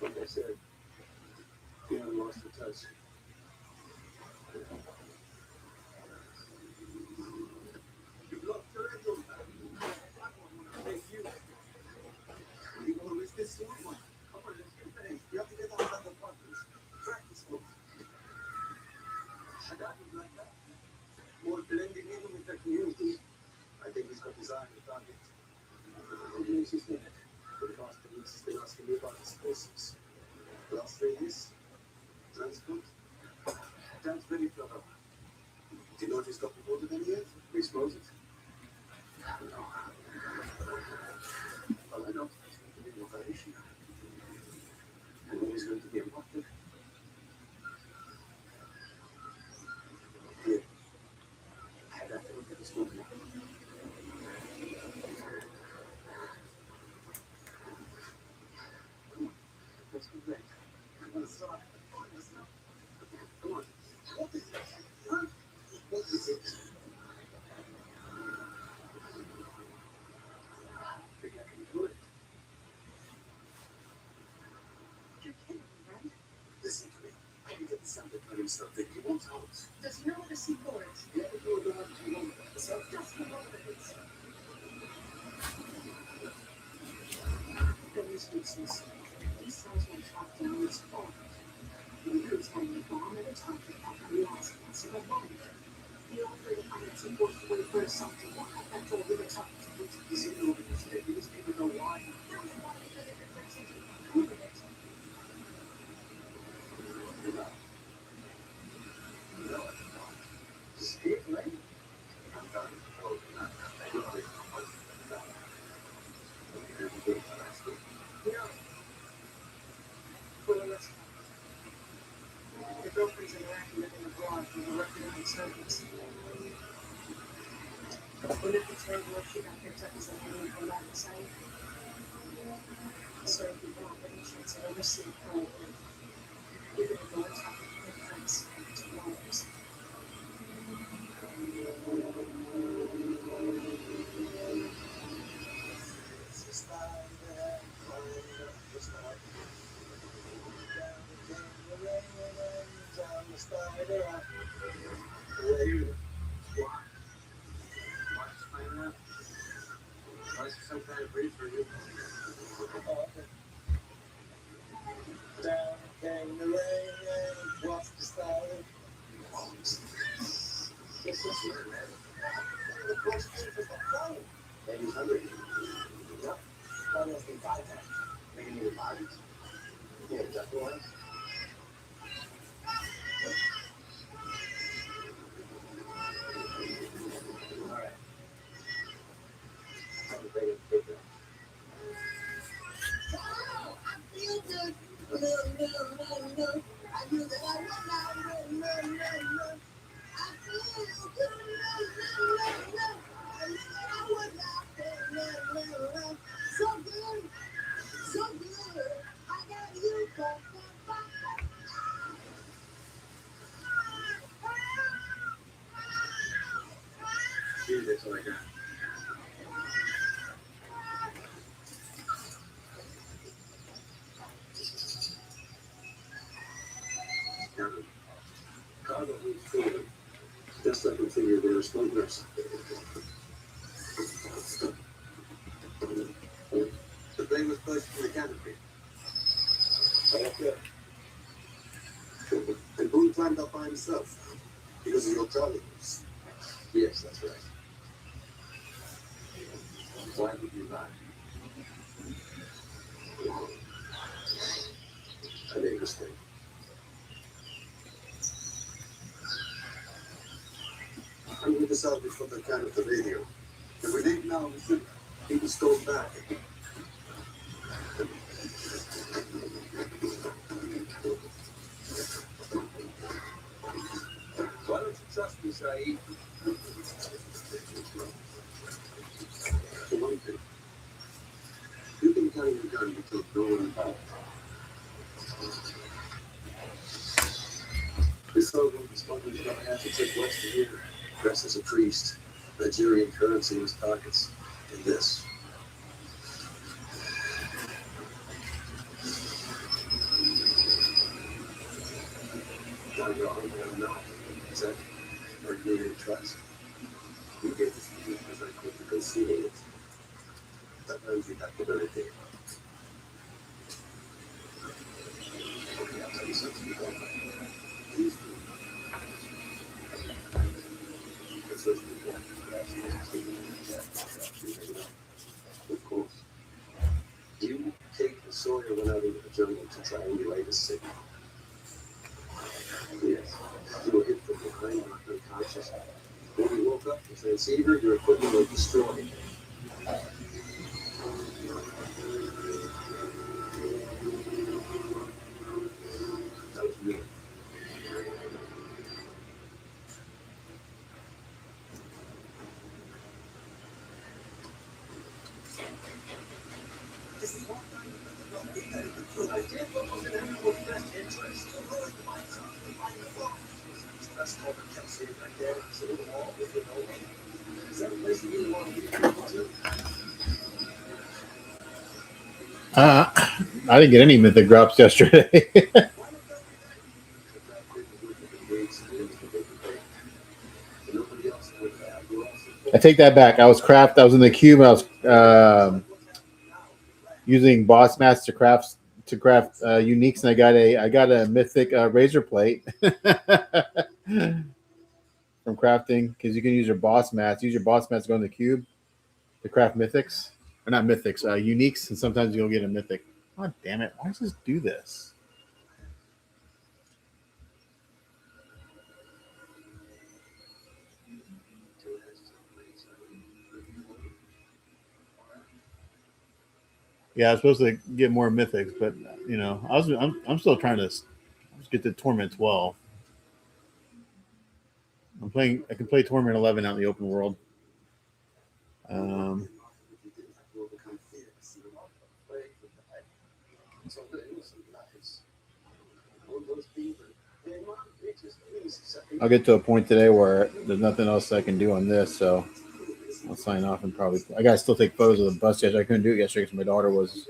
Like I said, you haven't lost the touch. You've lost your angel. I want to face you. You want to risk this one? Come on, let's get ready. You have to get out of the partners. Practice mode. I got him like that. More blending in with the community. I think he's got his eye on the target. What makes you think? For the past 2 weeks, he's been asking me about explosives. Last Vegas, transport. That's very clever. Do you know if he's got the order then yet? Explosives? No. Well, I know it's going to be an operation. And then he's going to be important. Here. I'd have to look at this movie. That's great. Let's start. Come on. What is it? Huh? What is it? I think I can do it. You're kidding, right? Listen to me. You get the sound of putting something. He wants out. Does he know what a C4 is? Yeah, but you're the one who wants it. So Just the one that is. For instance, these cells will track down its phone. Leaders have a bomb at a time on the aspects of a bomb. The operator finds it worth way for something. I told you the top to the zero because these people don't want it. Prove it. no. Steve, right? I'm done. Oh, not that. You're right. No. Well, let's go. Your girlfriend's in Iraq and living abroad with a recognized service. When it was her work, she got picked up as a woman from that site. So if you want operations and oversee her, you're going to go on top of her friends to lawyers. Some kind of brief for you. Down came the rain, washed the spider. This is your man. The first chief is the phone. And he's hungry. Yep. That must be 5 times. Maybe need bodies. Yeah, definitely. All right. I'm ready to take it. Oh, I feel good. No, no, no, no. I knew that I would not. No, no, no, no. I feel good. No, no, no, no. I knew that I would not. No, no, no, no. So good. So good. I got you. Ba, ba, ba, ba. Here, that's what I got. Cargo moves forward. Just like a figure there is progress. The thing was pushed from the canopy. Right there. And Boone climbed up by himself because of your problems. Yes, that's right. Why would you lie? I made a mistake. I'm going to decide before the kind of the radio. And we didn't know he was going back. Why don't you trust me, Saeed? For one thing, you can carry your gun until no one involved. This over, the smuggler's going to have to take what's to here. Dressed as a priest, Nigerian currency in his pockets, and this. Now you're on the know. Is that or you need trust? You get this because I could concede it. That means you have to do it. Okay, I'll tell you something you don't like. These it's those people. Of course. You, Kate, and Sawyer went out into the jungle to triangulate a signal. Yes. You were hit from behind, knocked unconscious. When you woke up, the transceiver, your equipment was destroyed. That was me. I did what was in everyone's best interest. That's called the Kelsey right there. So the wall with the no. Is that a place you really want to be to? I didn't get any mythic drops yesterday. I take that back. I was in the cube. I was using boss mats to craft uniques, and I got a mythic razor plate from crafting because you can use your boss mats. Use your boss mats to go in the cube to craft mythics, or not mythics, uniques, and sometimes you'll get a mythic. God damn it! Why does this do this? Yeah, I was supposed to get more mythics, but you know, I'm still trying to get to Torment 12. I can play Torment 11 out in the open world. Um, I'll get to a point today where there's nothing else I can do on this, so I'll sign off and probably. I gotta still take photos of the bus yesterday. I couldn't do it yesterday because my daughter was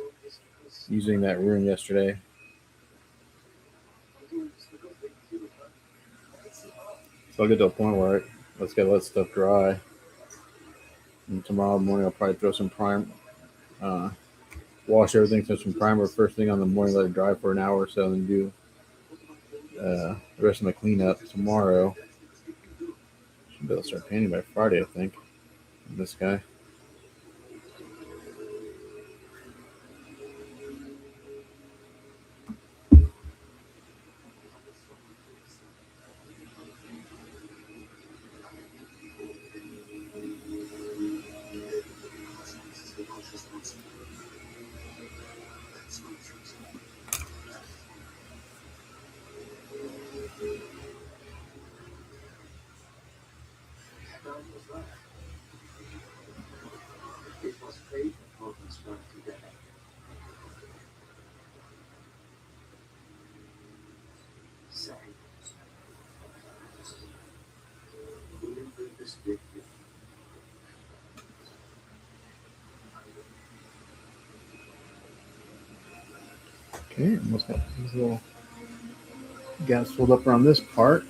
using that room yesterday. So I'll get to a point where let's get that stuff dry. And tomorrow morning I'll probably throw some prime, wash everything, throw some primer first thing on the morning, let it dry for an hour or so, and do the rest of my cleanup tomorrow. Should be able to start painting by Friday, I think. This guy. Okay, almost got these little gaps filled up around this part.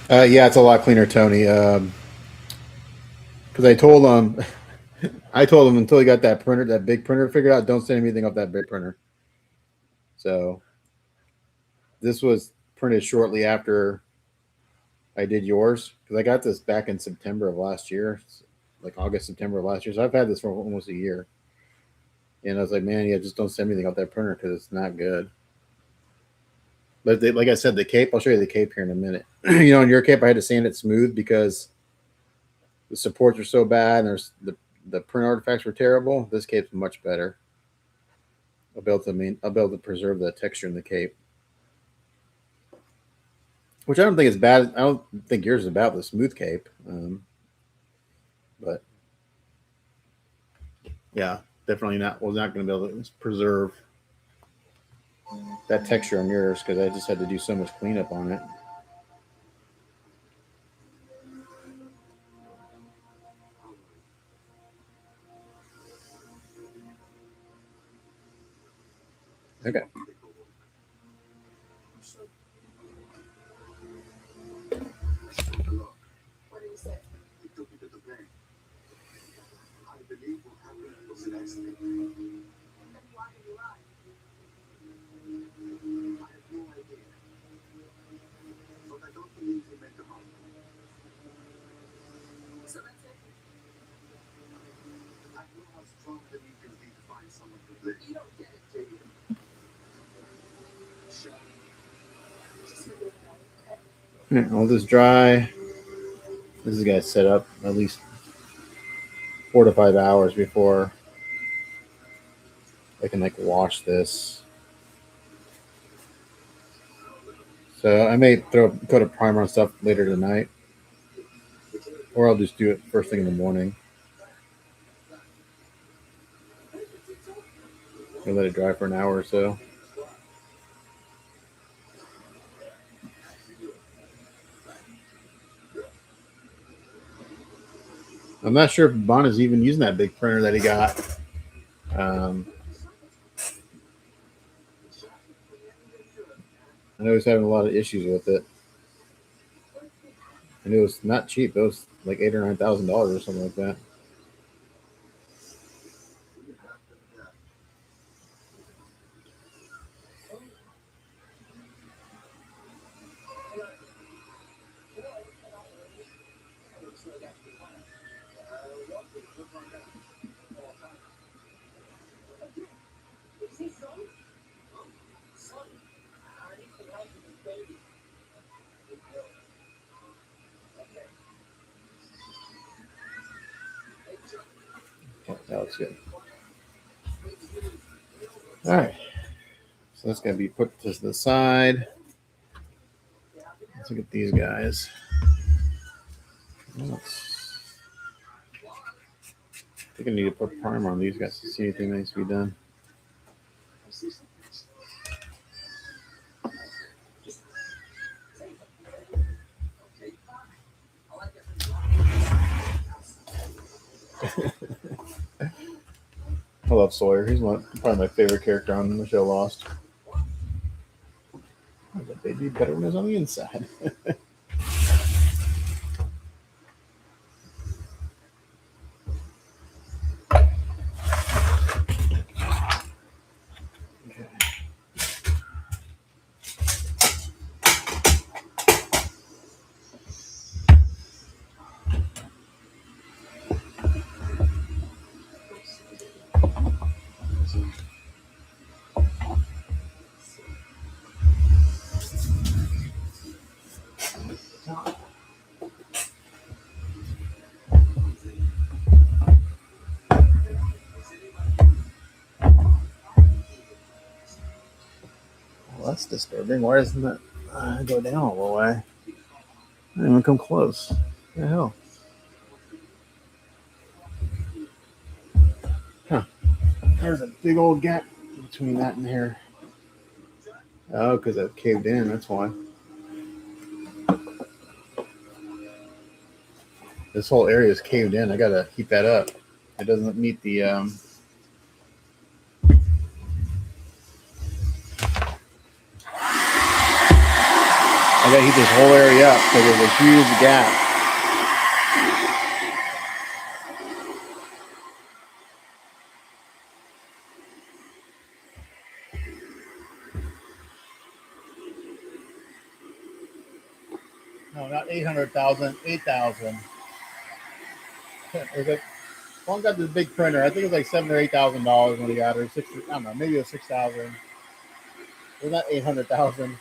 Yeah, it's a lot cleaner, Tony. Because I told him until he got that printer, that big printer figured out, don't send anything off that big printer. So this was printed shortly after I did yours because I got this back in September of last year, like August, September of last year. So I've had this for almost a year. And I was like, man, yeah, just don't send anything off that printer because it's not good. But like I said, the cape, I'll show you the cape here in a minute. In your cape, I had to sand it smooth because the supports were so bad and the print artifacts were terrible. This cape's much better. I'll be able to preserve the texture in the cape, which I don't think is bad. I don't think yours is about the smooth cape, but yeah, definitely not. Was not going to be able to preserve that texture on yours because I just had to do so much cleanup on it. Okay. Look, What do you say? he took me to the bank. I believe what happened was an accident. Then why did you lie? I have no idea. But I don't believe he meant to harm me. So that's it. I know how strong the need can be to find someone to blame. You don't get it, do you? Shut up. Just forget about it, okay? All this dry. This is got set up at least 4 to 5 hours before I can like wash this. So I may throw put a primer on stuff later tonight. Or I'll just do it first thing in the morning. I'll let it dry for an hour or so. I'm not sure if Bon is even using that big printer that he got. I know he's having a lot of issues with it. And it was not cheap. It was like $8,000 or $9,000 or something like that. Yeah, that looks good. All right. So that's going to be put to the side. Let's look at these guys. I think I need to put primer on these guys to see anything that needs to be done. I love Sawyer. He's probably my favorite character on the show Lost. But they do better when it's on the inside. Well, that's disturbing. Why doesn't that go down all the way? I didn't even come close. What the hell? Huh. There's a big old gap between that and here. Oh, because that caved in. That's why. This whole area is caved in. I got to heat that up. It doesn't meet the... I got to heat this whole area up because there's a huge gap. No, not 800,000, 8,000. One got this big printer. I think it was like $7,000 or $8,000 when he got it. I don't know, maybe it was 6,000. It was not 800,000.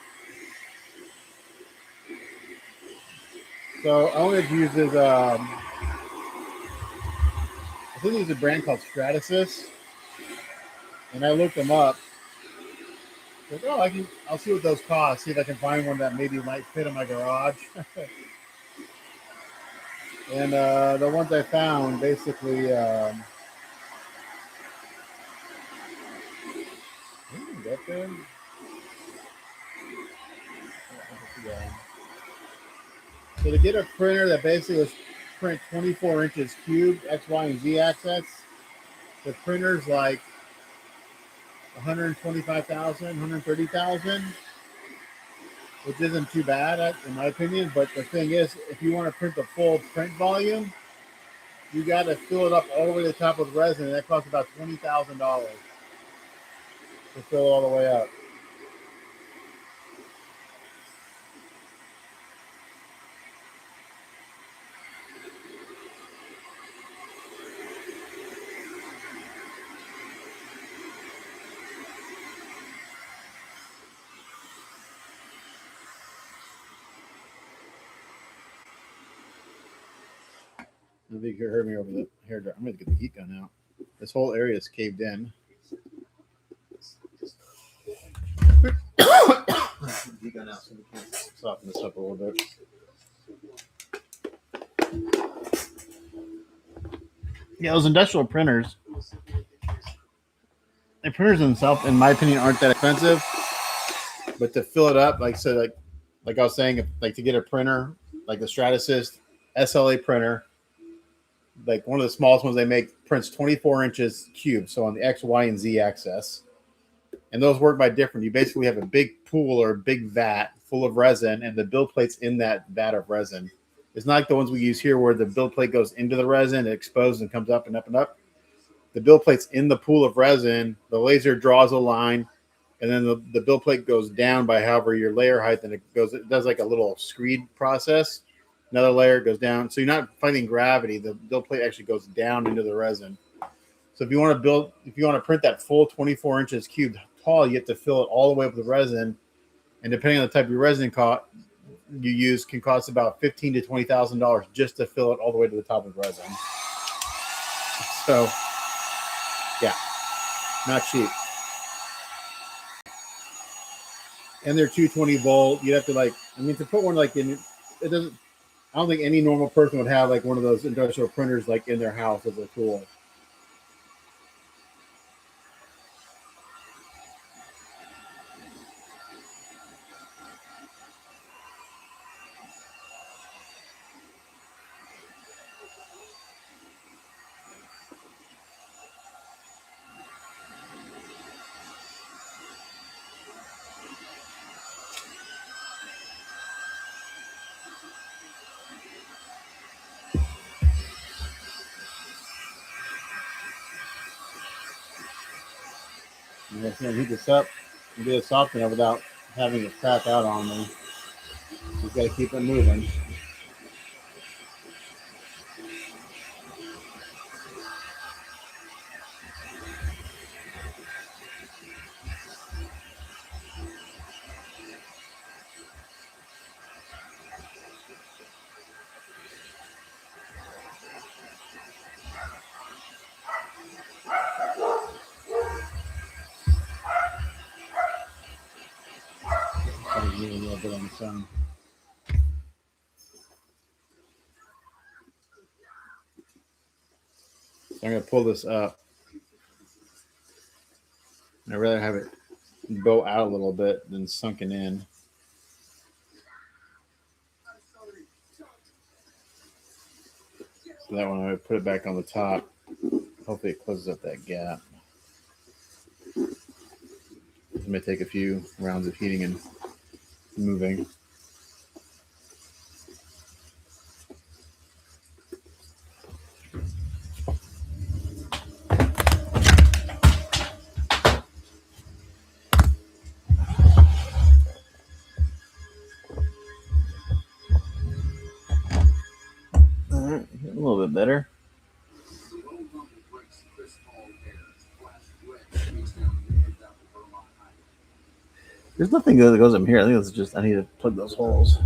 So I only use this. I think there's a brand called Stratasys, and I looked them up. Like, oh, I'll see what those cost. See if I can find one that maybe might fit in my garage. And the ones I found basically. Get there. So to get a printer that basically was print 24 inches cubed, X, Y, and Z axis, the printer's like 125,000, 130,000, which isn't too bad in my opinion. But the thing is, if you want to print the full print volume, you got to fill it up all the way to the top with resin, and that costs about $20,000 to fill all the way up. I think you heard me over the hair dryer. I'm going to get the heat gun out. This whole area is caved in. Heat gun out so we can soften this up a little bit. Yeah, those industrial printers, the printers themselves, in my opinion, aren't that expensive. But to fill it up, like I was saying, like to get a printer, like the Stratasys SLA printer, like one of the smallest ones they make, prints 24 inches cube, so on the X, Y, and Z axis. And those work by different. You basically have a big pool or a big vat full of resin, and the build plate's in that vat of resin. It's not like the ones we use here where the build plate goes into the resin, it exposes and comes up and up and up. The build plate's in the pool of resin. The laser draws a line, and then the build plate goes down by however your layer height, and it does like a little screed process. Another layer goes down. So you're not fighting gravity. The build plate actually goes down into the resin. So if you want to print that full 24 inches cubed tall, you have to fill it all the way up with resin. And depending on the type of resin you use, can cost about $15,000 to $20,000 just to fill it all the way to the top of resin. So, yeah, not cheap. And they're 220 volt. You'd have to to put one in, it doesn't. I don't think any normal person would have like one of those industrial printers like in their house as a tool. And I can't heat this up and get it softener without having it crack out on me. You've got to keep it moving. Kind of a little bit on the sun. So I'm going to pull this up. I'd rather have it bow out a little bit than sunken in. So that one, I put it back on the top. Hopefully it closes up that gap. It may take a few rounds of heating and moving. All right, a little bit better. There's nothing good that goes in here. I think it's just I need to plug those holes.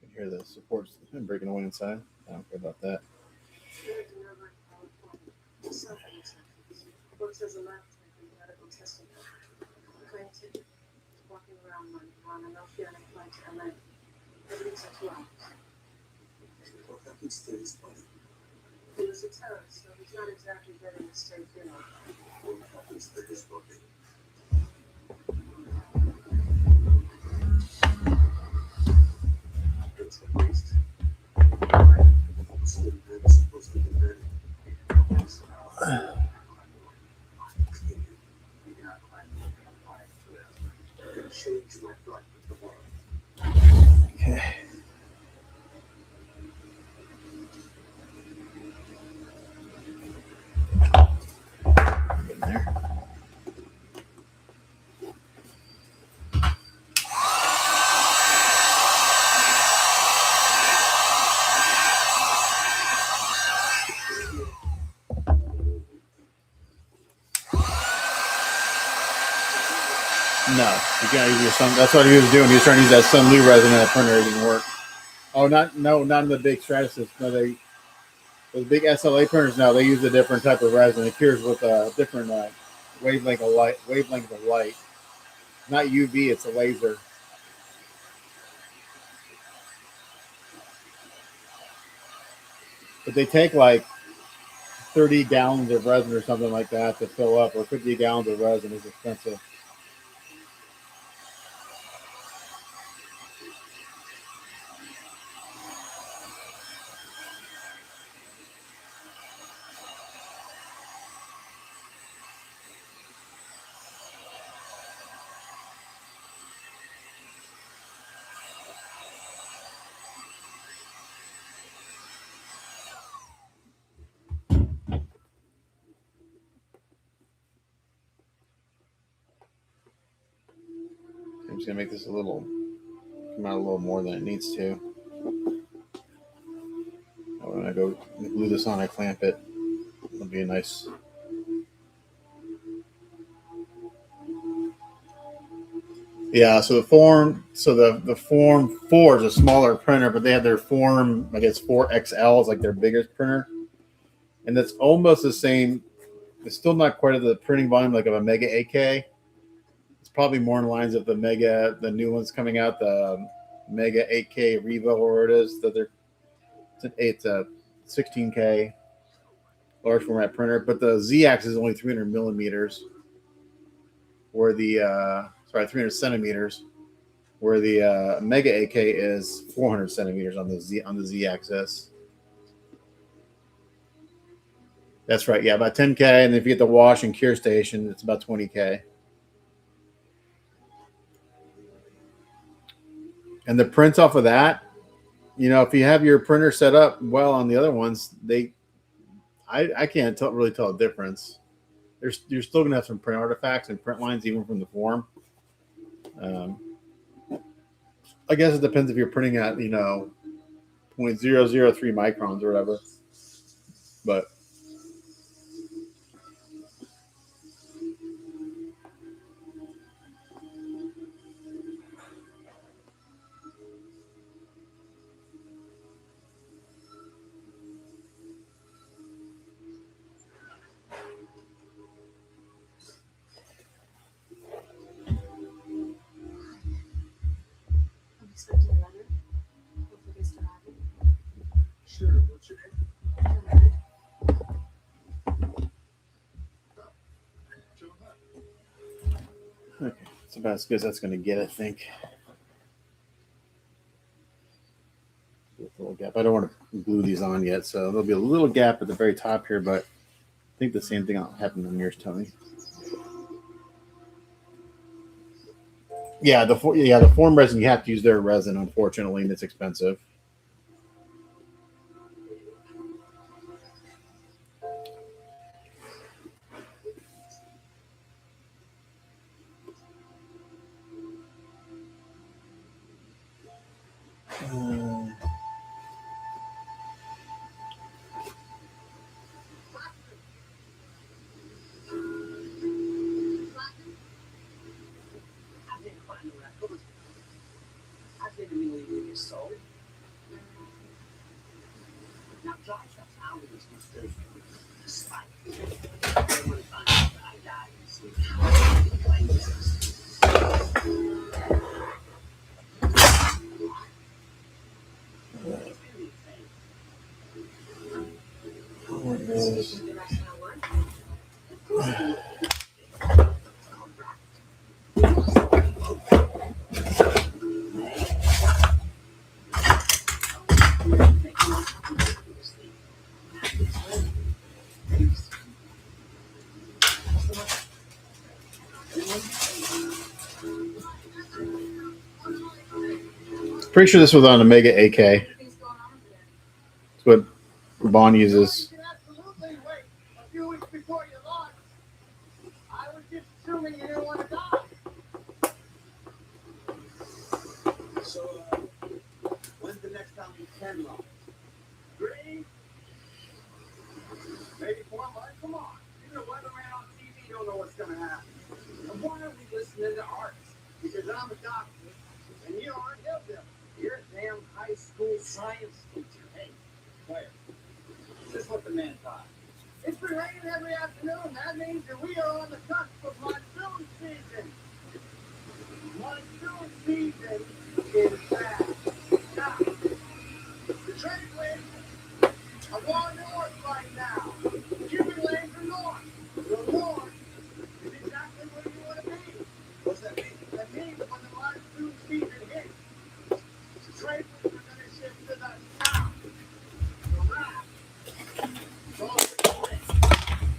You can hear the supports breaking away inside. I don't care about that. Works as a lab tech in medical testing. Granted, walking around on an off-unit flight to LA. Everything's at 2 hours. He was a terrorist, so he's not exactly getting a straight dinner. His biggest booking. It's a waste. It's supposed to be very. Change my thought with the world. Okay. In there. No, you can't use your sun. That's what he was doing. He was trying to use that Sunlu resin in that printer. It didn't work. Oh, not in the big Stratasys. No, the big SLA printers. No, they use a different type of resin. It cures with a different wavelength of light. Wavelength of light. Not UV. It's a laser. But they take like 30 gallons of resin or something like that to fill up, or 50 gallons of resin is expensive. I'm just gonna make this come out a little more than it needs to. When I go glue this on, I clamp it. It'll be a nice. Yeah, so the Form 4 is a smaller printer, but they have their Form, I guess 4XL is like their biggest printer, and that's almost the same. It's still not quite at the printing volume like of a Mega AK. It's probably more in lines of the new ones coming out, the Mega 8K Revo, or it is that it's a 16K large format printer, but the Z-axis is only 300 millimeters, where the 300 centimeters, where the Mega AK is 400 centimeters on the Z-axis. That's right, yeah, about 10K, and if you get the wash and cure station, it's about 20K. And the prints off of that, if you have your printer set up well on the other ones, I can't really tell a difference. You're still going to have some print artifacts and print lines even from the Form. I guess it depends if you're printing at 0.003 microns or whatever. But I'm expecting a letter. Hopefully it's arriving. Sure, what's your name? okay, it's about as good as that's going to get, I think. A little gap. I don't want to glue these on yet, so there'll be a little gap at the very top here, but I think the same thing will happen on yours, Tony. Yeah, the Form resin, you have to use their resin, unfortunately, and it's expensive. I didn't mean to leave your soul. Now, Josh, that's how it is mistaken. Despite everyone finds out that I died in sleep. holes. Pretty sure this was on a Mega AK. That's what Bond uses. You can absolutely wait a few weeks before you launch. I was just assuming you didn't want to die. So, when's the next time you can launch? 3? Maybe 4 months? Come on. You're the weatherman on TV, you don't know what's going to happen. And why are we listening to artists? Because I'm a doctor, and you aren't hillbilly. You're a damn high school science teacher. Hey, Claire, is this what the man thought? It's been raining every afternoon. That means that we are on the cusp of monsoon season. Monsoon season is bad. Now, the trade winds are going north right now. Cuban lanes are north. The north is exactly where you want to be. What's that mean? That means when the monsoon season hits, the trade winds are going to shift to the south. The right. So,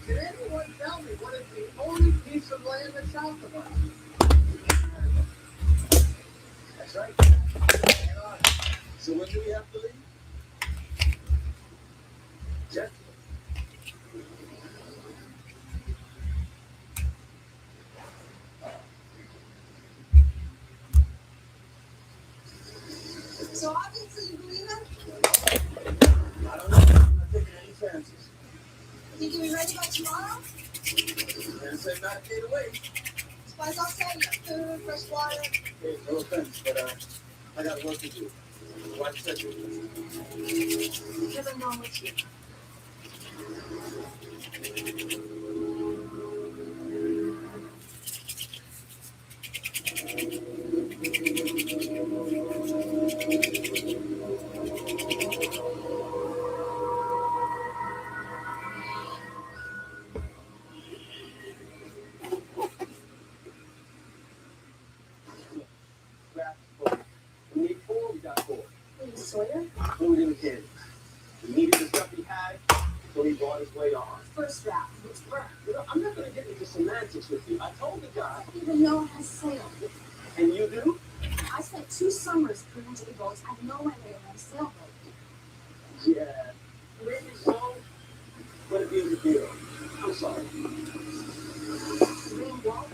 did anyone tell me what is the only piece of land that's south of us? That's right. So when do we have to leave? Just So obviously you believe him? I don't know. I'm not taking any chances. Think you'll be ready by tomorrow? And say not a day to wait. Supplies all set, you got food, fresh water. Hey, no offense, but I got work to do. Watch that. Never know what you. We need 4, we got 4. Hey, Sawyer? Fluid in the can. He needed the stuff he had, so he bought his way on. First draft. It's burnt. You know, I'm not going to get into semantics with you. I told the guy. I don't even know it has sailed. And you do? I spent 2 summers crewing to the boats. I have no idea how to sailboat. Yeah. Maybe so. But it is a deal. I'm sorry. Green Walt?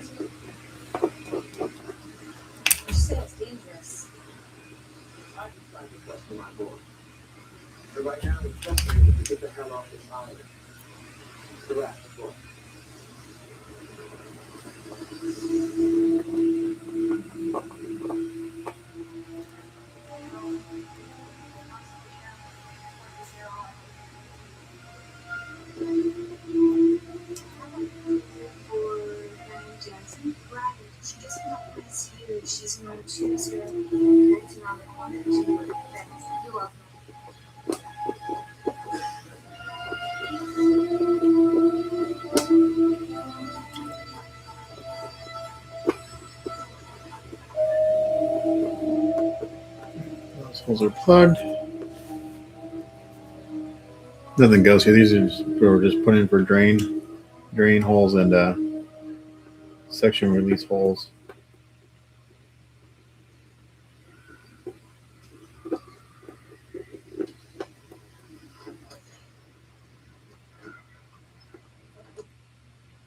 You say it's dangerous. I just tried to question my boy. But right now, it's best for you to get the hell off this island. It's the rap, boy. She just got this huge. She's in room 2, parents around the corner. She's really thanks. You're welcome. Those holes are plugged. Nothing goes here. These are just, we're just put in for drain holes and section release holes.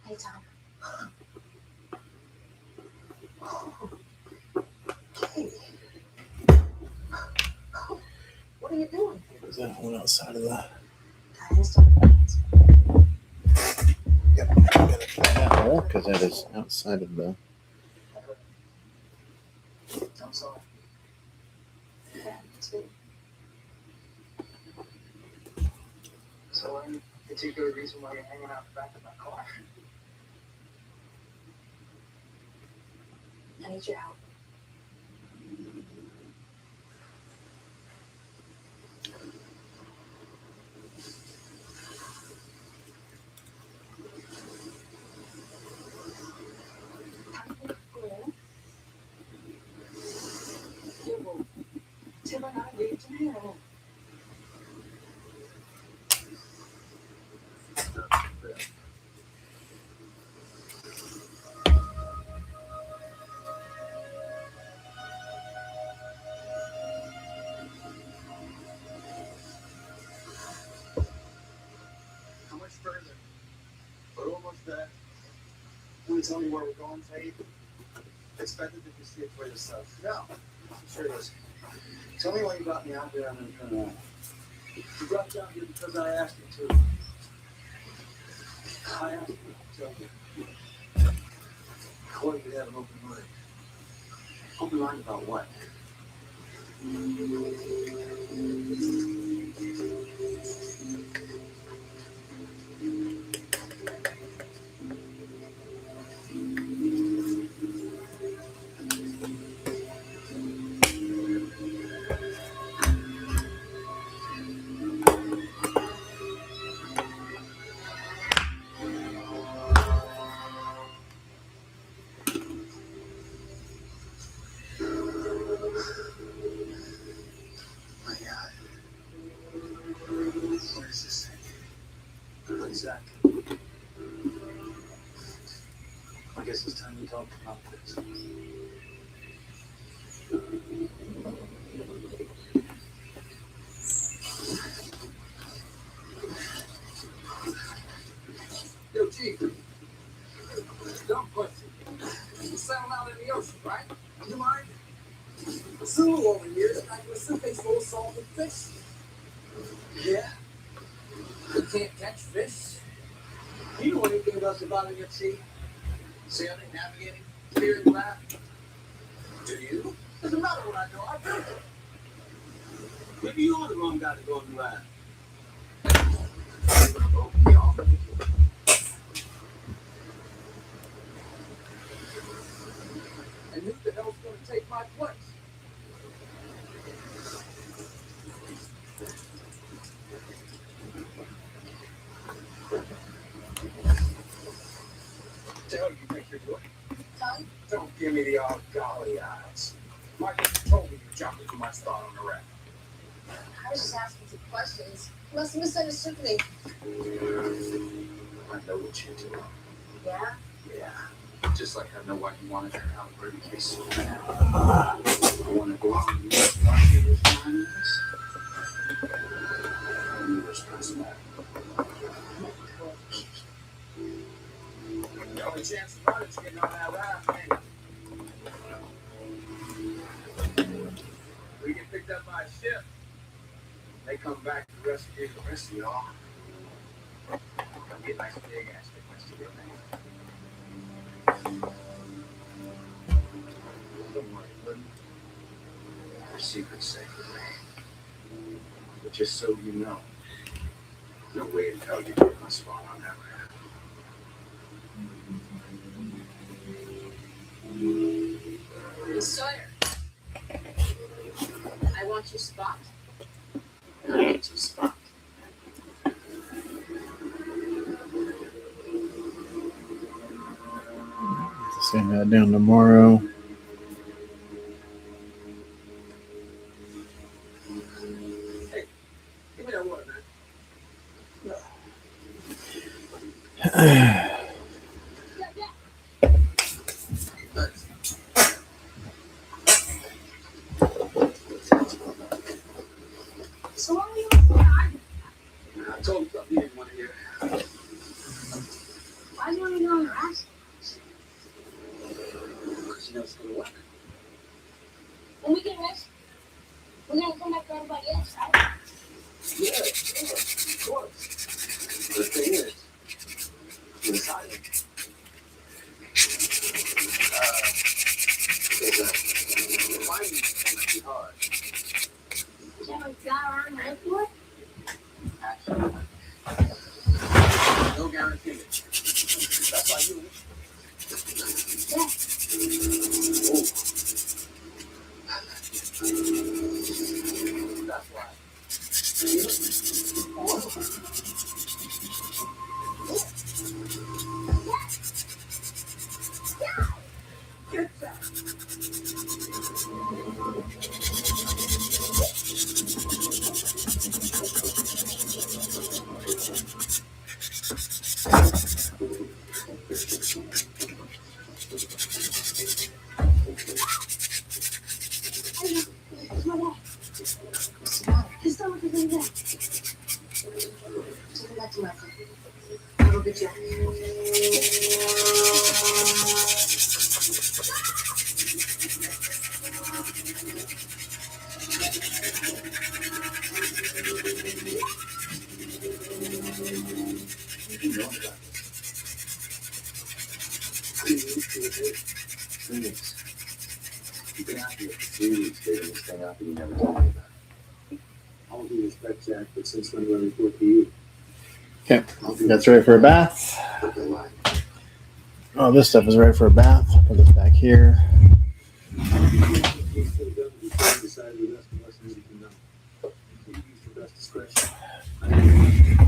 Hey, Tom. What are you doing? Is that one outside of the? Yep, gotta plug that hole because that is outside of the. I'm sorry. So any particular reason why you're hanging out the back of my car? I need your help. you when I leave tomorrow. How much further? We're almost there. Want to tell me where we're going, Faith? Expected to see it for yourself. No, I'm sure it is. Tell me why you brought me out there and then turn around. You brought me out here because I asked you to. I asked you to tell me. I wanted you to have an open mind. Open mind about what? My God. What is this thing? What exactly? I guess it's time we talk about this. Yo, Chief. Dumb question. You settled out in the ocean, right? You mind? The Sulu over here is back with some face full of salted fish. Yeah? You can't catch fish? You know anything about surviving at sea? Sailing, navigating, steering raft? Do you? Doesn't matter what I know, I built it. Maybe you are the wrong guy to go on the raft. Oh, yeah. And who the hell's going to take my place? Tell you think you're doing? Don't give me the old golly eyes. Mark, you told me you jumped into my spot on the raft. I was just asking some questions. You must have misunderstood me. I know what you're doing. Yeah? Yeah. Just like I know why you wanted her out of every case so bad. I want to go out and watch you with my eyes. You were supposed to the only chance of running is getting on that raft, man. We get picked up by a ship. They come back to rescue the rest of y'all. Gonna be a nice big ass big rest of your name. Don't worry, Lynn. Your secret's safe with me. But just so you know, no way to tell you where my spot on that raft. Miss Sawyer, I want your spot. I want your spot. Send that down tomorrow. Hey, give me that water, man. So what were you looking at? I told him something he didn't want to hear. Why do you want to go on the raft? Because you know it's going to work. When we get rest, we're gonna come back to everybody else, right? Yeah, sure, of course. The thing is, you're deciding. Finding it might be hard. Is that what God around and look for? Actually, no guarantee. That's why you. Yeah. Oh. That's why. Get that. Phoenix. You've been out here for 3 weeks, dating this thing up, and you never told me about it. All due respect, Jack, but since when do I report to you? Okay, that's ready for a bath. Oh, this stuff is ready for a bath. Put this back here.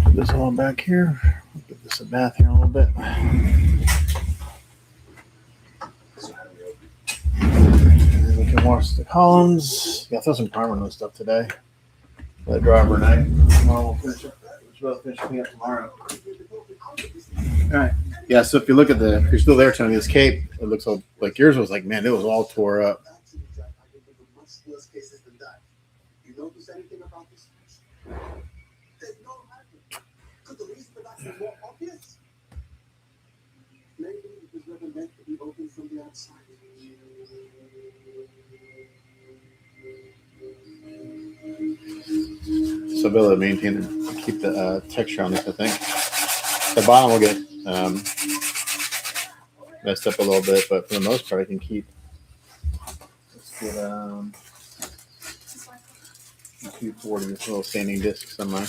Put this all back here. Give this a bath here in a little bit. And we can wash the columns. Yeah, throw some primer on this stuff today. Let it dry overnight. Tomorrow we'll finish it. We'll finish cleaning up tomorrow. All right. Yeah, so if you look at if you're still there, Tony, this cape, it looks like yours was like, man, it was all tore up. You notice anything about this? There's no happening. Could the reason for that be more obvious? Maybe it was never meant to be opened from the outside. So ability to maintain and keep the texture on this, I think. The bottom will get messed up a little bit, but for the most part, I can keep. Let's get Q40 with little standing discs on mine.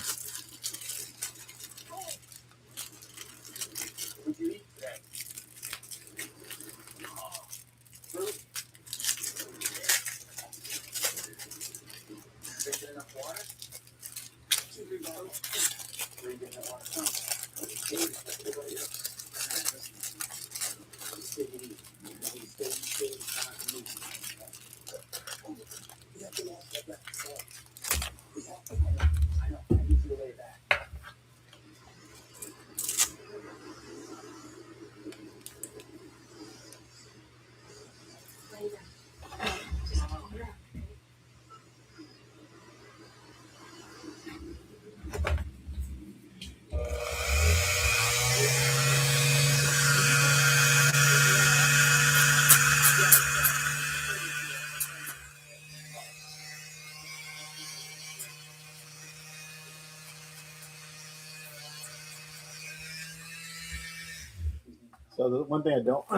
So the one thing I don't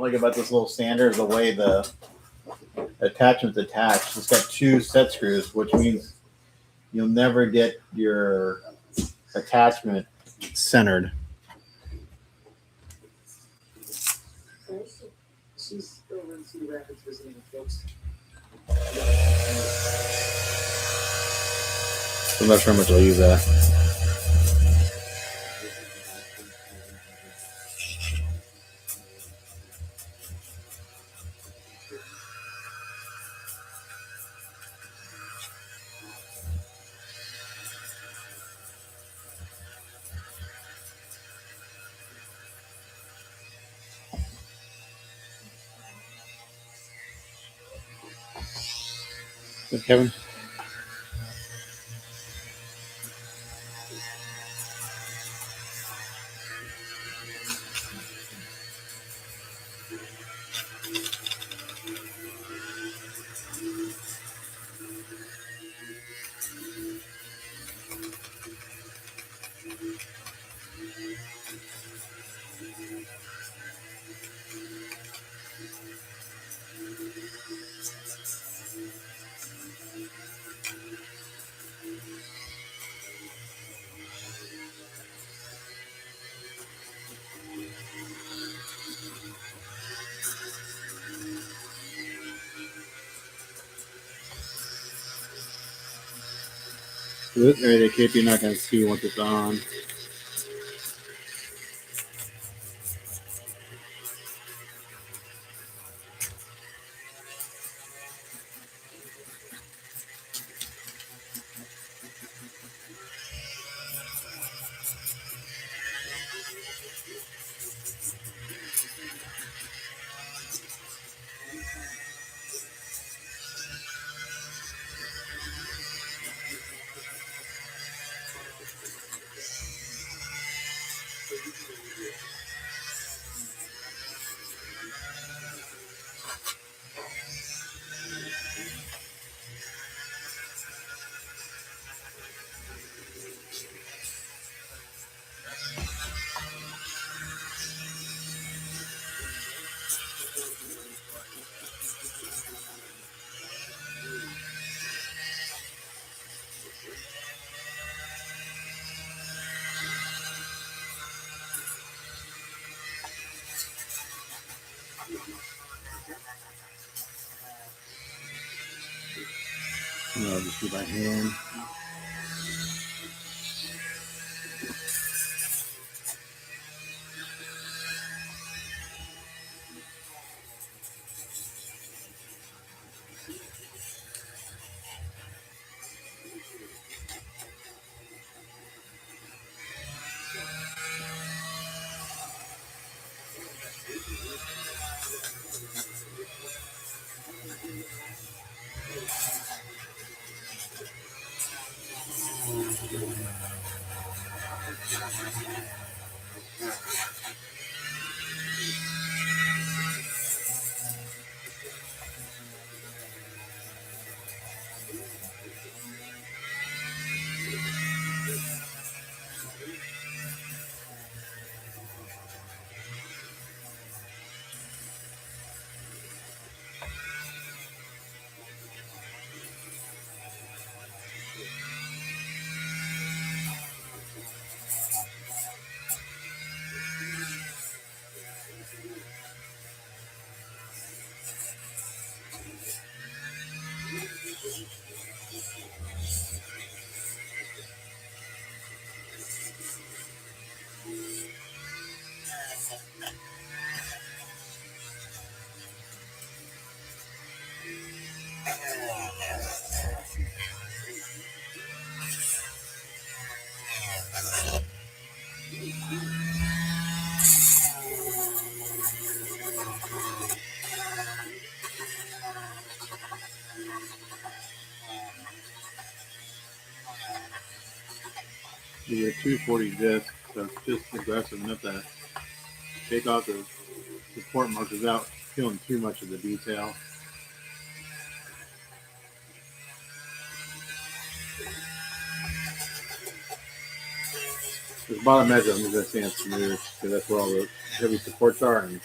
like about this little sander is the way the attachment's attached. It's got 2 set screws, which means you'll never get your attachment centered. She's over in Cedar Rapids visiting with folks. I'm not sure how much I'll use that. Kevin? This area of the cape, you're not going to see once it's on. I'll just do by hand. You get 240 discs, so it's just aggressive enough to take off the support marks without killing too much of the detail. This bottom edge of them is going to stand smooth because that's where all the heavy supports are. And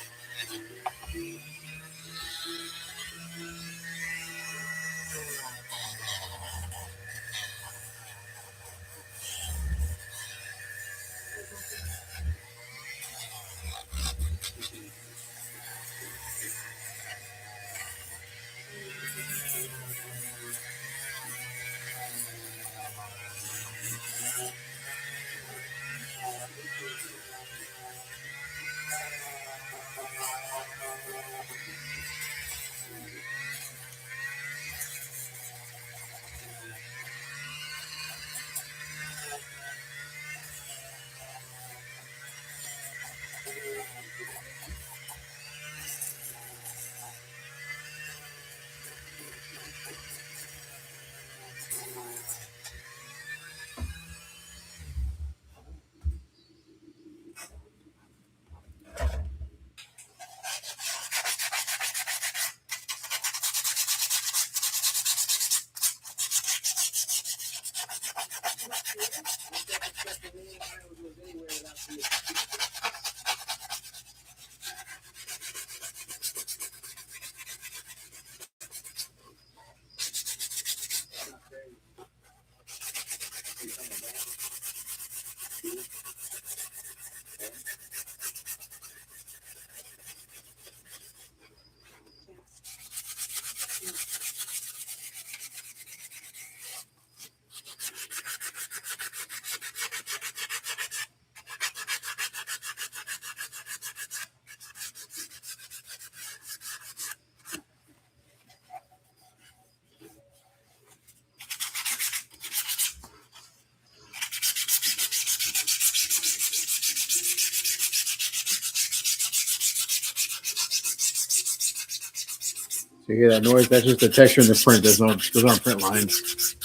so you hear that noise? That's just the texture in the print. Those aren't print lines.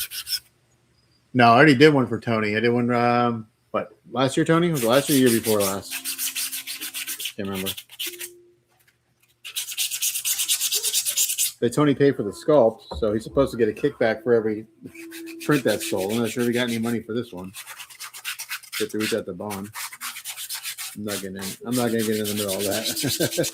No, I already did one for Tony. I did one, last year, Tony? Was it last year or year before last? Can't remember. Tony paid for the sculpt, so he's supposed to get a kickback for every print that's sold. I'm not sure we got any money for this one. Have to reach out to Bond. I'm not going to get into all that.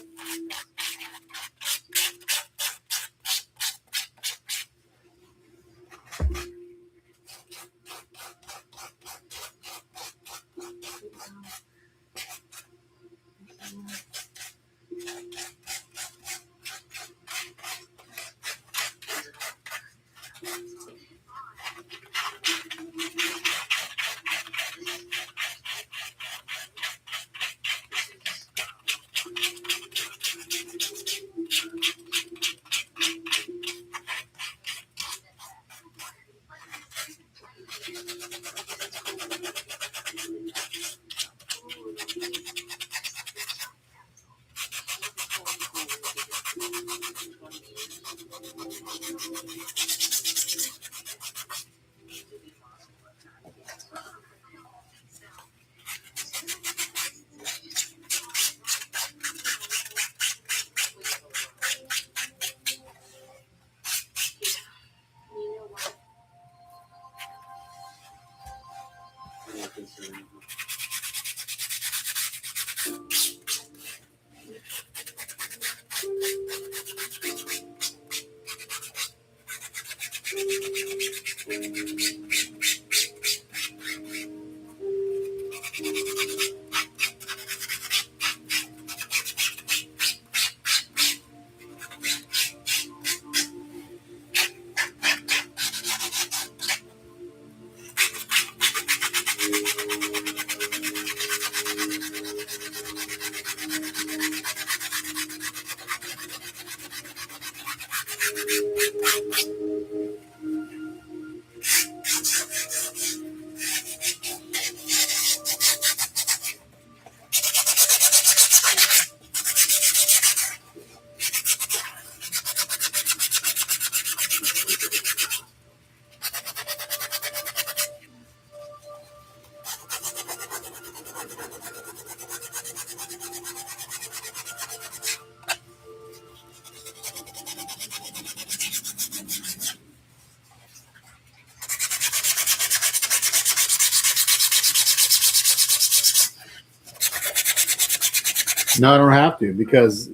No, I don't have to because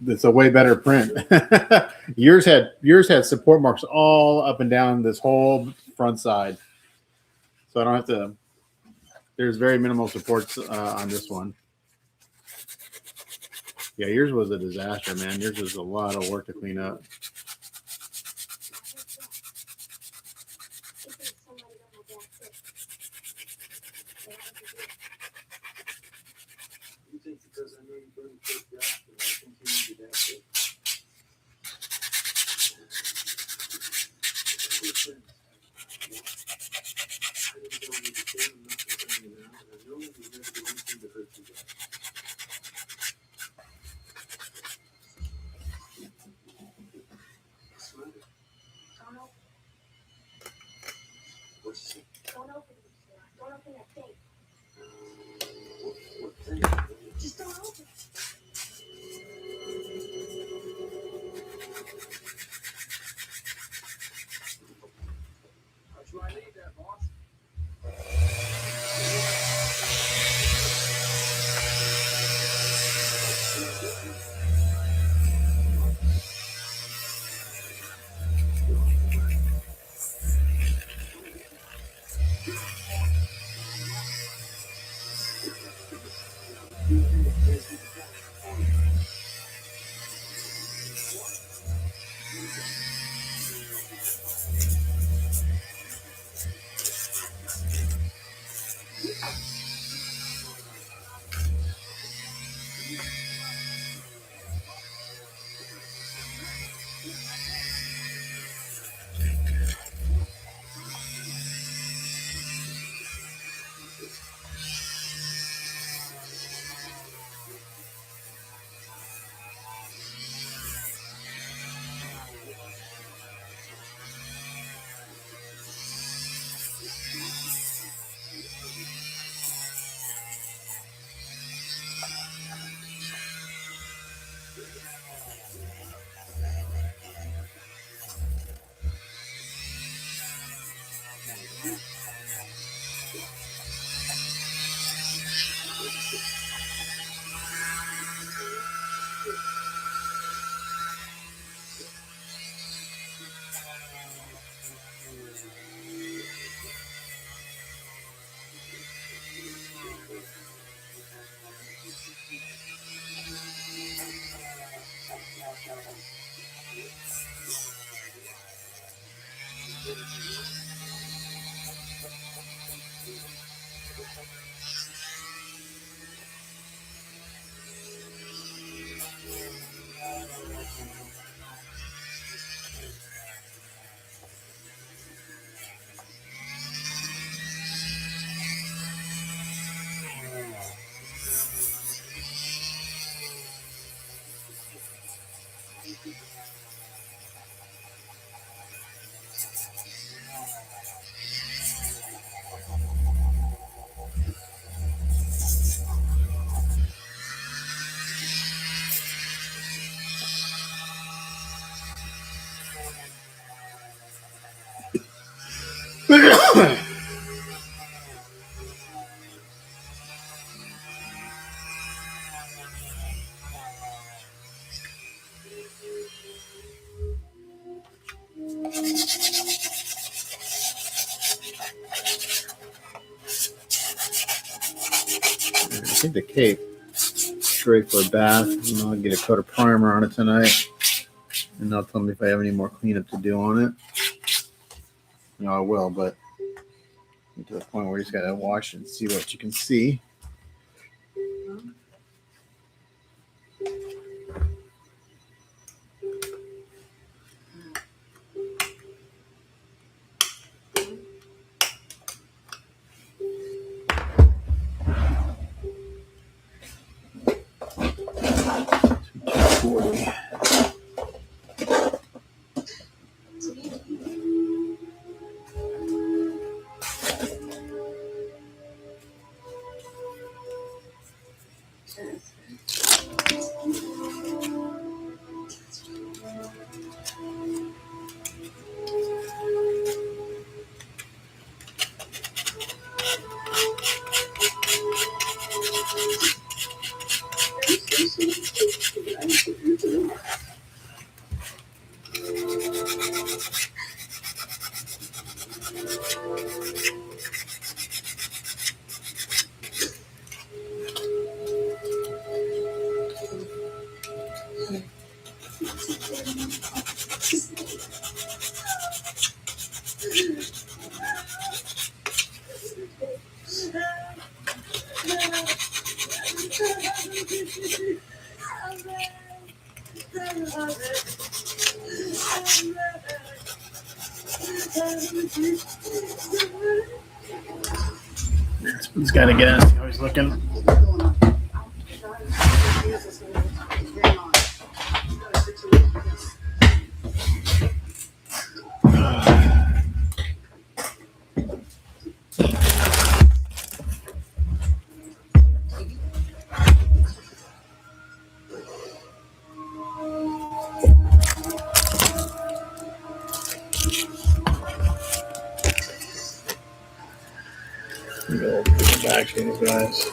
it's a way better print. yours had support marks all up and down this whole front side, so I don't have to. There's very minimal supports on this one. Yeah, yours was a disaster, man. Yours was a lot of work to clean up. You think because I know you're going to take that, that I continue to adapt it? Good friends. I really don't need to say I'm not complaining now, and I know you never do anything to hurt you guys. What's the matter? Don't open, What's the don't open it. Don't open that thing. what thing? Just don't open it. How should I leave that, boss? think the cape is ready for a bath. And I'll get a coat of primer on it tonight. And they'll tell me if I have any more cleanup to do on it. No, I will, but to the point where you just got to wash it and see what you can see. He's got to get in. See how he's looking. Go back to these guys.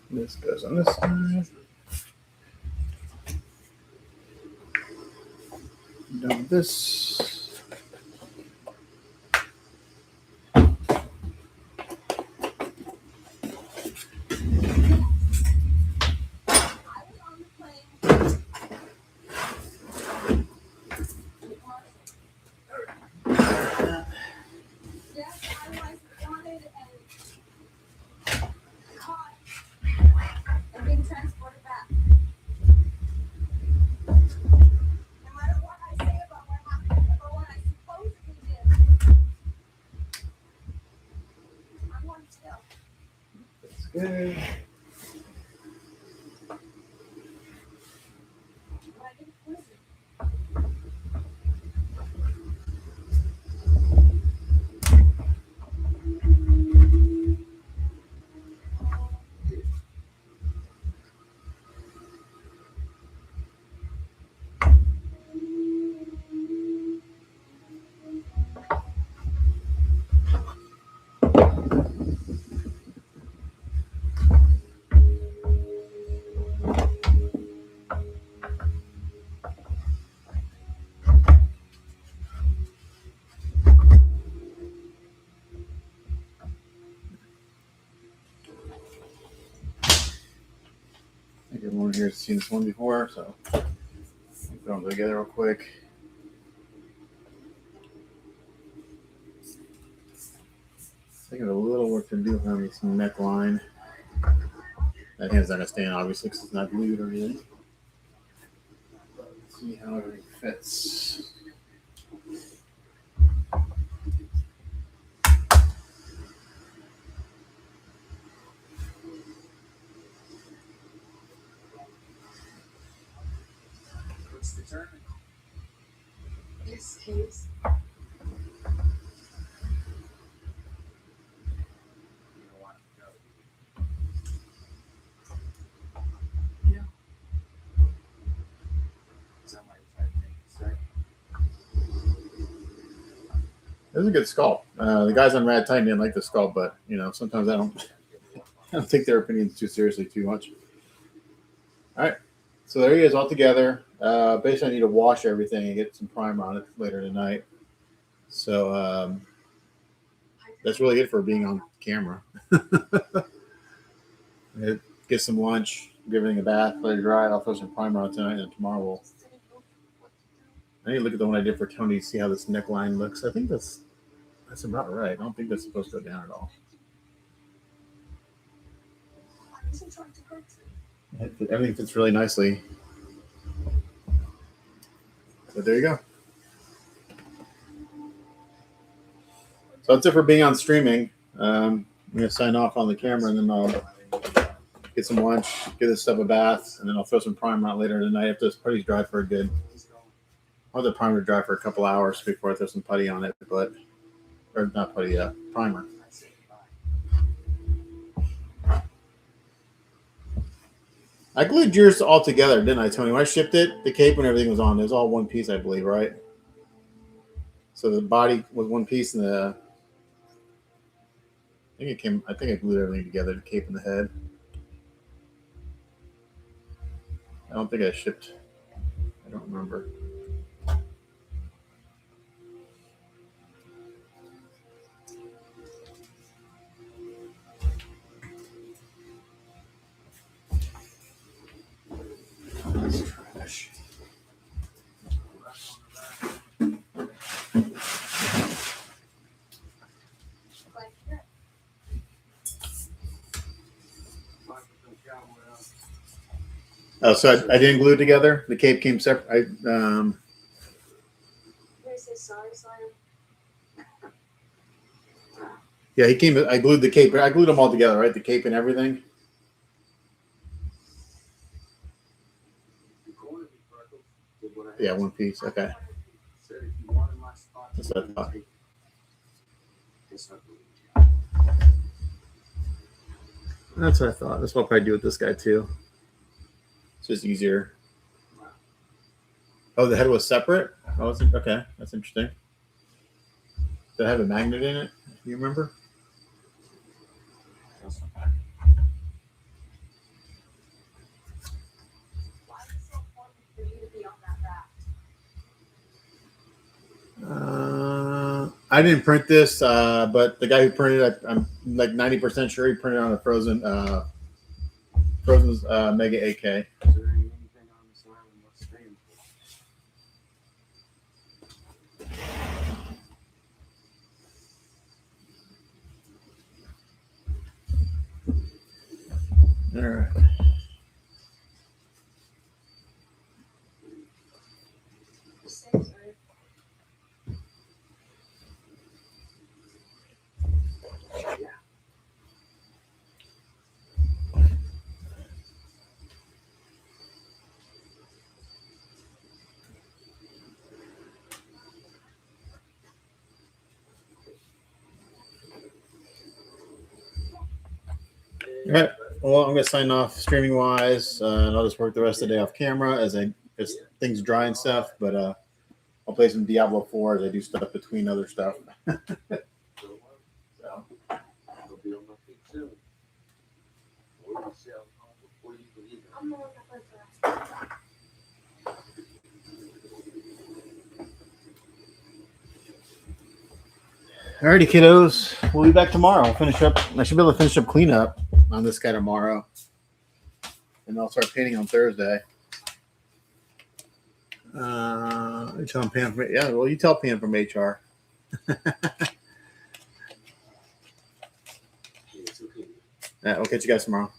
This goes on this side. Done with this. That's good. Everyone here has seen this one before, so put them together real quick. I think a little work to do on this neckline. That hand's not gonna stand, obviously, because it's not glued or anything. But let's see how everything fits. What's the turn? This case. You don't want to go. No. Is that my type thing to say? It was a good sculpt. The guys on Rad Titan didn't like the sculpt, but sometimes I don't take their opinions too seriously too much. All right, so there he is all together. Basically, I need to wash everything and get some primer on it later tonight. So that's really it for being on camera. Get some lunch, give everything a bath, let it dry. I'll throw some primer on tonight, and tomorrow I need to look at the one I did for Tony to see how this neckline looks. I think that's about right. I don't think that's supposed to go down at all. Everything fits really nicely. But there you go. So that's it for being on streaming. I'm going to sign off on the camera, and then I'll get some lunch, give this stuff a bath, and then I'll throw some primer on later tonight after this putty's dry for a good. I'll let the primer dry for a couple hours before I throw some putty on it, or not putty, primer. I glued yours all together, didn't I, Tony? When I shipped it, the cape and everything was on. It was all one piece, I believe, right? So the body was one piece, and I think I glued everything together, the cape and the head. I don't think I shipped. I don't remember. That's trash. Oh, so I didn't glue it together. The cape came separate. Yeah, he came. I glued the cape. I glued them all together, right? The cape and everything. Yeah, one piece. Okay. That's what I thought. That's what I thought. That's what I'll probably do with this guy too. It's just easier. Oh, the head was separate? Oh, okay. That's interesting. Did it have a magnet in it? Do you remember? Why is it so important for you to be on that raft? I didn't print this, but the guy who printed it, I'm like 90% sure he printed on a Frozen's Mega AK. Is there anything on this island worth staying All right. All right. Well, I'm gonna sign off streaming wise, and I'll just work the rest of the day off camera as things dry and stuff. But I'll play some Diablo 4 as I do stuff between other stuff. So. It'll be on my feet soon. We'll be selling home before you can even. I'm the one that lives there. Alrighty, kiddos. We'll be back tomorrow. I should be able to finish up cleanup on this guy tomorrow. and I'll start painting on Thursday. You telling Pam from yeah? Well, you tell Pam from HR. It's okay. Yeah, we'll catch you guys tomorrow.